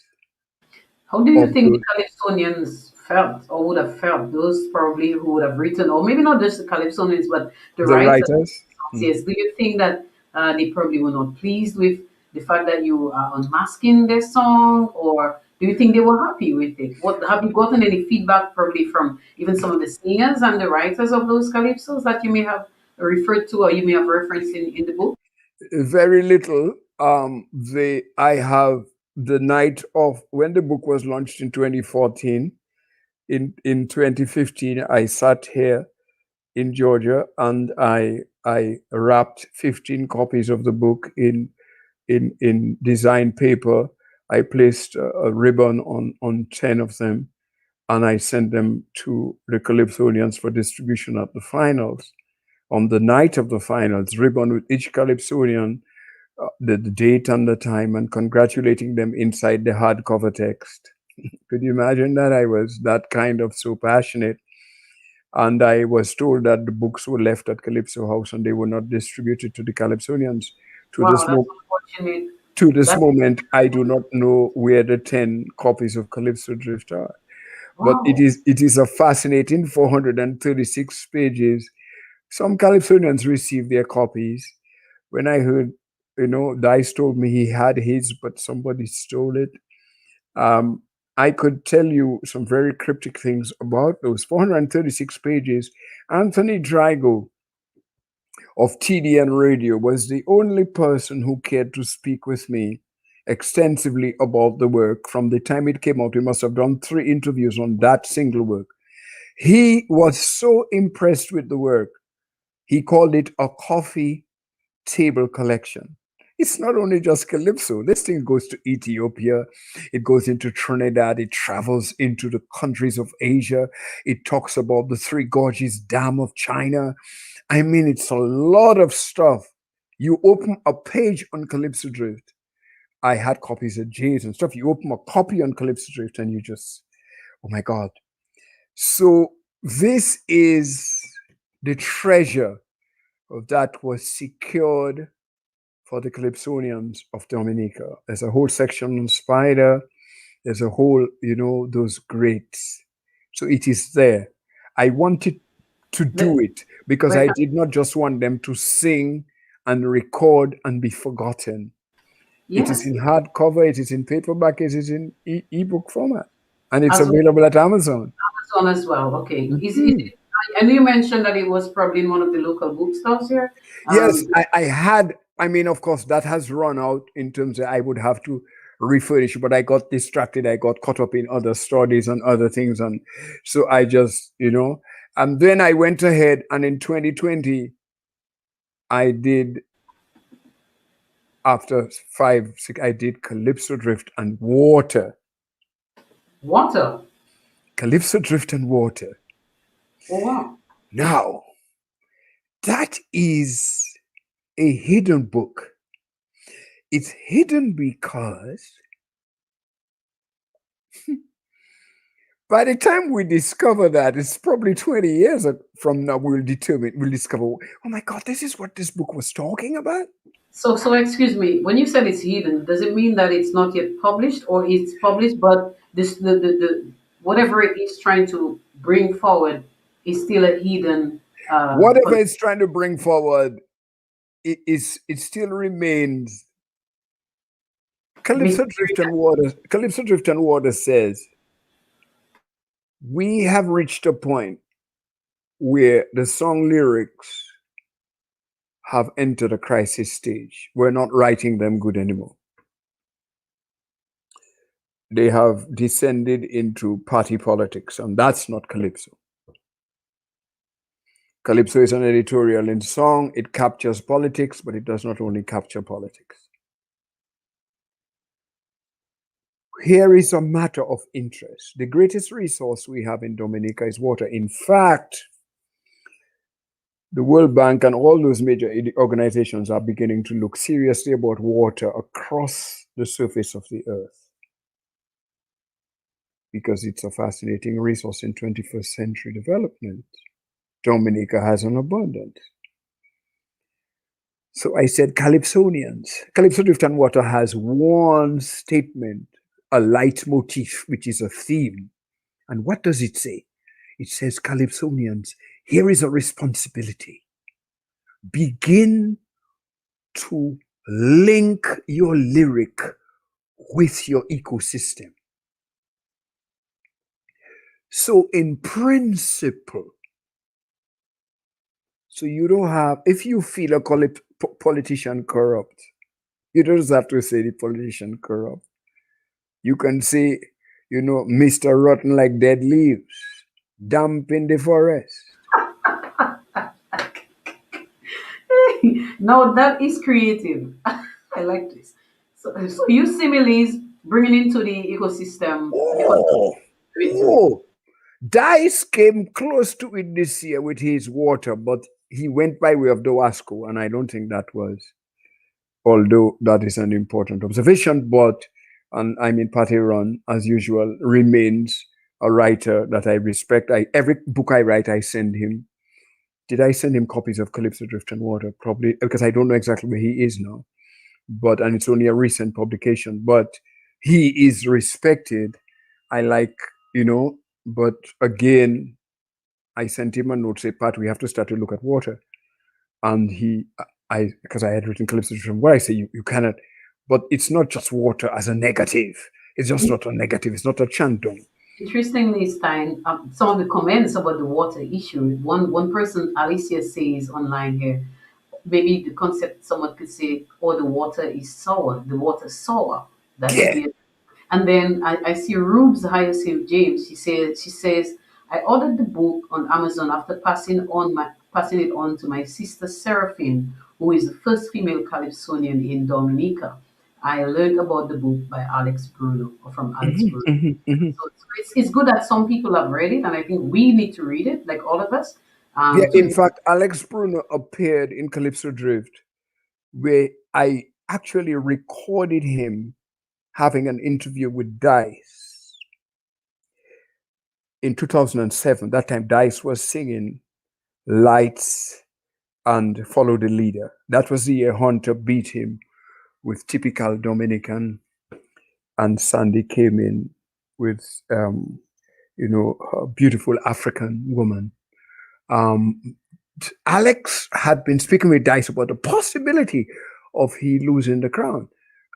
How do you think the Calypsonians felt, or would have felt, those probably who would have written, or maybe not just the Calypsonians, but the writers? Yes. Do you think that they probably were not pleased with the fact that you are unmasking their song, or do you think they were happy with it? What have you gotten any feedback probably from even some of the singers and the writers of those Calypsos that you may have referred to, or you may have referenced in the book? Very little. I have the night of when the book was launched in 2014. In 2015, I sat here in Georgia and I wrapped 15 copies of the book in design paper. I placed a ribbon on 10 of them, and I sent them to the Calypsonians for distribution at the finals. On the night of the finals, ribbon with each Calypsonian, the date and the time, and congratulating them inside the hardcover text. Could you imagine that? I was that kind of so passionate. And I was told that the books were left at Calypso House and they were not distributed to the Calypsonians. To this moment, I do not know where the 10 copies of Calypso Drift are. But it is a fascinating 436 pages. Some Calypsonians received their copies. When I heard, Dice told me he had his, but somebody stole it. I could tell you some very cryptic things about those 436 pages. Anthony Drago of TDN Radio was the only person who cared to speak with me extensively about the work. From the time it came out, we must have done 3 interviews on that single work. He was so impressed with the work. He called it a coffee table collection. It's not only just Calypso. This thing goes to Ethiopia, it goes into Trinidad, it travels into the countries of Asia. It talks about the Three Gorges Dam of China. I mean, it's a lot of stuff. You open a page on Calypso Drift. I had copies of James and stuff. You open a copy on Calypso Drift and you just, oh my God. So this is the treasure that was secured for the Calypsonians of Dominica. There's a whole section on Spider. There's a whole, those greats. So it is there. I wanted to do it because I did not just want them to sing and record and be forgotten. It is Yes, in hardcover, it is in paperback, it is in ebook format, and it's as well, available at Amazon. Amazon as well. Okay. Is Mhm. it, and you mentioned that it was probably in one of the local bookstores here. Yes, Um, I had. I mean, of course, that has run out in terms of I would have to refurnish, but I got distracted. I got caught up in other studies and other things, and so I just, and then I went ahead and in 2020, I did after 5, 6, I did Calypso Drift and Water. water. Calypso Drift and Water. Oh wow. Now, that is a hidden book. It's hidden because by the time we discover that, it's probably 20 years from now, we'll discover, oh my God, this is what this book was talking about. So excuse me. When you said it's hidden, does it mean that it's not yet published, or it's published, but this the whatever it is trying to bring forward is still a hidden Whatever it's trying to bring forward, it still remains. Calypso Drift and Water. Calypso Drift and Water says we have reached a point where the song lyrics have entered a crisis stage. We're not writing them good anymore. They have descended into party politics, and that's not Calypso. Calypso is an editorial in song. It captures politics, but it does not only capture politics. Here is a matter of interest. The greatest resource we have in Dominica is water. In fact, the World Bank and all those major organizations are beginning to look seriously about water across the surface of the earth because it's a fascinating resource in 21st century development. Dominica has an abundance. So I said, Calypsonians. Calypso Drift and Water has one statement, a leitmotif, which is a theme. And what does it say? It says, Calypsonians, here is a responsibility. Begin to link your lyric with your ecosystem. So in principle, so you don't have, if you feel a politician corrupt, you don't just have to say the politician corrupt. You can say, Mr. Rotten like dead leaves, damp in the forest. No, that is creative. I like this. So use similes, bringing into the ecosystem. Oh, Dice came close to it this year with his water, but he went by way of Dowasco, and I don't think that was, although that is an important observation, but, and I mean, Patty Ron, as usual, remains a writer that I respect. Every book I write, I send him. Did I send him copies of Calypso Drift and Water? Probably, because I don't know exactly where he is now. And it's only a recent publication, but he is respected. I like, but again, I sent him a note, say, Pat, we have to start to look at water. And because I had written Calypso Drift and Water, I say, you cannot, but it's not just water as a negative. It's just not a negative. It's not a chantung. Interestingly, Stein, some of the comments about the water issue. One person, Alicia, says online here, maybe the concept someone could say, "Oh, the water is sour. The water's sour." That could Yeah. be. And then I see Rubes Hyacinth James. She says, I ordered the book on Amazon after passing it on to my sister Seraphine, who is the first female Calypsonian in Dominica. I learned about the book by Alex Bruno, or from Alex Mhm, Bruno. mhm, mhm. So it's good that some people have read it, and I think we need to read it, like all of us, Yeah, in to fact, Alex Bruno appeared in Calypso Drift, where I actually recorded him having an interview with Dice in 2007. That time, Dice was singing Lights and Follow the Leader. That was the year Hunter beat him with typical Dominican, and Sandy came in with, a beautiful African woman. Um, Alex had been speaking with Dice about the possibility of he losing the crown.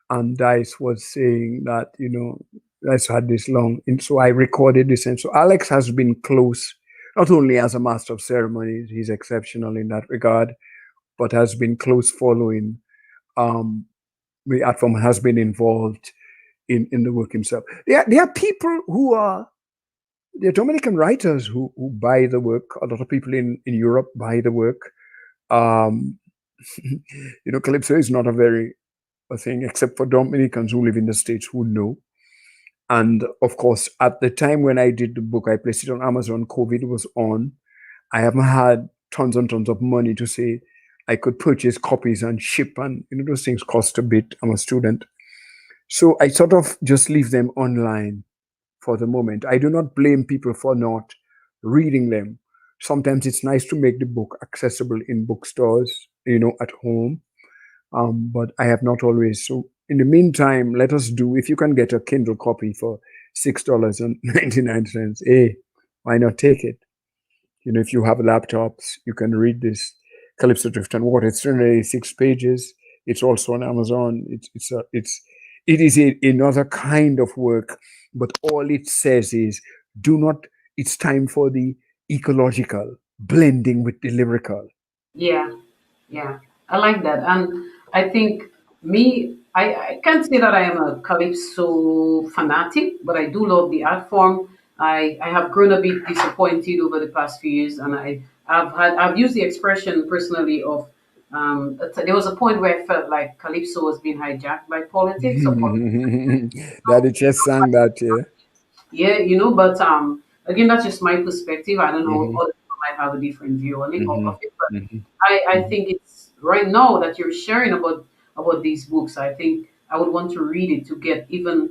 And Dice was saying that, Dice had this long, and so I recorded this. And so Alex has been close, not only as a master of ceremonies, he's exceptional in that regard, but has been close following. The art form has been involved in the work himself. There are people who are, there are Dominican writers who buy the work. A lot of people in Europe buy the work. Um, Calypso is not a very a thing, except for Dominicans who live in the States who know. And of course, at the time when I did the book, I placed it on Amazon. COVID was on. I haven't had tons and tons of money to say I could purchase copies and ship, and those things cost a bit. I'm a student. So I sort of just leave them online for the moment. I do not blame people for not reading them. Sometimes it's nice to make the book accessible in bookstores, at home. But I have not always. So in the meantime, let us do, if you can get a Kindle copy for $6.99, hey, why not take it? If you have laptops, you can read this Calypso Drift and Water. It's 386 pages. It's also on Amazon. It is another kind of work, but all it says is do not. It's time for the ecological blending with the lyrical. yeah, yeah, I like that. And I think I can't say that I am a calypso fanatic, but I do love the art form. I have grown a bit disappointed over the past few years, and I've used the expression personally of there was a point where I felt like calypso was being hijacked by politics or politics. Daddy just sang that, yeah. Yeah, but again, that's just my perspective. I don't know, Hmm. other people might have a different view on it Hmm. of it, but Hmm. I think it's right now that you're sharing about these books. I think I would want to read it to get even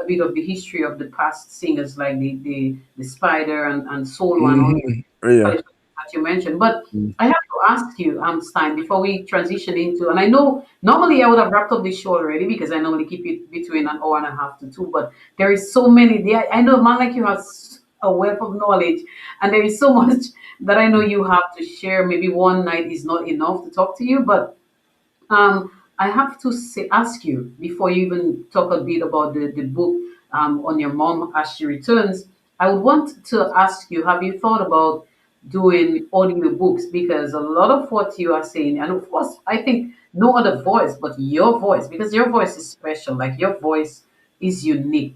a bit of the history of the past singers like the Spider and Solo and all Hmm. Yeah. that you mentioned. But I have to ask you, Stein, before we transition into, and I know normally I would have wrapped up this show already because I normally keep it between an hour and a half to two, but there is so many. I know a man like you has a wealth of knowledge, and there is so much that I know you have to share. Maybe one night is not enough to talk to you, but I have to ask you before you even talk a bit about the book on your mom as she returns. I would want to ask you: have you thought about doing audio books? Because a lot of what you are saying, and of course, I think no other voice but your voice, because your voice is special. Like your voice is unique.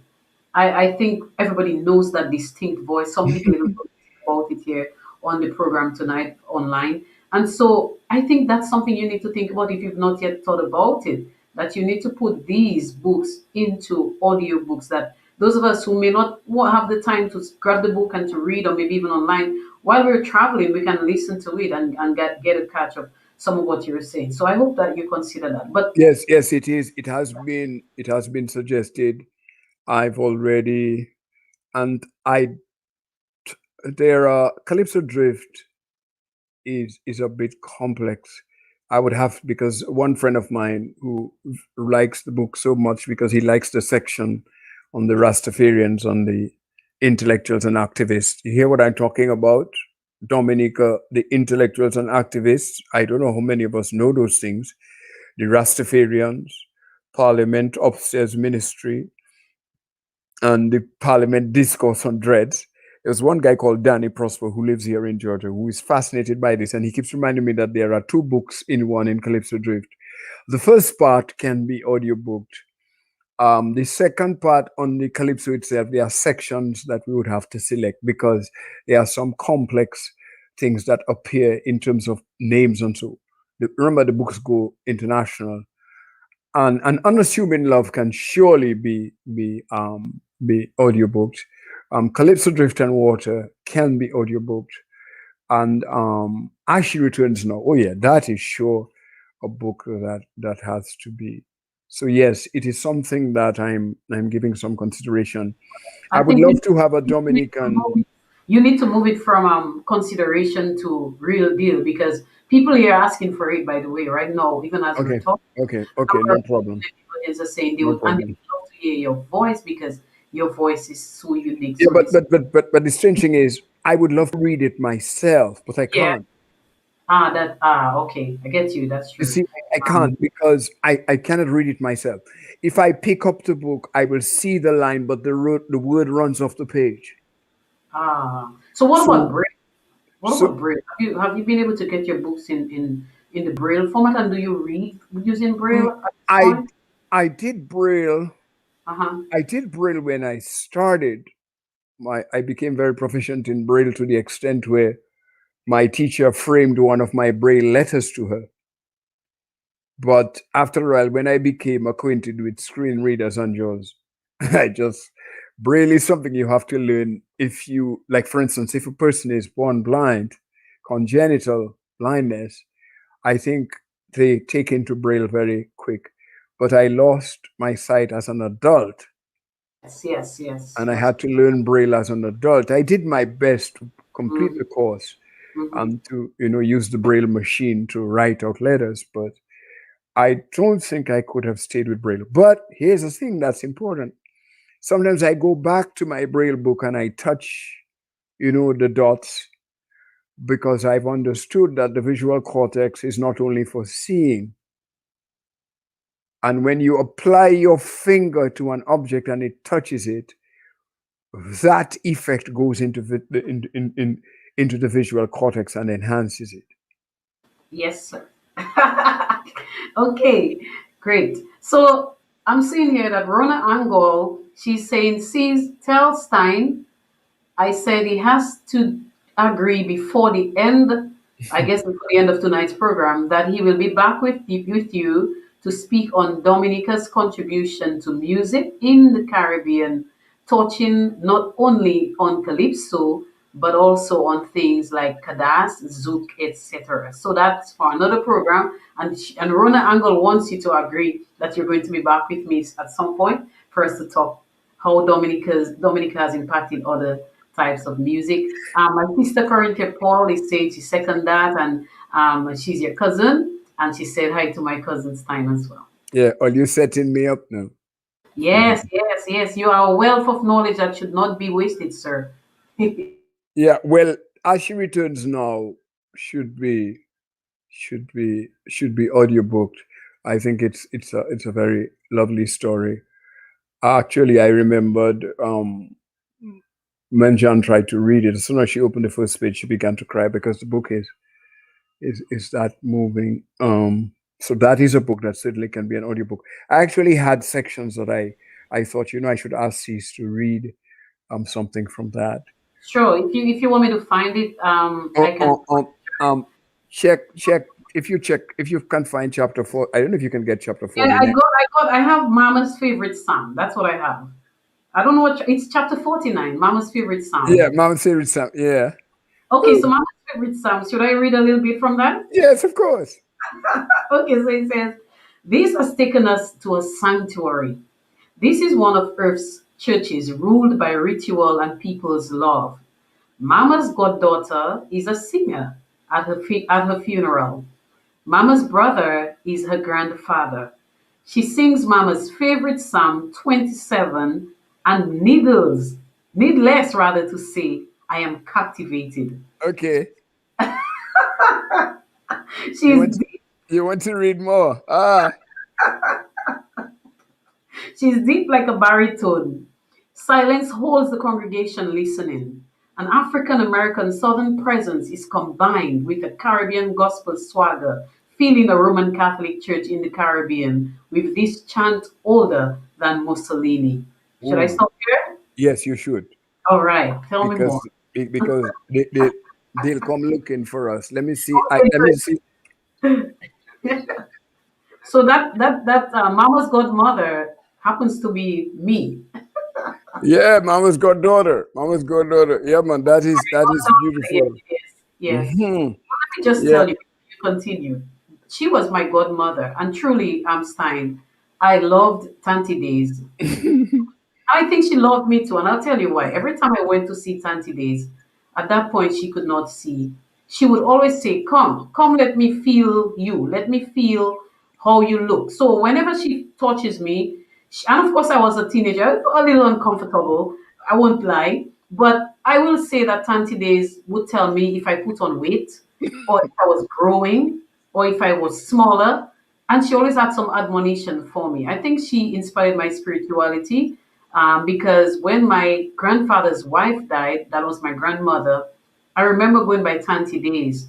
I think everybody knows that distinct voice. Some people even talk about it here on the program tonight online. And so I think that's something you need to think about if you've not yet thought about it, that you need to put these books into audio books that those of us who may not have the time to grab the book and to read or maybe even online, while we're traveling, we can listen to it and get a catch of some of what you're saying. So I hope that you consider that. But Yes, yes, it is. It has been suggested. I've already, and there are Calypso Drift is a bit complex. I would have, because one friend of mine who likes the book so much because he likes the section on the Rastafarians, on the intellectuals and activists. You hear what I'm talking about? Dominica, the intellectuals and activists. I don't know how many of us know those things. The Rastafarians, Parliament, upstairs ministry, and the Parliament discourse on dreads. There's one guy called Danny Prosper who lives here in Georgia who is fascinated by this, and he keeps reminding me that there are two books in one in Calypso Drift. The first part can be audiobooked. The second part on the Calypso itself, there are sections that we would have to select because there are some complex things that appear in terms of names and so. remember the books go international, and An Unassuming Love can surely be audiobooked. Calypso Drift and Water can be audiobooked, and As She Returns Now. Oh yeah, that is sure a book that has to be. So yes, it is something that I'm giving some consideration. I I would think love to have a you need to Dominican. move it, you need to move it from consideration to real deal, because people here are asking for it, by the way, right now, even as we're Okay, talking. okay, Number no of problem, people are saying no they would problem. love to hear your voice, because your voice is so unique, Yeah, so this. but the strange thing is, I would love to read it myself, but I Yeah. can't. Okay, I get you, that's You true. see, I um can't because I cannot read it myself. If I pick up the book, I will see the line, but the word runs off the page. so what about So braille? What so about braille? Have you been able to get your books in the braille format, and do you read using mm, braille at this I point? I did braille. Uh-huh. I did braille when I started. I became very proficient in braille to the extent where my teacher framed one of my braille letters to her. But after a while, when I became acquainted with screen readers and JAWS, I just braille is something you have to learn. If you like, for instance, if a person is born blind, congenital blindness, I think they take into braille very quick. But I lost my sight as an adult, Yes, yes, yes. and I That's had to learn braille as an adult. I did my best to complete mm-hmm, the course mm-hmm. and to use the braille machine to write out letters, but I don't think I could have stayed with braille. But here's the thing that's important. Sometimes I go back to my braille book and I touch the dots, because I've understood that the visual cortex is not only for seeing. And when you apply your finger to an object and it touches it, that effect goes into the visual cortex and enhances it. Yes, sir. Okay, great. So I'm seeing here that Rona Angol, she's saying, sees, tell Stein, I said he has to agree before the end, I guess before the end of tonight's program, that he will be back with you to speak on Dominica's contribution to music in the Caribbean, touching not only on calypso but also on things like kadas, zouk, etc. So that's for another program. And Rona Angle wants you to agree that you're going to be back with me at some point for us to talk how Dominica has impacted other types of music. My sister Corinthia Paul is saying she second that, and she's your cousin, and she said hi to my cousin's time as well. Yeah, are you setting me up now? Yes, yes, yes. You are a wealth of knowledge that should not be wasted, sir. Yeah, well, As She Returns Now should be should be audiobooked. I think it's a very lovely story. Actually, I remembered when John tried to read it. As soon as she opened the first page, she began to cry because the book is that moving. So that is a book that certainly can be an audiobook. I actually had sections that I thought I should ask Cease to read something from that. Sure. If you want me to find it, Oh, I can. oh, check if you can find chapter 4. I don't know if you can get chapter Yeah, 49. I have Mama's favorite psalm. That's what I have. I don't know it's chapter 49, Mama's favorite Yeah, psalm. Mount Series. Yeah. Okay, so Ooh, Mama's favorite psalm. Should I read a little bit from that? yes, of course. Okay, so it says, this has taken us to a sanctuary. This is one of Earth's churches ruled by ritual and people's love. Mama's goddaughter is a singer at her funeral. Mama's brother is her grandfather. She sings Mama's favorite Psalm 27 and needless rather to say, I am captivated. Okay. You She's want you want to read more? Ah, She's deep like a baritone. Silence holds the congregation listening. An African American Southern presence is combined with a Caribbean gospel swagger, filling a Roman Catholic church in the Caribbean with this chant older than Mussolini. Should I ooh. stop here? Yes, you should, All right, tell me more. because they'll come looking for us. Let me see. Okay, Let me good. see. So that Mama's godmother happens to be me. Yeah, mama's goddaughter. Mama's goddaughter. Yeah, man, that is Yes, beautiful. yes, yes. Hmm. Let me just Yeah. tell you, you continue. She was my godmother, and truly, Stein. I loved Tanti Days. I think she loved me too, and I'll tell you why. Every time I went to see Tanti Days, at that point she could not see. She would always say, "Come, come, let me feel you. Let me feel how you look." So whenever she touches me, and of course I was a teenager, a little uncomfortable. I won't lie, but I will say that Tanti Days would tell me if I put on weight, or if I was growing, or if I was smaller, and she always had some admonition for me. I think she inspired my spirituality because when my grandfather's wife died, that was my grandmother, I remember going by Tanti Days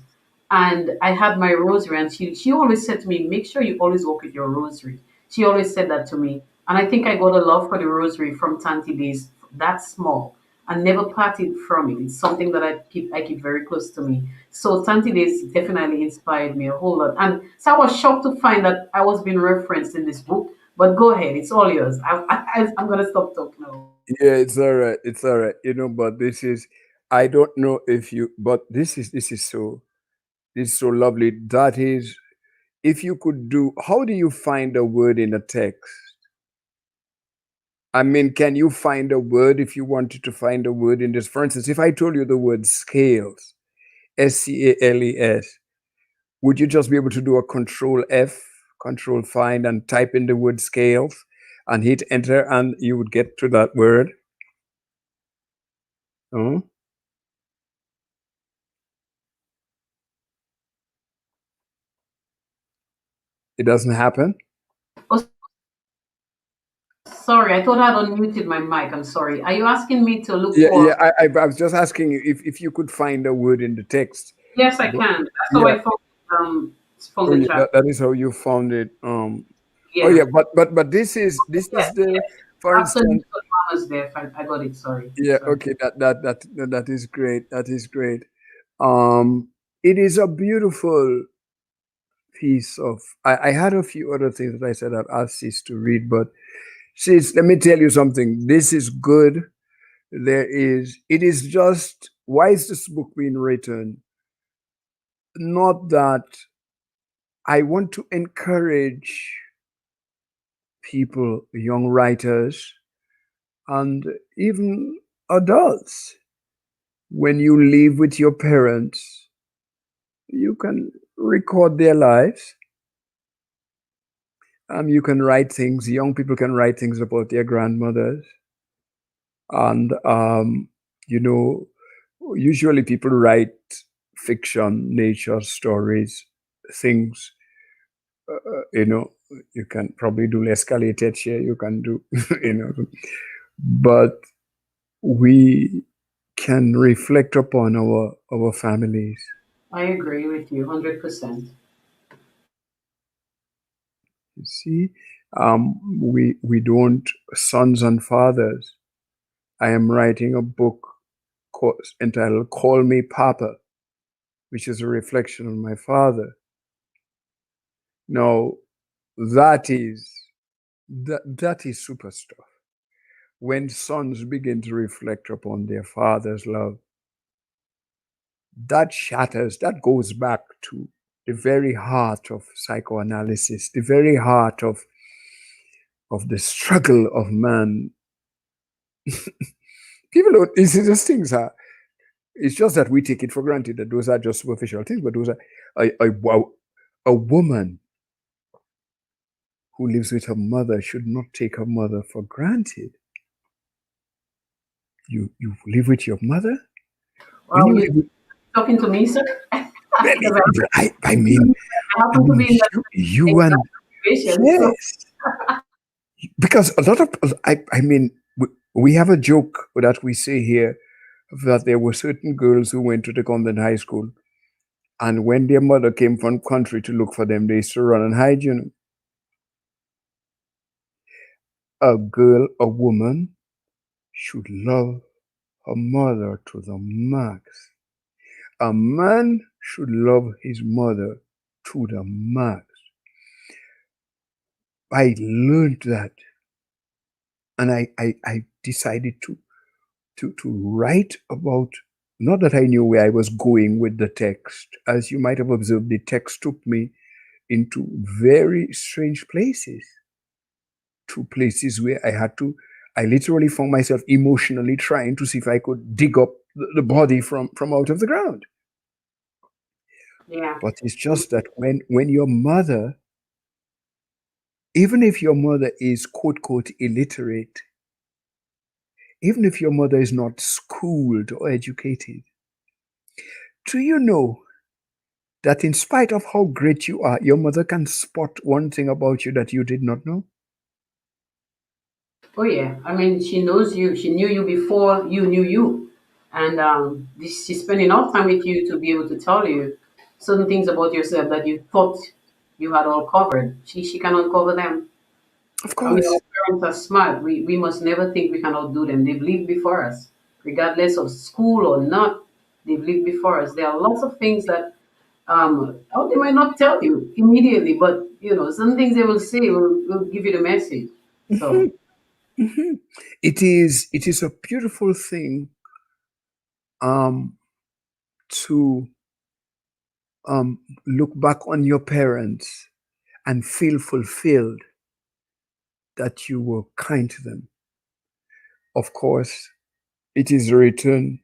and I had my rosary, and she always said to me, "Make sure you always walk with your rosary." She always said that to me. And I think I got a love for the rosary from Tanti Days that small and never parted from it. It's something that I keep very close to me. So Tanti Days definitely inspired me a whole lot. And so I was shocked to find that I was being referenced in this book. But go ahead, it's all yours. I'm gonna stop talking now. Yeah, it's all right. It's all right. But I don't know if you, but this is so lovely. That is, if you could do, how do you find a word in a text? I mean, can you find a word if you wanted to find a word in this? For instance, if I told you the word scales, SCALES, would you just be able to do a control F, control find, and type in the word scales and hit enter and you would get to that word? Oh, it doesn't happen? Oh, sorry, I thought I had unmuted my mic. I'm sorry. Are you asking me to look Yeah, for? yeah. I was just asking you if you could find a word in the text. Yes, I But can. That's how yeah, I found oh the yeah, chat. that is how you found it. Oh Yeah. yeah, but this is Yes, the, yes. for After you instance. put mamas there, I got it. Sorry. Yeah, Sorry. okay, that is great. That is great. It is a beautiful piece of. I had a few other things that I said I'd ask Sis to read, but Sis, let me tell you something. This is good. It is just, why is this book being written? Not that I want to encourage people, young writers, and even adults. When you live with your parents, you can record their lives. You can write things. Young people can write things about their grandmothers, and you know, usually people write fiction, nature stories, things. You know, you can probably do escalated here. You can do, but we can reflect upon our families. I agree with you 100%. You see, we don't, sons and fathers. I am writing a book entitled "Call Me Papa," which is a reflection on my father. Now, that is that is super stuff. When sons begin to reflect upon their father's love, that goes back to the very heart of psychoanalysis, the very heart of the struggle of man. People don't, it's just things are, it's just that we take it for granted that those are just superficial things, but those are wow, a woman who lives with her mother should not take her mother for granted. You live with your mother? When Wow, you you live with, talking to me, sir? really, Because I mean, I happen to be in that you and, exact situation. So yes, because a lot of, I mean, we have a joke that we say here that there were certain girls who went to the convent high school, and when their mother came from country to look for them, they used to run and hide. A woman should love her mother to the max. A man should love his mother to the max. I learned that, and I decided to write about, not that I knew where I was going with the text. As you might have observed, the text took me into very strange places, to places where I literally found myself emotionally trying to see if I could dig up the body from out of the ground. Yeah. But it's just that when your mother, even if your mother is quote quote illiterate, even if your mother is not schooled or educated, do you know that in spite of how great you are, your mother can spot one thing about you that you did not know? Oh yeah. I mean, she knows you. She knew you before you knew you, and she's spending enough time with you to be able to tell you certain things about yourself that you thought you had all covered. She can uncover them. Of I mean, our course. parents are smart. We must never think we cannot do them. They've lived before us, regardless of school or not. They've lived before us. There are lots of things that they might not tell you immediately, but some things they will say will give you the message. So Mhm. It is a beautiful thing um, to look back on your parents and feel fulfilled that you were kind to them. Of course, it is written,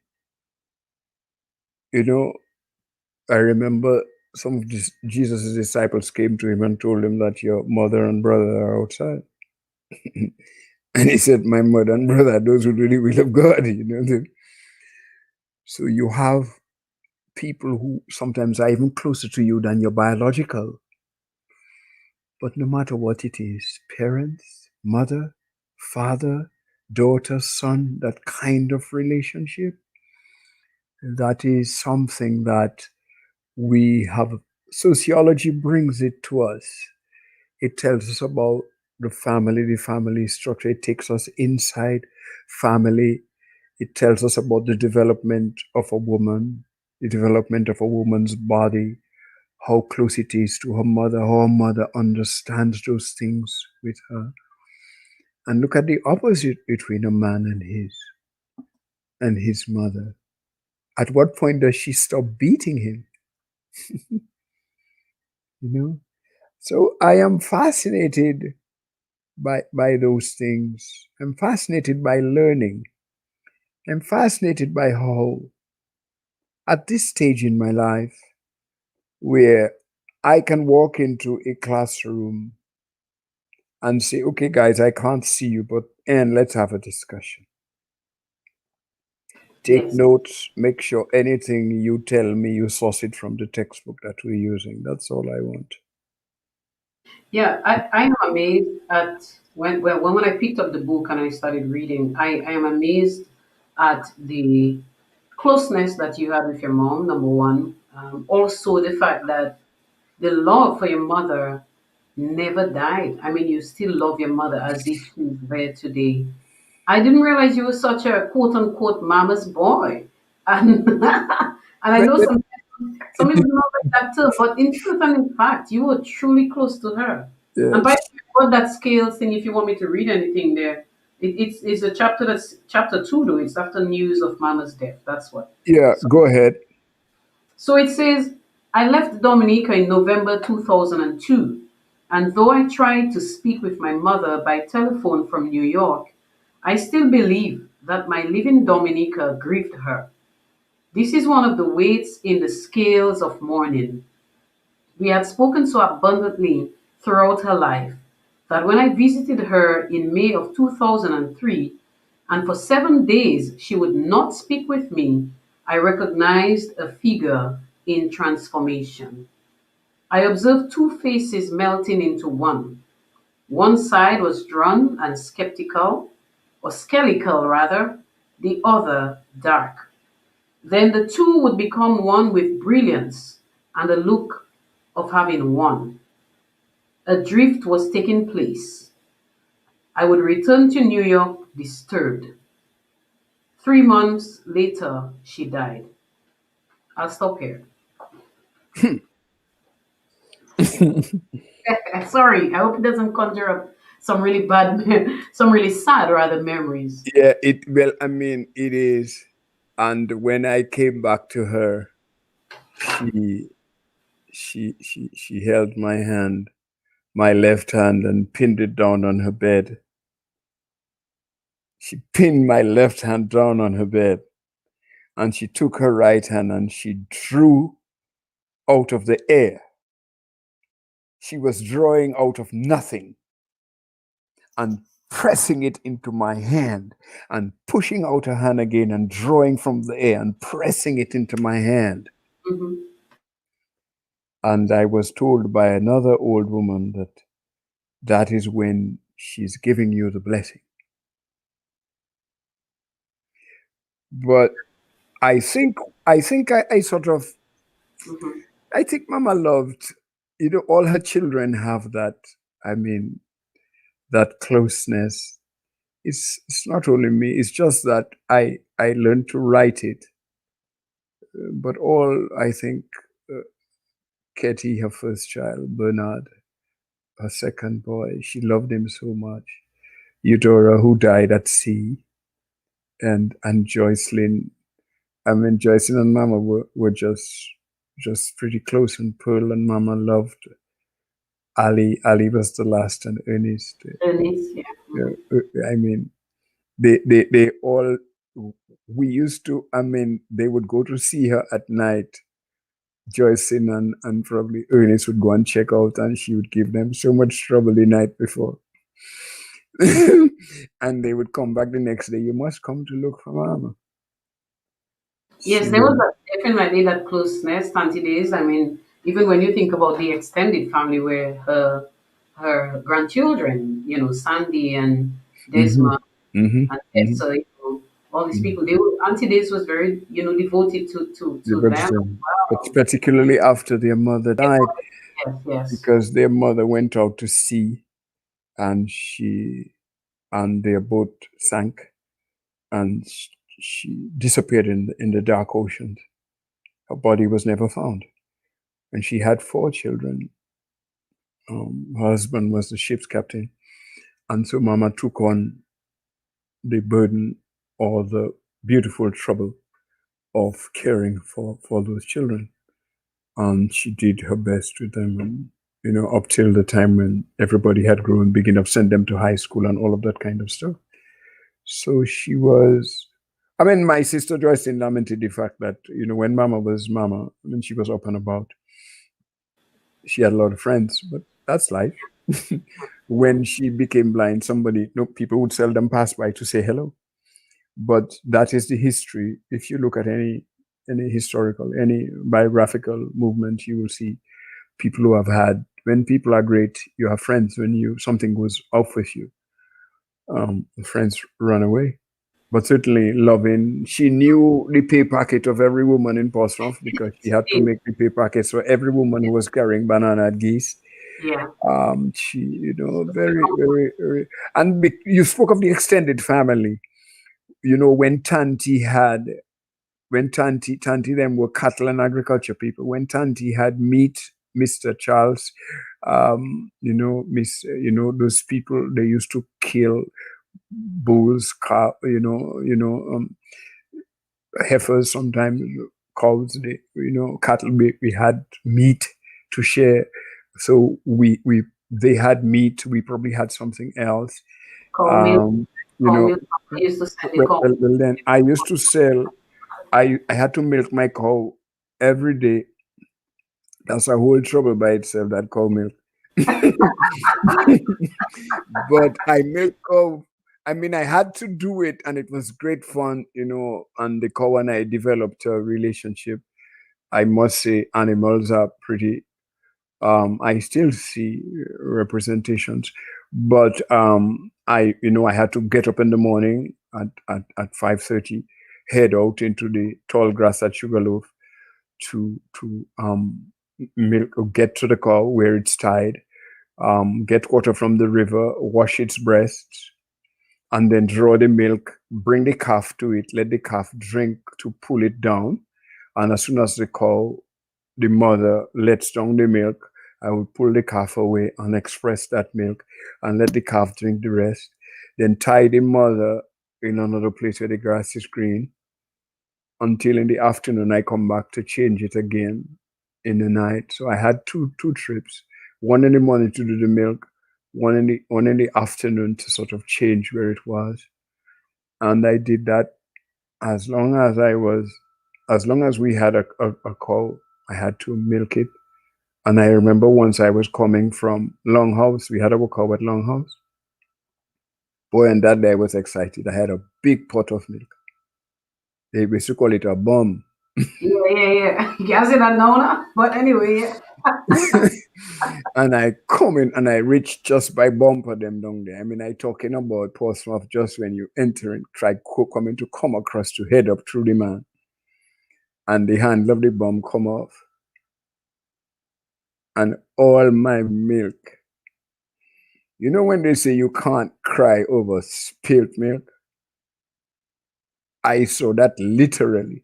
you know, I remember some of Jesus' disciples came to him and told him that your mother and brother are outside. And he said, my mother and brother are those who do the will of God. So you have people who sometimes are even closer to you than your biological. But no matter what it is, parents, mother, father, daughter, son, that kind of relationship, that is something that we have. Sociology brings it to us. It tells us about the family structure. It takes us inside family. It tells us about the development of a woman, the development of a woman's body, how close it is to her mother, how her mother understands those things with her. And look at the opposite between a man and his mother. At what point does she stop beating him? You know? So I am fascinated by those things. I'm fascinated by learning. I'm fascinated by how at this stage in my life where I can walk into a classroom and say, okay, guys, I can't see you, but and let's have a discussion. Take yes, notes, make sure anything you tell me, you source it from the textbook that we're using. That's all I want. yeah, I am amazed at when I picked up the book and I started reading. I am amazed at the closeness that you had with your mom. Number one, also the fact that the love for your mother never died. I mean, you still love your mother as if she's there today. I didn't realize you were such a quote unquote mama's boy. And and I Well, know some people do not like that too, but in truth and in fact, you were truly close to her. And by yes. the way, about that scale thing, if you want me to read anything there, it's a chapter that's chapter two though. It's after news of mama's death. That's what. Yeah, So go ahead. so it says, I left Dominica in November 2002, and though I tried to speak with my mother by telephone from New York, I still believe that my leaving Dominica grieved her. This is one of the weights in the scales of mourning. We had spoken so abundantly throughout her life that when I visited her in May of 2003, and for 7 days she would not speak with me, I recognized a figure in transformation. I observed two faces melting into one. One side was drawn and skeptical, or skeletal rather, the other dark. Then the two would become one with brilliance and the look of having won. A drift was taking place. I would return to New York disturbed. 3 months later, she died. I'll stop here. Sorry, I hope it doesn't conjure up some really bad, some really sad rather memories. Yeah, I mean, it is. And when I came back to her, she she held my hand, my left hand, and pinned it down on her bed. She pinned my left hand down on her bed, and she took her right hand and she drew out of the air. She was drawing out of nothing and pressing it into my hand and pushing out her hand again and drawing from the air and pressing it into my hand. Mm-hmm. And I was told by another old woman that that is when she's giving you the blessing. But I think I sort of Mm-hmm. I think Mama loved, all her children have that. I mean, that closeness. It's not only me. It's just that I learned to write it. But all I think, Katie, her first child, Bernard, her second boy, she loved him so much. Eudora, who died at sea, and Joycelyn. I mean, Joycelyn and Mama were just pretty close, and Pearl and Mama loved Ali. Ali was the last, and Ernest. Denise, yeah. I mean, they all. We used to. I mean, they would go to see her at night. Joycelyn and probably Ernest would go and check out, and she would give them so much trouble the night before. And they would come back the next day. You must come to look for Mama. Yes, there was definitely that closeness, Auntie Days. I mean, even when you think about the extended family where her grandchildren, Sandy and Desmond and Tessa, all these people, Auntie Days was very, devoted to them. But particularly after their mother died, Yes, yes. because their mother went out to sea, and their boat sank, and she disappeared in the dark ocean. Her body was never found, and she had 4 children. Her husband was the ship's captain, and so Mama took on the burden or the beautiful trouble of caring for those children, and she did her best with them, and up till the time when everybody had grown big enough, sent them to high school and all of that kind of stuff. So she was. I mean, my sister Joyce lamented the fact that when Mama was Mama, when she was up and about, she had a lot of friends, but that's life. When she became blind, people would seldom pass by to say hello. But that is the history. If you look at any historical, any biographical movement, you will see people who have had. When people are great, you have friends. When something goes off with you, friends run away. But certainly loving, she knew the pay packet of every woman in Portsmouth because she had to make the pay packets for every woman who was carrying banana at Geese. Yeah. She, very, very, very. And you spoke of the extended family. When Tanti them were cattle and agriculture people. When Tanti had meet Mr. Charles, those people, they used to kill bulls, heifers, sometimes cows, cattle. We had meat to share, so they had meat. We probably had something else. Used to sell well, then I used to sell. I had to milk my cow every day. That's a whole trouble by itself, that cow milk. But I milk cow. I mean, I had to do it, and it was great fun, and the cow and I developed a relationship. I must say, animals are pretty. I still see representations, but I had to get up in the morning at 5:30, head out into the tall grass at Sugarloaf to milk, or get to the cow where it's tied, get water from the river, wash its breasts, and then draw the milk, bring the calf to it, let the calf drink to pull it down. And as soon as the mother lets down the milk, I would pull the calf away and express that milk and let the calf drink the rest. Then tie the mother in another place where the grass is green until in the afternoon I come back to change it again in the night. So I had two trips, one in the morning to do the milk, one in the afternoon to sort of change where it was. And I did that as long as as long as we had a cow, I had to milk it. And I remember once I was coming from Longhouse, we had a cow at Longhouse. Boy, and that day I was excited. I had a big pot of milk. They used to call it a bum. Yeah. You guys say that now, but anyway, yeah. And I come in and I reach just by bumper them down there. I mean, I talking about Portsmouth just when you enter and try coming to come across to head up through the man. And the handle of the bum come off. And all my milk. You know when they say you can't cry over spilled milk? I saw that literally.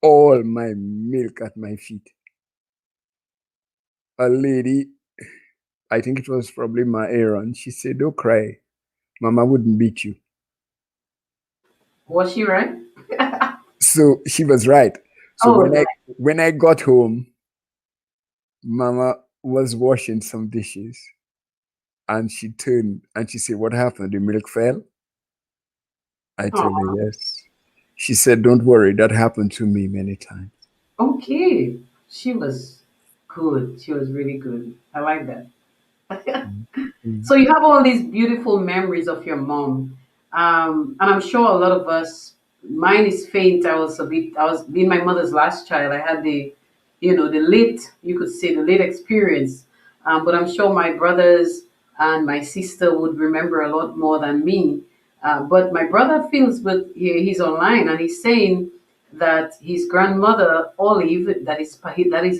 All my milk at my feet. A lady, I think it was probably my Aaron, she said, "Don't cry. Mama wouldn't beat you." Was she right? So she was right. So Oh, right. when I got home, Mama was washing some dishes and she turned and she said, "What happened? The milk fell?" I told Oh, her yes. She said, "Don't worry, that happened to me many times." okay. She was good. She was really good. I like that. Mm. So you have all these beautiful memories of your mom, and I'm sure a lot of us. Mine is faint. I was being my mother's last child. I had the late, you could say the late experience. But I'm sure my brothers and my sister would remember a lot more than me. But my brother feels, but he's online and he's saying that his grandmother Olive, that is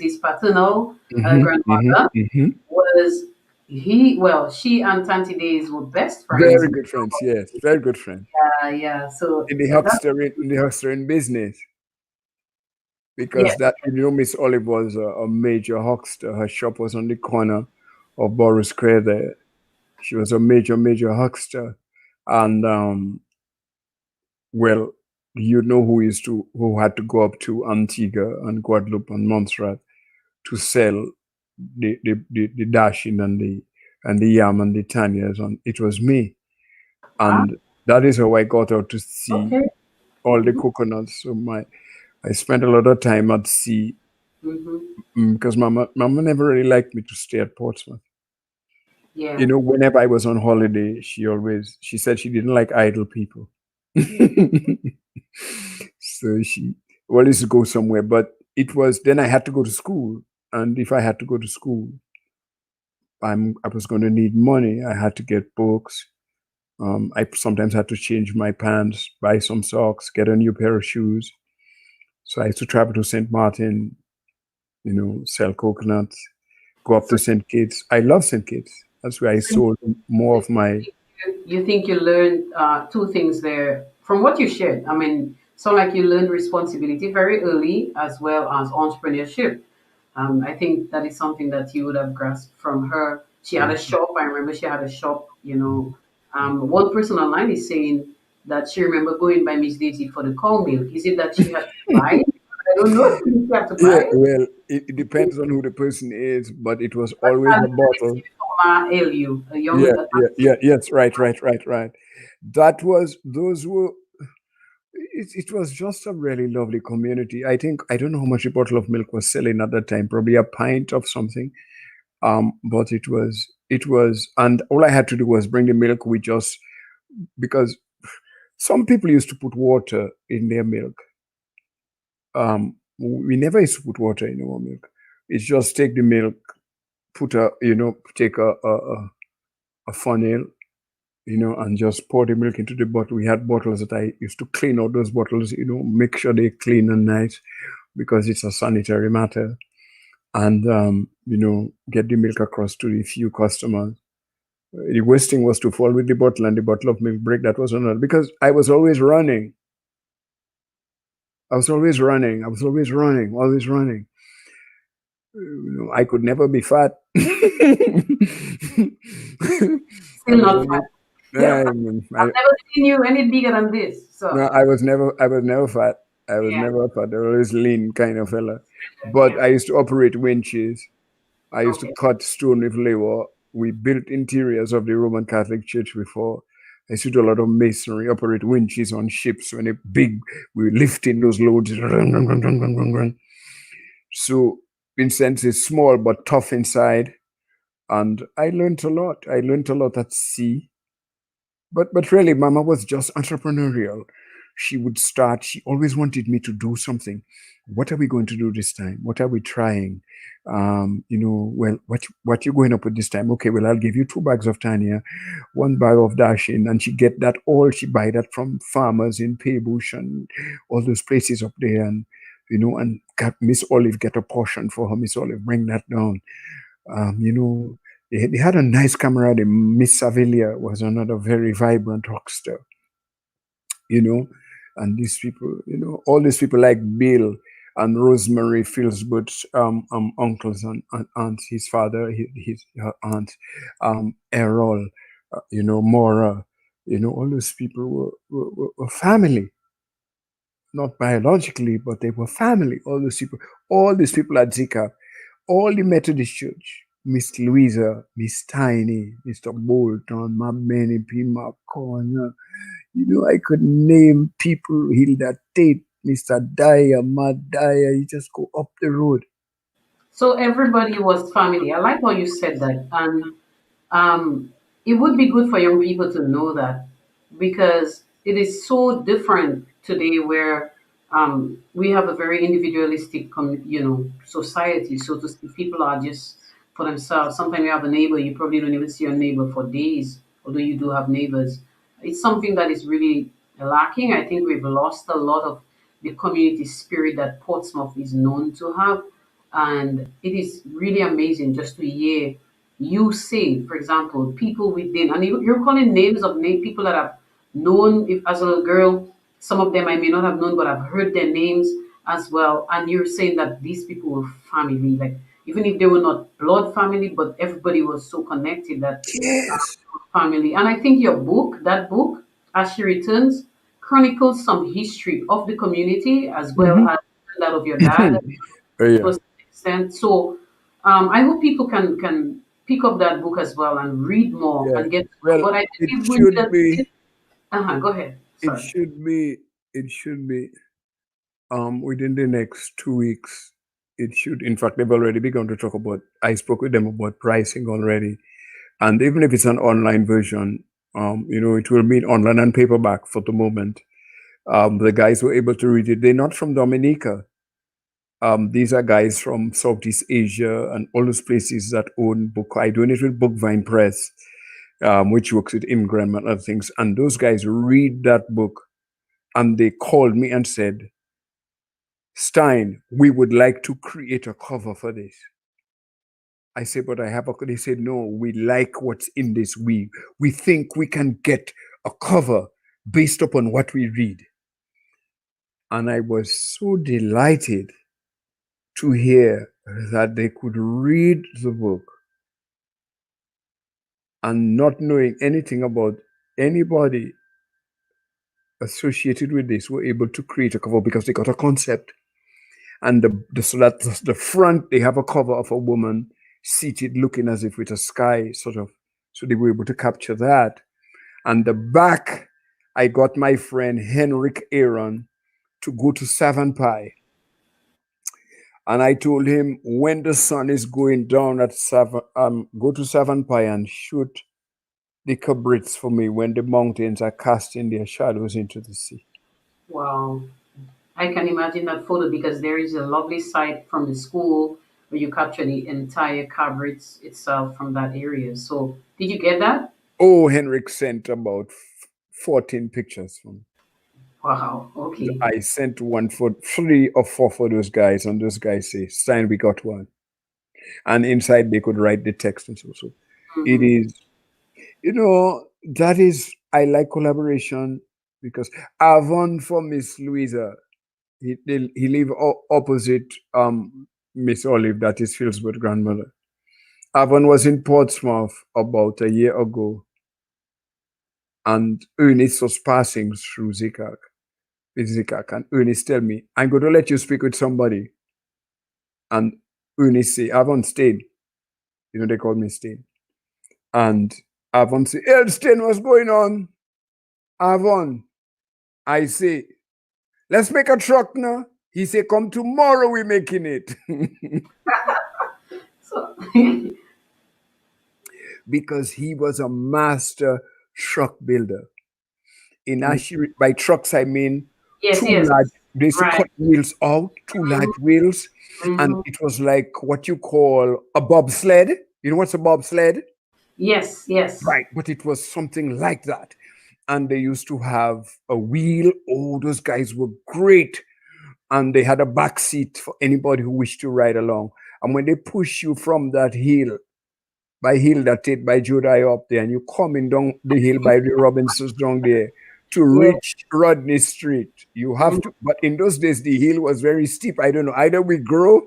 his paternal grandmother, was she and Tanti Days were best friends. Very good friends, yes, very good friends. Yeah. So In the that's huckstering business. yeah. Because that Miss Olive was a major huckster. Her shop was on the corner of Borough Square there. She was a major huckster. And well, you know who had to go up to Antigua and Guadeloupe and Montserrat to sell the dashing and the yam and the tanyas, and it was me. Ah, And that is how I got out to see okay. all the coconuts. So I spent a lot of time at sea Hmm. because mama never really liked me to stay at Portsmouth. Yeah. You know, whenever I was on holiday, she said she didn't like idle people. So she always to go somewhere. But it was then I had to go to school. And if I had to go to school, I was going to need money. I had to get books. I sometimes had to change my pants, buy some socks, get a new pair of shoes. So I used to travel to St. Martin, sell coconuts, go up So, to St. Kitts. I love St. Kitts. That's where I so sold more of my. you think you learned two things there from what you shared? I mean, so like you learned responsibility very early as well as entrepreneurship. I think that is something that you would have grasped from her. She had a shop. I remember she had a shop. One person online is saying that she remember going by Miss Daisy for the cow milk. Is it that she had to buy it? I don't know. Did she have to Yeah, buy it? well, it depends on who the person is, but it was But always a I'll bottle. former LU, a young. Yes, right. That was those were. It was just a really lovely community. I think I don't know how much a bottle of milk was selling at that time. Probably a pint of something. But it was, and all I had to do was bring the milk. We just because some people used to put water in their milk. We never used to put water in our milk. It's just take the milk, take a funnel, and just pour the milk into the bottle. We had bottles that I used to clean out those bottles, make sure they're clean and nice because it's a sanitary matter. And, get the milk across to the few customers. The worst thing was to fall with the bottle and the bottle of milk break. That was another because I was always running. I was always running. Always running. I could never be fat. I Still was not only, fat. I, I've I, never seen you any bigger than this. So no, I was never fat. I was yeah, never fat. I was always lean kind of fella. But yeah. I used to operate winches. I used to Okay. cut stone with lever. We built interiors of the Roman Catholic Church before. I used to do a lot of masonry, operate winches on ships when they big, we were lifting those loads. So, in sense, it's small but tough inside. And I learned a lot. I learned a lot at sea. But really, Mama was just entrepreneurial. She would start. She always wanted me to do something. What are we going to do this time? What are we trying? Well, what you going up with this time? Okay, well, I'll give you 2 bags of Tanya, 1 bag of Dashin, and she get that all. She buy that from farmers in Paybush and all those places up there, and and got Miss Olive get a portion for her. Miss Olive bring that down. um, you know, they had a nice camaraderie. Miss Savilia was another very vibrant rockster, you know, and these people, all these people like Bill and Rosemary Philsbutt's uncles and aunts, his father, her aunt, Errol, Mora, all those people were family, not biologically, but they were family. All these people at Zika, all the Methodist Church, Miss Louisa, Miss Tiny, Mr. Bolton, my Benny P. Corner. I could name people, Hilda Tate, Mr. Dyer, Matt Dyer. You just go up the road. So everybody was family. I like how you said that, and it would be good for young people to know that because it is so different today, where we have a very individualistic, society. So to speak, people are just for themselves. Sometimes you have a neighbor, you probably don't even see your neighbor for days, although you do have neighbors. It's something that is really lacking. I think we've lost a lot of the community spirit that Portsmouth is known to have, and it is really amazing just to hear you say, for example, people within, and you're calling names of people that I've known if, as a little girl. Some of them I may not have known, but I've heard their names as well. And you're saying that these people were family, like even if they were not blood family, but everybody was so connected that Yes. family. And I think your book, that book, As She Returns, chronicles some history of the community as well Mm-hmm. as that of your dad Oh, to a yeah. certain extent. So I hope people can pick up that book as well and read more Yeah. and get to know. Well, But I it believe we need should be, go ahead. it Sorry. should be, it should be, within the next 2 weeks. It should, in fact, they've already begun to talk about, I spoke with them about pricing already. And even if it's an online version, it will mean online and paperback for the moment. The guys were able to read it. They're not from Dominica. These are guys from Southeast Asia and all those places that own book. I doing it with Bookvine Press, which works with Ingram and other things. And those guys read that book and they called me and said, Stein, we would like to create a cover for this. I said, but I have a. They said, no, we like what's in this. We think we can get a cover based upon what we read. And I was so delighted to hear that they could read the book and not knowing anything about anybody associated with this were able to create a cover because they got a concept. And so that the front, they have a cover of a woman seated looking as if with a sky sort of. So they were able to capture that. And the back, I got my friend Henrik Aaron to go to Savanpai. And I told him when the sun is going down at go to Savanpai and shoot the cabrits for me when the mountains are casting their shadows into the sea. Wow. I can imagine that photo because there is a lovely site from the school where you capture the entire coverage itself from that area. So did you get that? Oh, Henrik sent about 14 pictures from. Wow. Okay. I sent one for 3 or 4 for those guys, and those guys say, Stein, we got one. And inside they could write the text and so. So it Hmm. is, that is, I like collaboration because Avon for Miss Louisa, he live opposite Miss Olive, that is Phil's grandmother. Avon was in Portsmouth about a year ago, and Ernest was passing through Zikak, and Ernest tell me, I'm going to let you speak with somebody. And Ernest say, Avon stayed. You know, they call me Stain. And Avon say, Stain, what's going on? Avon, I say, let's make a truck now. He say, come tomorrow, we're making it. So, Because he was a master truck builder. In Ashiri, by trucks, I mean yes, two yes, large, they used to right. cut wheels out, two large wheels, and Hmm. it was like what you call a bobsled. You know what's a bobsled? Yes, yes. Right, but it was something like that. And they used to have a wheel. Oh, those guys were great. And they had a back seat for anybody who wished to ride along. And when they push you from that hill, by hill that it by Judai up there, and you coming down the hill by the Robinsons down there to Yes. reach Rodney Street, you have Mhm. to. But in those days, the hill was very steep. I don't know. Either we grow.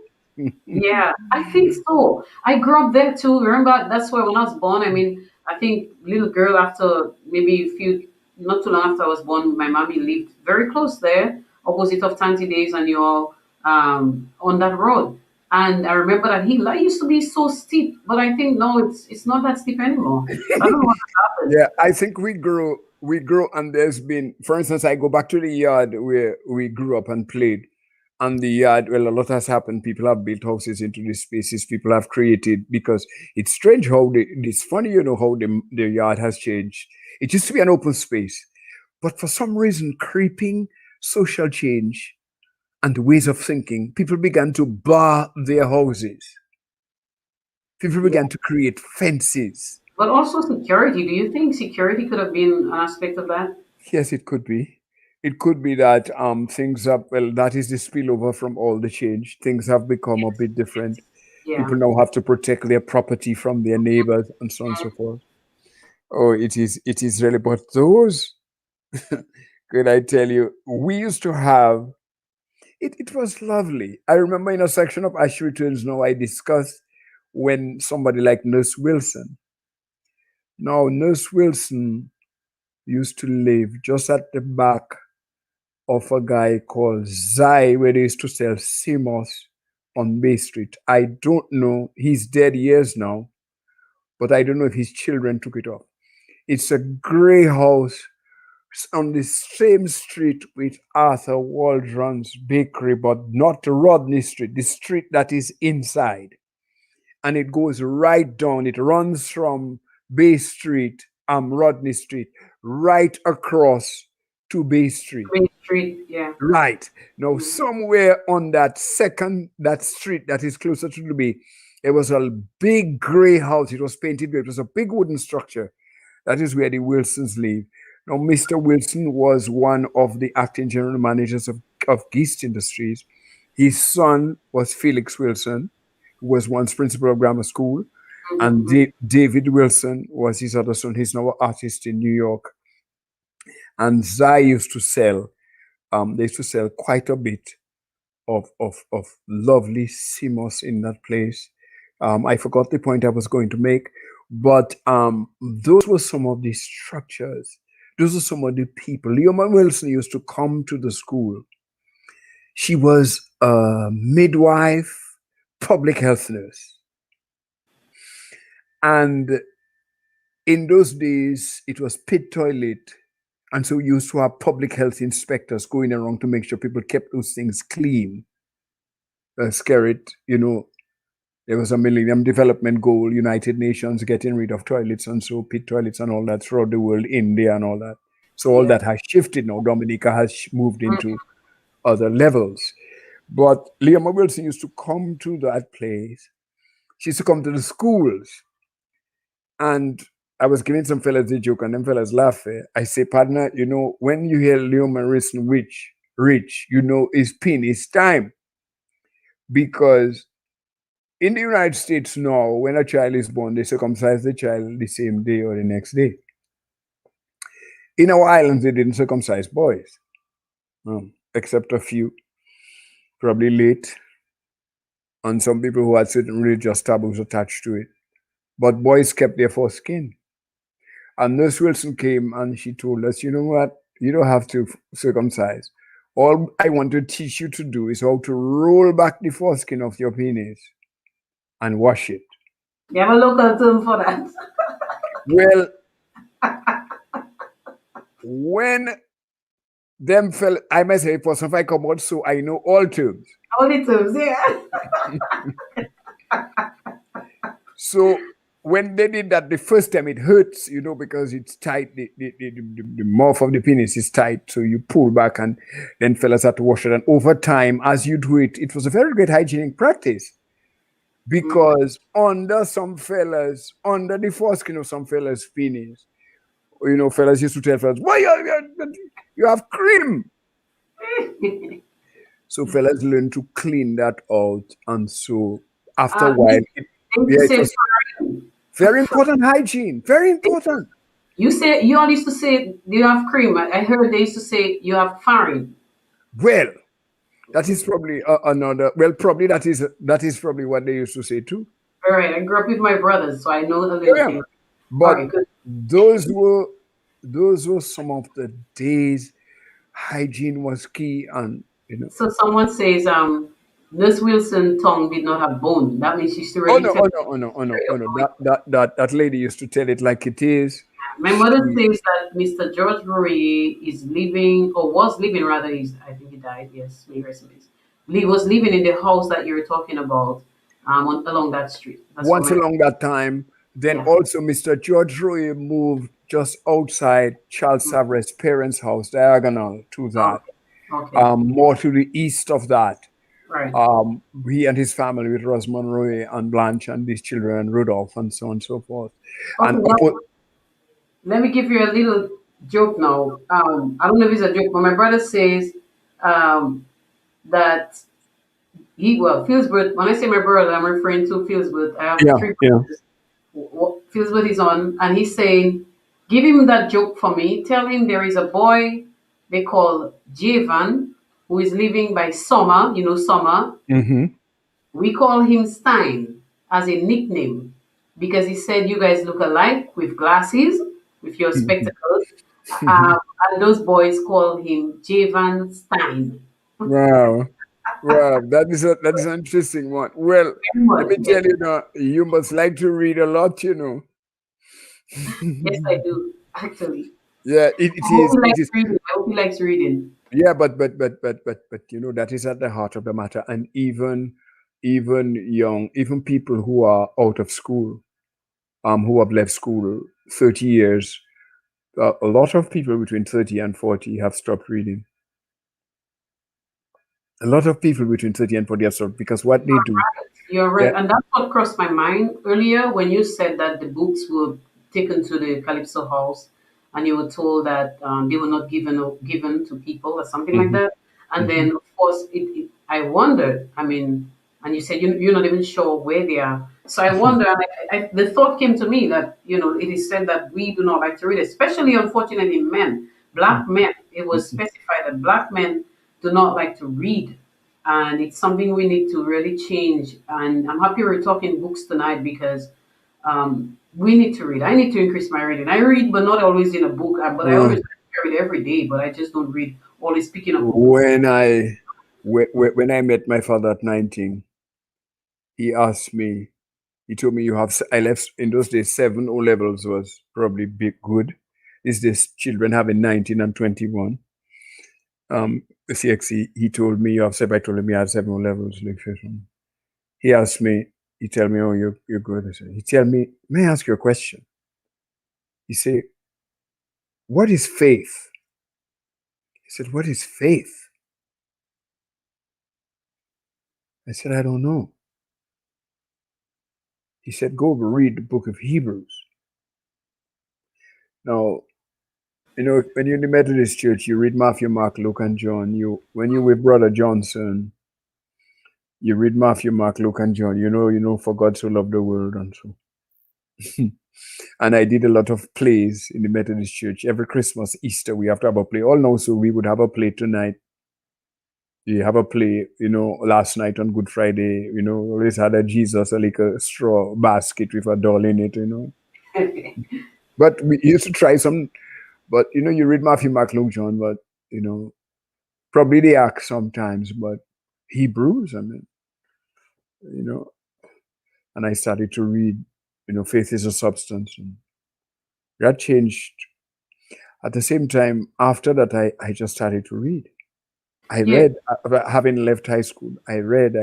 Yeah, I think so. I grew up there too. Remember, that's where when I was born. I mean, I think little girl after maybe a few, not too long after I was born, my mommy lived very close there, opposite of Tanti Days, and you're on that road. And I remember that hill. That used to be so steep, but I think no, it's not that steep anymore. So I don't know what happened. Yeah, I think we grew. We grew, and there's been, for instance, I go back to the yard where we grew up and played. And the yard, well, a lot has happened. People have built houses into these spaces. People have created, because it's strange how it's funny, how the yard has changed. It used to be an open space, but for some reason, creeping social change and ways of thinking, people began to bar their houses. People Yeah, began to create fences. but also security. Do you think security could have been an aspect of that? Yes, it could be. It could be that things have, well, that is the spillover from all the change. Things have become a Yes. bit different. Yeah. People now have to protect their property from their neighbors and so on and so forth. Oh, it is really, but those, could I tell you, we used to have, it was lovely. I remember in a section of Ash Returns now, I discussed when somebody like Nurse Wilson. Now, Nurse Wilson used to live just at the back of a guy called Zai, where they used to sell CMOS on Bay Street. I don't know. He's dead years now, but I don't know if his children took it off. It's a gray house on the same street with Arthur Waldron's bakery, but not Rodney Street, the street that is inside. And it goes right down. It runs from Bay Street, Rodney Street, right across to Bay Street. Green Street. Yeah. Right. Now, Mhm. somewhere on that street that is closer to the bay, there was a big gray house. It was painted gray. It was a big wooden structure. That is where the Wilsons live. Now, Mr. Wilson was one of the acting general managers of Geist Industries. His son was Felix Wilson, who was once principal of grammar school. And Mhm. David Wilson was his other son. He's now an artist in New York. And Zai used to sell, they used to sell quite a bit of lovely CMOS in that place. I forgot the point I was going to make, but those were some of the structures. Those are some of the people. Leoma Wilson used to come to the school. She was a midwife, public health nurse. And in those days, it was pit toilet. And so we used to have public health inspectors going around to make sure people kept those things clean. Skerrit, there was a Millennium Development Goal, United Nations getting rid of toilets and so pit toilets and all that throughout the world, India and all that. So all Yeah. that has shifted now. Dominica has moved into other levels. But Leoma Wilson used to come to that place. She used to come to the schools. And I was giving some fellas a joke and them fellas laugh. I say, partner, when you hear Leoma Wilson rich, it's pin, it's time. Because in the United States now, when a child is born, they circumcise the child the same day or the next day. In our islands, they didn't circumcise boys, except a few, probably late. and some people who had certain religious taboos attached to it. But boys kept their foreskin. And Nurse Wilson came and she told us, you know what? You don't have to circumcise. All I want to teach you to do is how to roll back the foreskin of your penis and wash it. You have a local term for that. Well, when them fell, I must say, for some I come out, so I know all terms. All the terms, yeah. So when they did that the first time, it hurts, you know, because it's tight. The mouth of the penis is tight, so you pull back, and then fellas had to wash it. And over time, as you do it, it was a very great hygienic practice because under some fellas, under the foreskin of some fellas' penis, you know, fellas used to tell fellas, "Why you have cream?" So fellas learn to clean that out, and so after a while, it was very important hygiene, very important. You all used to say you have cream. I heard they used to say you have farin. Well, that is probably another. Well, probably that is probably what they used to say too. All right, I grew up with my brothers, so I know a little thing. But Right, those were some of the days hygiene was key, and you know. So someone says, Nurse Wilson tongue did not have bone. That means she's Oh already no! That lady used to tell it like it is. My mother says that Mr. George Rory is living, or was living rather, I think he died, yes, may rest in peace. He was living in the house that you were talking about along that street. That's Once along that time, then also Mr. George Roy moved just outside Charles Savre's parents' house, diagonal to that, more to the east of that. Right. He and his family with Rosamond Roy and Blanche and these children and Rudolph and so on and so forth. And let me give you a little joke now. I don't know if it's a joke, but my brother says that Philsbert, when I say my brother, I'm referring to Philsbert. I have three brothers. Philsbert is on, and he's saying, give him that joke for me. Tell him there is a boy they call Javan who is living by Summer. You know Summer. Mm-hmm. We call him Stein as a nickname because he said you guys look alike with glasses, with your spectacles. And those boys call him Javan Stein. Wow. Wow, that is an interesting one. Well, let me tell you now, you must like to read a lot, you know. Yes, I do, actually. Yeah, it is. I hope he likes reading. Yeah, but you know, that is at the heart of the matter. And even people who are out of school, who have left school 30 years, a lot of people between 30 and 40 have stopped reading. A lot of people between 30 and 40 have stopped because what they do. You're right. And that's what crossed my mind earlier when you said that the books were taken to the Calypso house and you were told that they were not given to people or something like that. And then, of course, I wondered, I mean, and you said you're not even sure where they are. So I wonder, and the thought came to me that, you know, it is said that we do not like to read, especially, unfortunately, men, black men. It was specified that black men do not like to read. And it's something we need to really change. And I'm happy we're talking books tonight because we need to read. I need to increase my reading. I read, but not always in a book. But I always read every day. But I just don't read always picking up books. When I met my father at 19, he asked me. He told me I left in those days 7 O levels was probably good. These days children having 19 and 21. CXE, he told me I told him he had 7 O levels. He asked me, he tell me, oh, you're good. I said, he tell me, may I ask you a question? He said, what is faith? He said, what is faith? I said, I don't know. He said, go read the book of Hebrews. Now, you know, when you're in the Methodist Church, you read Matthew, Mark, Luke, and John. When you're with Brother Johnson, you read Matthew, Mark, Luke, and John. You know, for God so loved the world and so. And I did a lot of plays in the Methodist Church. Every Christmas, Easter, we have to have a play. All now, so we would have a play tonight. You have a play, last night on Good Friday, always had a Jesus, like a straw basket with a doll in it, But we used to try some, but you read Matthew, Mark, Luke, John, but probably the act sometimes, but Hebrews, I mean, you know, and I started to read, Faith is a Substance, and that changed. At the same time, after that, I just started to read. I Yeah. read, having left high school, I read,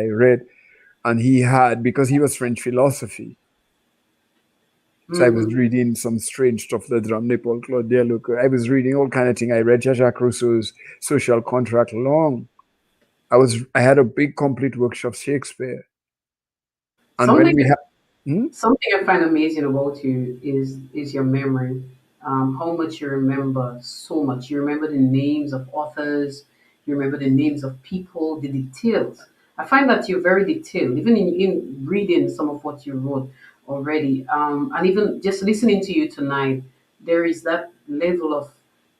and he had, because he was French philosophy. So I was reading some strange stuff that Paul Claude look. I was reading all kind of thing. I read Jacques Rousseau's Social Contract long. I had a big complete workshop of Shakespeare. And when Something we had something I find amazing about you is your memory. How much you remember, so much. You remember the names of authors, you remember the names of people, the details. I find that you're very detailed, even in reading some of what you wrote already. And even just listening to you tonight, there is that level of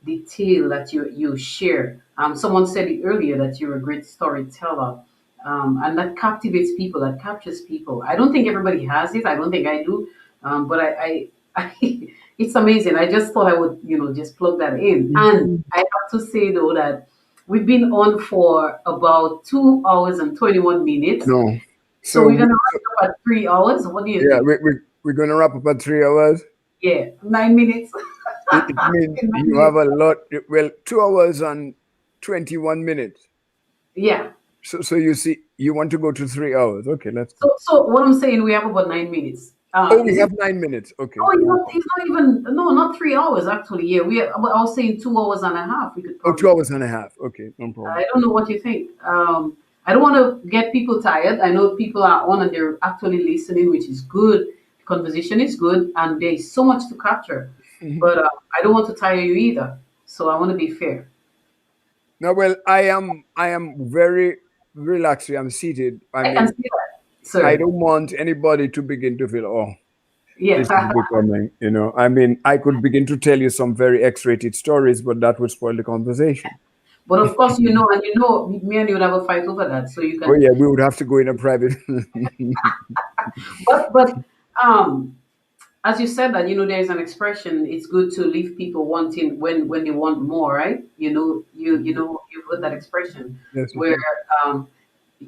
detail that you share. Someone said it earlier that you're a great storyteller, and that captivates people, that captures people. I don't think everybody has it. I don't think I do, but I it's amazing. I just thought I would, just plug that in. And I have to say though that we've been on for about 2 hours and 21 minutes, no, so so we're gonna wrap up at 3 hours. What do you yeah, think? we're going to wrap up at 3 hours. Yeah, 9 minutes. It means In nine you have minutes. a lot. Well, 2 hours and 21 minutes. Yeah. So you see, you want to go to 3 hours. Okay, let's go. So what I'm saying, we have about 9 minutes. Oh, we Is it? have 9 minutes. Okay, Oh, no problem. it's not even, no, not 3 hours actually. Yeah, but I was saying 2 hours and a half. We could Oh, probably. 2 hours and a half. Okay, no I problem. don't know what you think. I don't want to get people tired. I know people are on and they're actually listening, which is good. The conversation is good, and there's so much to capture. But I don't want to tire you either. So I want to be fair. Now, well, I am very relaxed. I'm seated. I I can mean, see that, I sir. don't want anybody to begin to feel, oh, Yeah. this is becoming, I mean, I could begin to tell you some very X-rated stories, but that would spoil the conversation. But of course, and me and you would have a fight over that. So you Oh can. yeah, we would have to go in a private. But um, as you said that, there's an expression. It's good to leave people wanting when they want more, right? You've heard that expression Yes, of where course. um,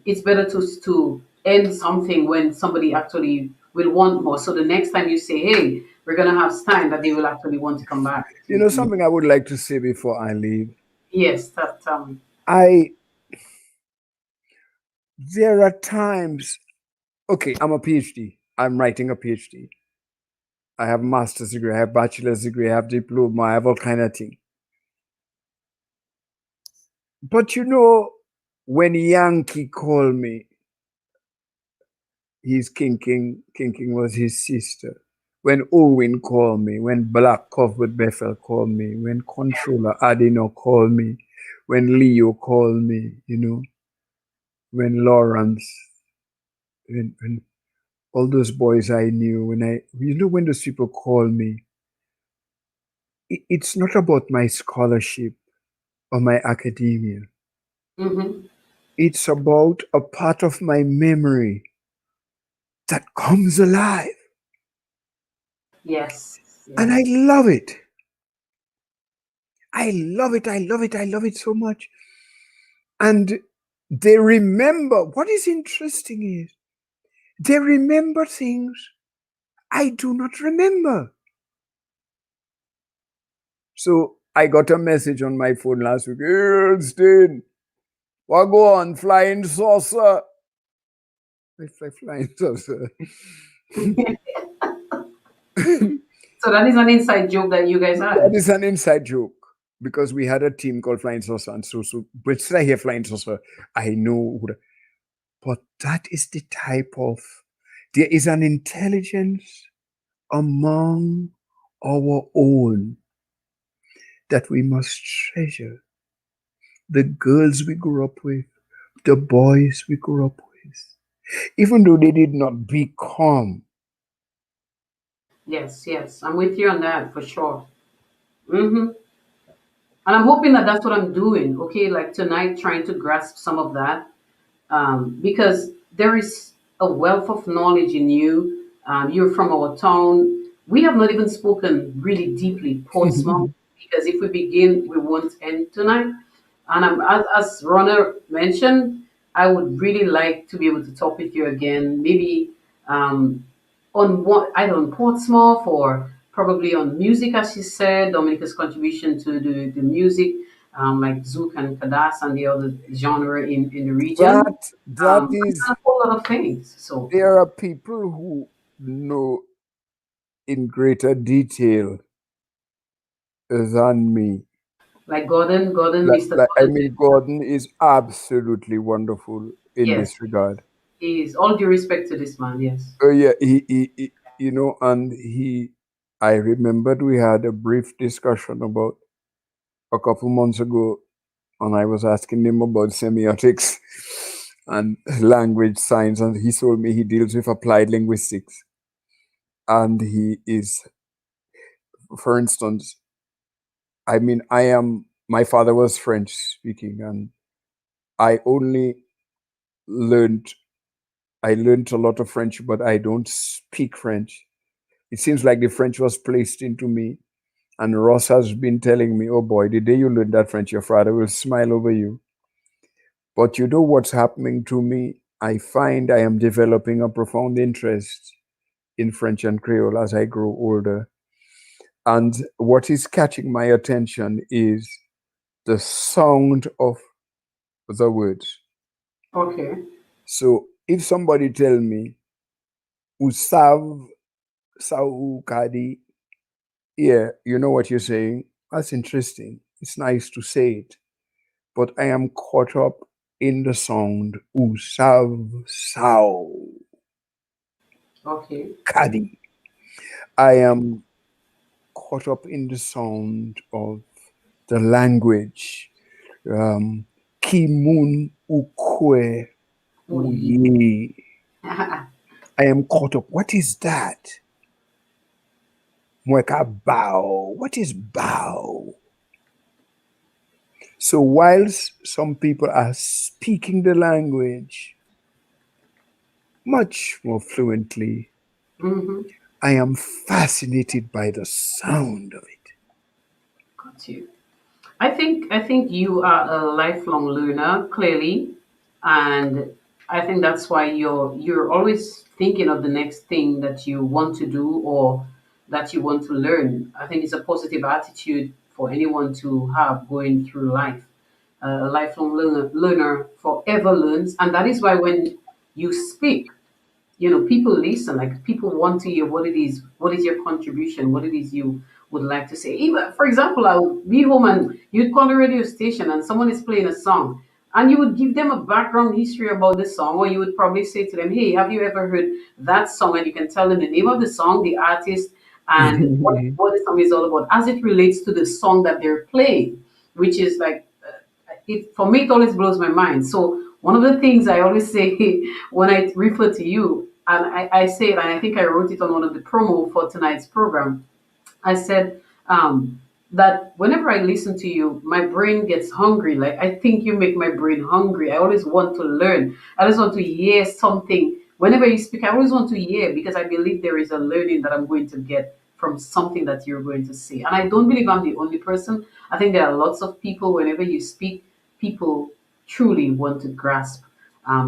it's better to end something when somebody actually will want more. So the next time you say, "Hey, we're gonna have Stein," that they will actually want to come back to. Something I would like to say before I leave. Yes, that I There are times. Okay, I'm a PhD. I'm writing a PhD. I have a master's degree. I have bachelor's degree. I have diploma. I have all kind of thing. But when Yankee called me, his kinking was his sister. When Owen called me, when Black Covered Bethel called me, when Controller Adino called me, when Leo called me, when Lawrence, when all those boys I knew, when those people call me, it's not about my scholarship or my academia. mm-hmm. It's about a part of my memory that comes alive. Yes, And yes, I love it. I love it. I love it. I love it so much. And they remember. What is interesting is they remember things I do not remember. So I got a message on my phone last week. Hey, Stein, what go on? Flying saucer. It's like flying saucer. So that is an inside joke that you guys That had. is an inside joke because we had a team called Flying Saucer, and so when I hear Flying Saucer, I know. But that is the type of. There is an intelligence among our own that we must treasure. The girls we grew up with, the boys we grew up with, even though they did not become. Yes, yes, I'm with you on that for sure. Mm-hmm. And I'm hoping that that's what I'm doing. Okay, like tonight, trying to grasp some of that, because there is a wealth of knowledge in you. You're from our town. We have not even spoken really deeply Portsmouth, because if we begin, we won't end tonight. And as Rona mentioned, I would really like to be able to talk with you again, maybe um, on what either on Portsmouth or probably on music, as she said, Dominica's contribution to the music, like Zouk and Kadas and the other genre in the region, That and is, a whole lot of things. So, there are people who know in greater detail than me. like Gordon, Mr. I Gordon, mean, Gordon is absolutely wonderful in yes, this regard. he is. All due respect to this man, yes. Oh yeah, you know, and I remembered we had a brief discussion about a couple months ago, and I was asking him about semiotics and language science, and he told me he deals with applied linguistics, and he is, for instance, I mean, my father was French speaking, and I only learned I learned a lot of French, but I don't speak French. It seems like the French was placed into me. And Ross has been telling me, oh boy, the day you learn that French, your father will smile over you. But you know what's happening to me? I find I am developing a profound interest in French and Creole as I grow older. And what is catching my attention is the sound of the words. Okay, So if somebody tell me, Usav Saukadi, yeah, you know what you're saying? That's interesting. It's nice to say it. But I am caught up in the sound Usav Sao okay, Kadi. I am caught up in the sound of the language. Kimun Ukwe oui. Uye. I am caught up. What is that? Mweka bow. What is bow? So whilst some people are speaking the language much more fluently, Mm-hmm. I am fascinated by the sound of it. Got you. I think you are a lifelong learner, clearly, and I think that's why you're always thinking of the next thing that you want to do or that you want to learn. I think it's a positive attitude for anyone to have going through life. A lifelong learner forever learns, and that is why when you speak, people listen, like people want to hear what it is, what is your contribution, what it is you would like to say. Even, for example, I would be home and you'd call the radio station and someone is playing a song and you would give them a background history about the song, or you would probably say to them, hey, have you ever heard that song? And you can tell them the name of the song, the artist, and what the song is all about as it relates to the song that they're playing, which is like, it for me it always blows my mind. So one of the things I always say when I refer to you, and I say it, and I think I wrote it on one of the promo for tonight's program. I said that whenever I listen to you, my brain gets hungry. Like, I think you make my brain hungry. I always want to learn. I always want to hear something. Whenever you speak, I always want to hear, because I believe there is a learning that I'm going to get from something that you're going to say. And I don't believe I'm the only person. I think there are lots of people, whenever you speak, people truly want to grasp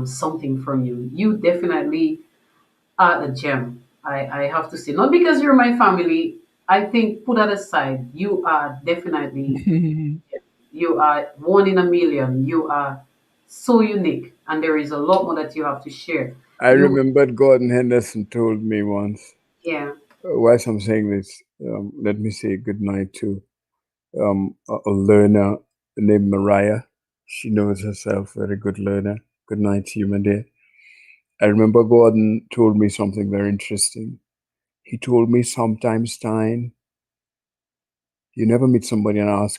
something from you. You definitely are a gem. I have to say, not because you're my family. I think, put that aside, you are definitely, you are one in a million. You are so unique, and there is a lot more that you have to share. I You, remembered Gordon Henderson told me once, yeah, whilst I'm saying this, let me say good night to a learner named Mariah. She knows herself, very good learner. Good night to you, my dear. I remember Gordon told me something very interesting. He told me sometimes, Stein, you never meet somebody and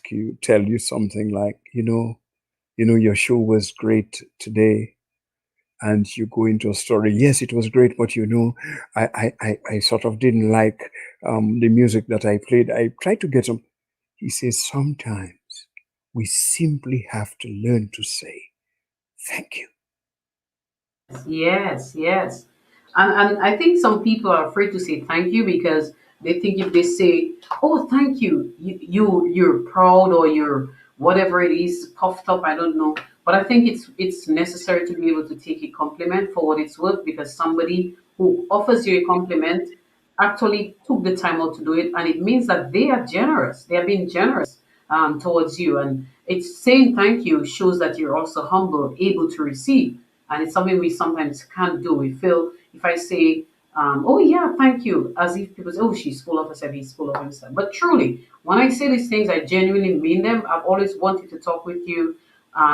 tell you something like, your show was great today. And you go into a story, yes, it was great, but I sort of didn't like the music that I played. I tried to get some. He says, sometimes We simply have to learn to say thank you. Yes, yes. And I think some people are afraid to say thank you because they think if they say, "Oh, thank you," you're proud or you're whatever it is, puffed up. I don't know, but I think it's necessary to be able to take a compliment for what it's worth because somebody who offers you a compliment actually took the time out to do it, and it means that they are generous. They are being generous towards you, and it's saying thank you shows that you're also humble, able to receive, and it's something we sometimes can't do. We feel if I say, "Oh yeah, thank you," as if people say, "Oh, she's full of herself, he's full of himself." But truly, when I say these things, I genuinely mean them. I've always wanted to talk with you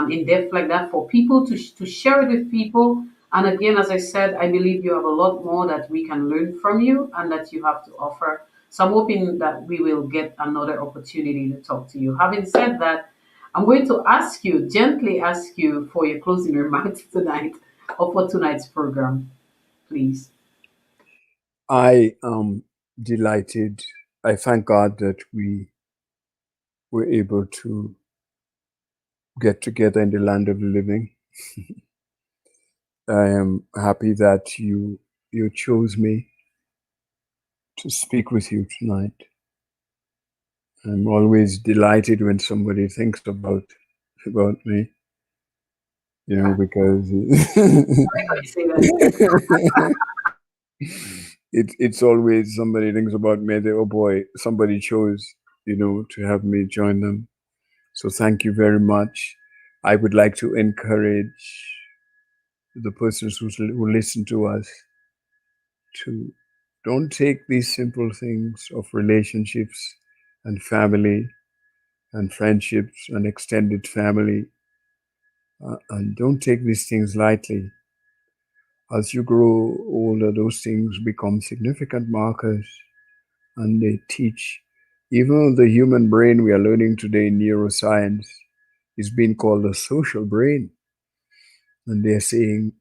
in depth like that for people to share it with people. And again, as I said, I believe you have a lot more that we can learn from you and that you have to offer. So I'm hoping that we will get another opportunity to talk to you. Having said that, I'm going to ask you, gently ask you for your closing remarks tonight or for tonight's program, please. I am delighted. I thank God that we were able to get together in the land of the living. I am happy that you chose me to speak with you tonight. I'm always delighted when somebody thinks about me, because I say that. it's always somebody thinks about me. They, oh boy, somebody chose, to have me join them. So thank you very much. I would like to encourage the persons who listen to us to don't take these simple things of relationships and family and friendships and extended family, and don't take these things lightly. As you grow older, those things become significant markers, and they teach. Even the human brain we are learning today in neuroscience is being called a social brain. And they're saying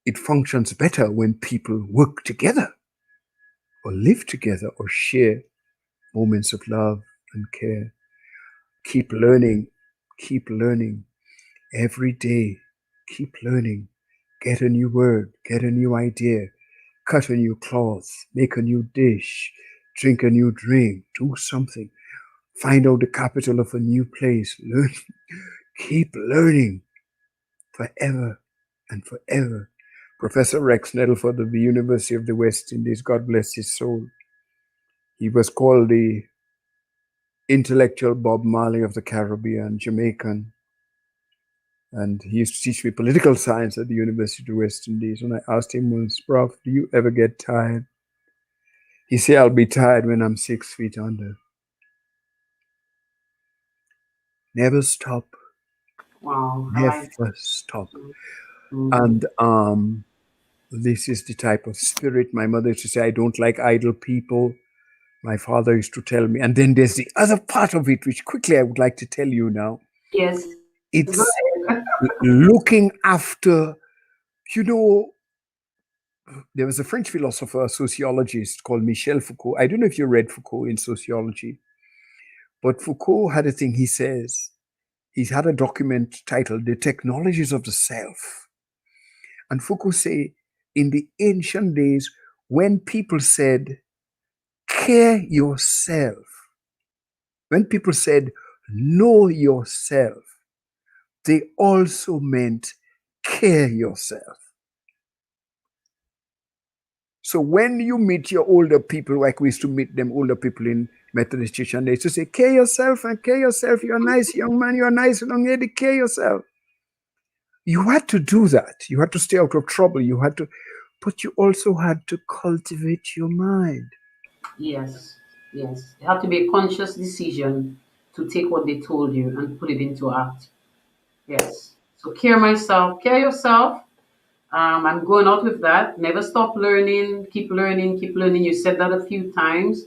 it functions better when people work together or live together or share moments of love and care. Keep learning, keep learning every day. Keep learning. Get a new word, get a new idea, cut a new cloth, make a new dish, drink a new drink, do something. Find out the capital of a new place. Learn. Keep learning forever and forever. Professor Rex Nettleford of the University of the West Indies, God bless his soul. He was called the intellectual Bob Marley of the Caribbean, Jamaican. And he used to teach me political science at the University of the West Indies. And I asked him once, Prof, do you ever get tired? He said, I'll be tired when I'm 6 feet under. Never stop. Wow, I like Never stop. that. And Mhm. this is the type of spirit. My mother used to say, I don't like idle people. My father used to tell me. And then there's the other part of it, which quickly I would like to tell you now. Yes, go It's ahead. looking after, you know, there was a French philosopher, sociologist called Michel Foucault. I don't know if you read Foucault in sociology, but Foucault had a thing. He says, he's had a document titled The Technologies of the Self. And Foucault say, in the ancient days, when people said, care yourself, when people said, know yourself, they also meant care yourself. So when you meet your older people, like we used to meet them older people in Methodist Church, and they used to say, care yourself and care yourself. You're a nice young man, you're a nice young lady, care yourself. You had to do that. You had to stay out of trouble. You had to, but you also had to cultivate your mind. Yes, yes. It had to be a conscious decision to take what they told you and put it into act. Yes. So care myself, care yourself. I'm going out with that. Never stop learning. Keep learning. Keep learning. You said that a few times.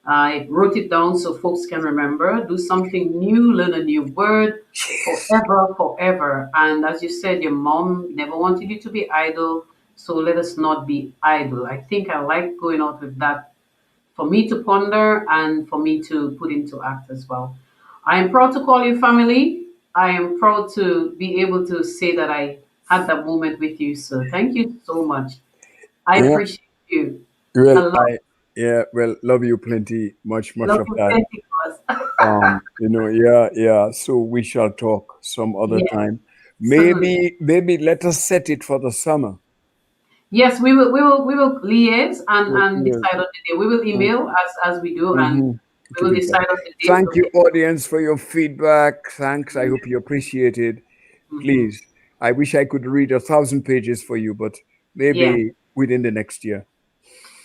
I wrote it down so folks can remember. Do something new. Learn a new word. Yes. Forever, forever. And as you said, your mom never wanted you to be idle. So let us not be idle. I think I like going out with that for me to ponder and for me to put into act as well. I am proud to call you family. I am proud to be able to say that I had that moment with you. So thank you so much. I Yeah. appreciate you a Well, lot. love you plenty, much Love of you that. plenty, cause Yeah. So we shall talk some other yes, time. certainly. Maybe let us set it for the summer. Yes, we will liaise and Yeah. decide on the day. We will email as we do, and Mm-hmm. we To will do so. decide on the date. Thank you, Okay. audience, for your feedback. Thanks. I hope you appreciate it. Hmm. Please, I wish I could read 1,000 pages for you, but Yeah. maybe within the next year.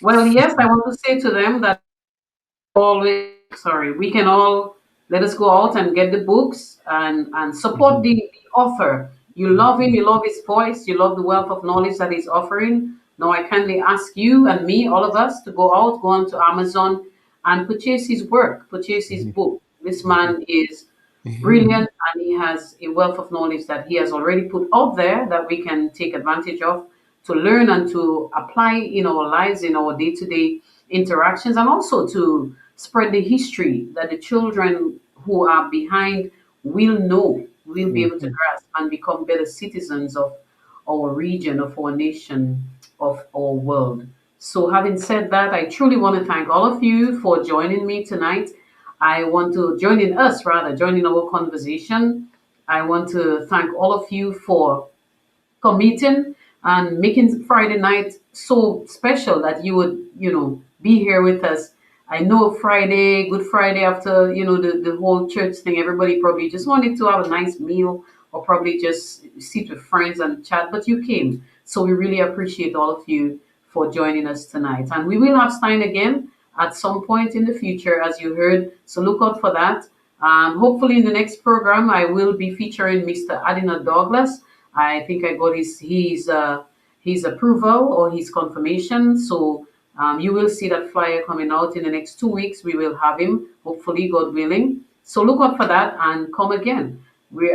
Well, yes, I want to say to them that always sorry we can all let us go out and get the books and support Mhm. the author. You love him, you love his voice, you love the wealth of knowledge that he's offering. Now I kindly ask you and me, all of us, to go onto Amazon and purchase his work, purchase his Mhm. book. This man is Mhm. brilliant and he has a wealth of knowledge that he has already put out there that we can take advantage of to learn and to apply in our lives, in our day-to-day interactions, and also to spread the history that the children who are behind will know, will be able to Mhm. grasp and become better citizens of our region, of our nation, of our world. So, having said that, I truly want to thank all of you for joining me tonight. I want to join in us, rather, join in our conversation. I want to thank all of you for committing and making Friday night so special that you would, be here with us. I know Friday, Good Friday, after, the whole church thing, everybody probably just wanted to have a nice meal or probably just sit with friends and chat, but you came. So we really appreciate all of you for joining us tonight. And we will have Stein again at some point in the future, as you heard. So look out for that. Hopefully, in the next program, I will be featuring Mr. Adina Douglas. I think I got his approval or his confirmation. So you will see that flyer coming out in the next 2 weeks. We will have him, hopefully, God willing. So look out for that and come again.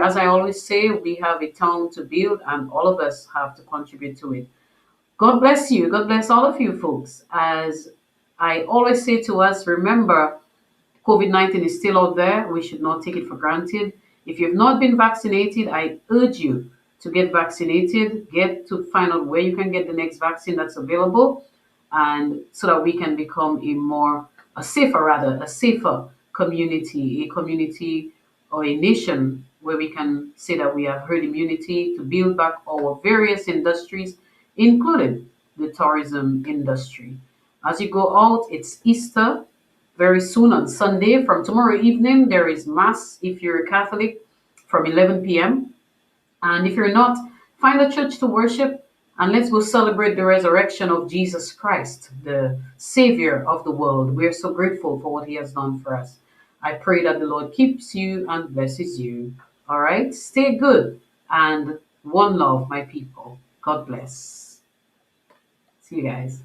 As I always say, we have a town to build, and all of us have to contribute to it. God bless you. God bless all of you folks. As I always say to us, remember COVID-19 is still out there. We should not take it for granted. If you've not been vaccinated, I urge you to get vaccinated, get to find out where you can get the next vaccine that's available, and so that we can become a safer community, a community or a nation where we can say that we have herd immunity to build back our various industries, including the tourism industry. As you go out, it's Easter very soon on Sunday. From tomorrow evening, there is Mass if you're a Catholic from 11 p.m. And if you're not, find a church to worship and let's go celebrate the resurrection of Jesus Christ, the Savior of the world. We're so grateful for what He has done for us. I pray that the Lord keeps you and blesses you. All right? Stay good and one love, my people. God bless. See you guys.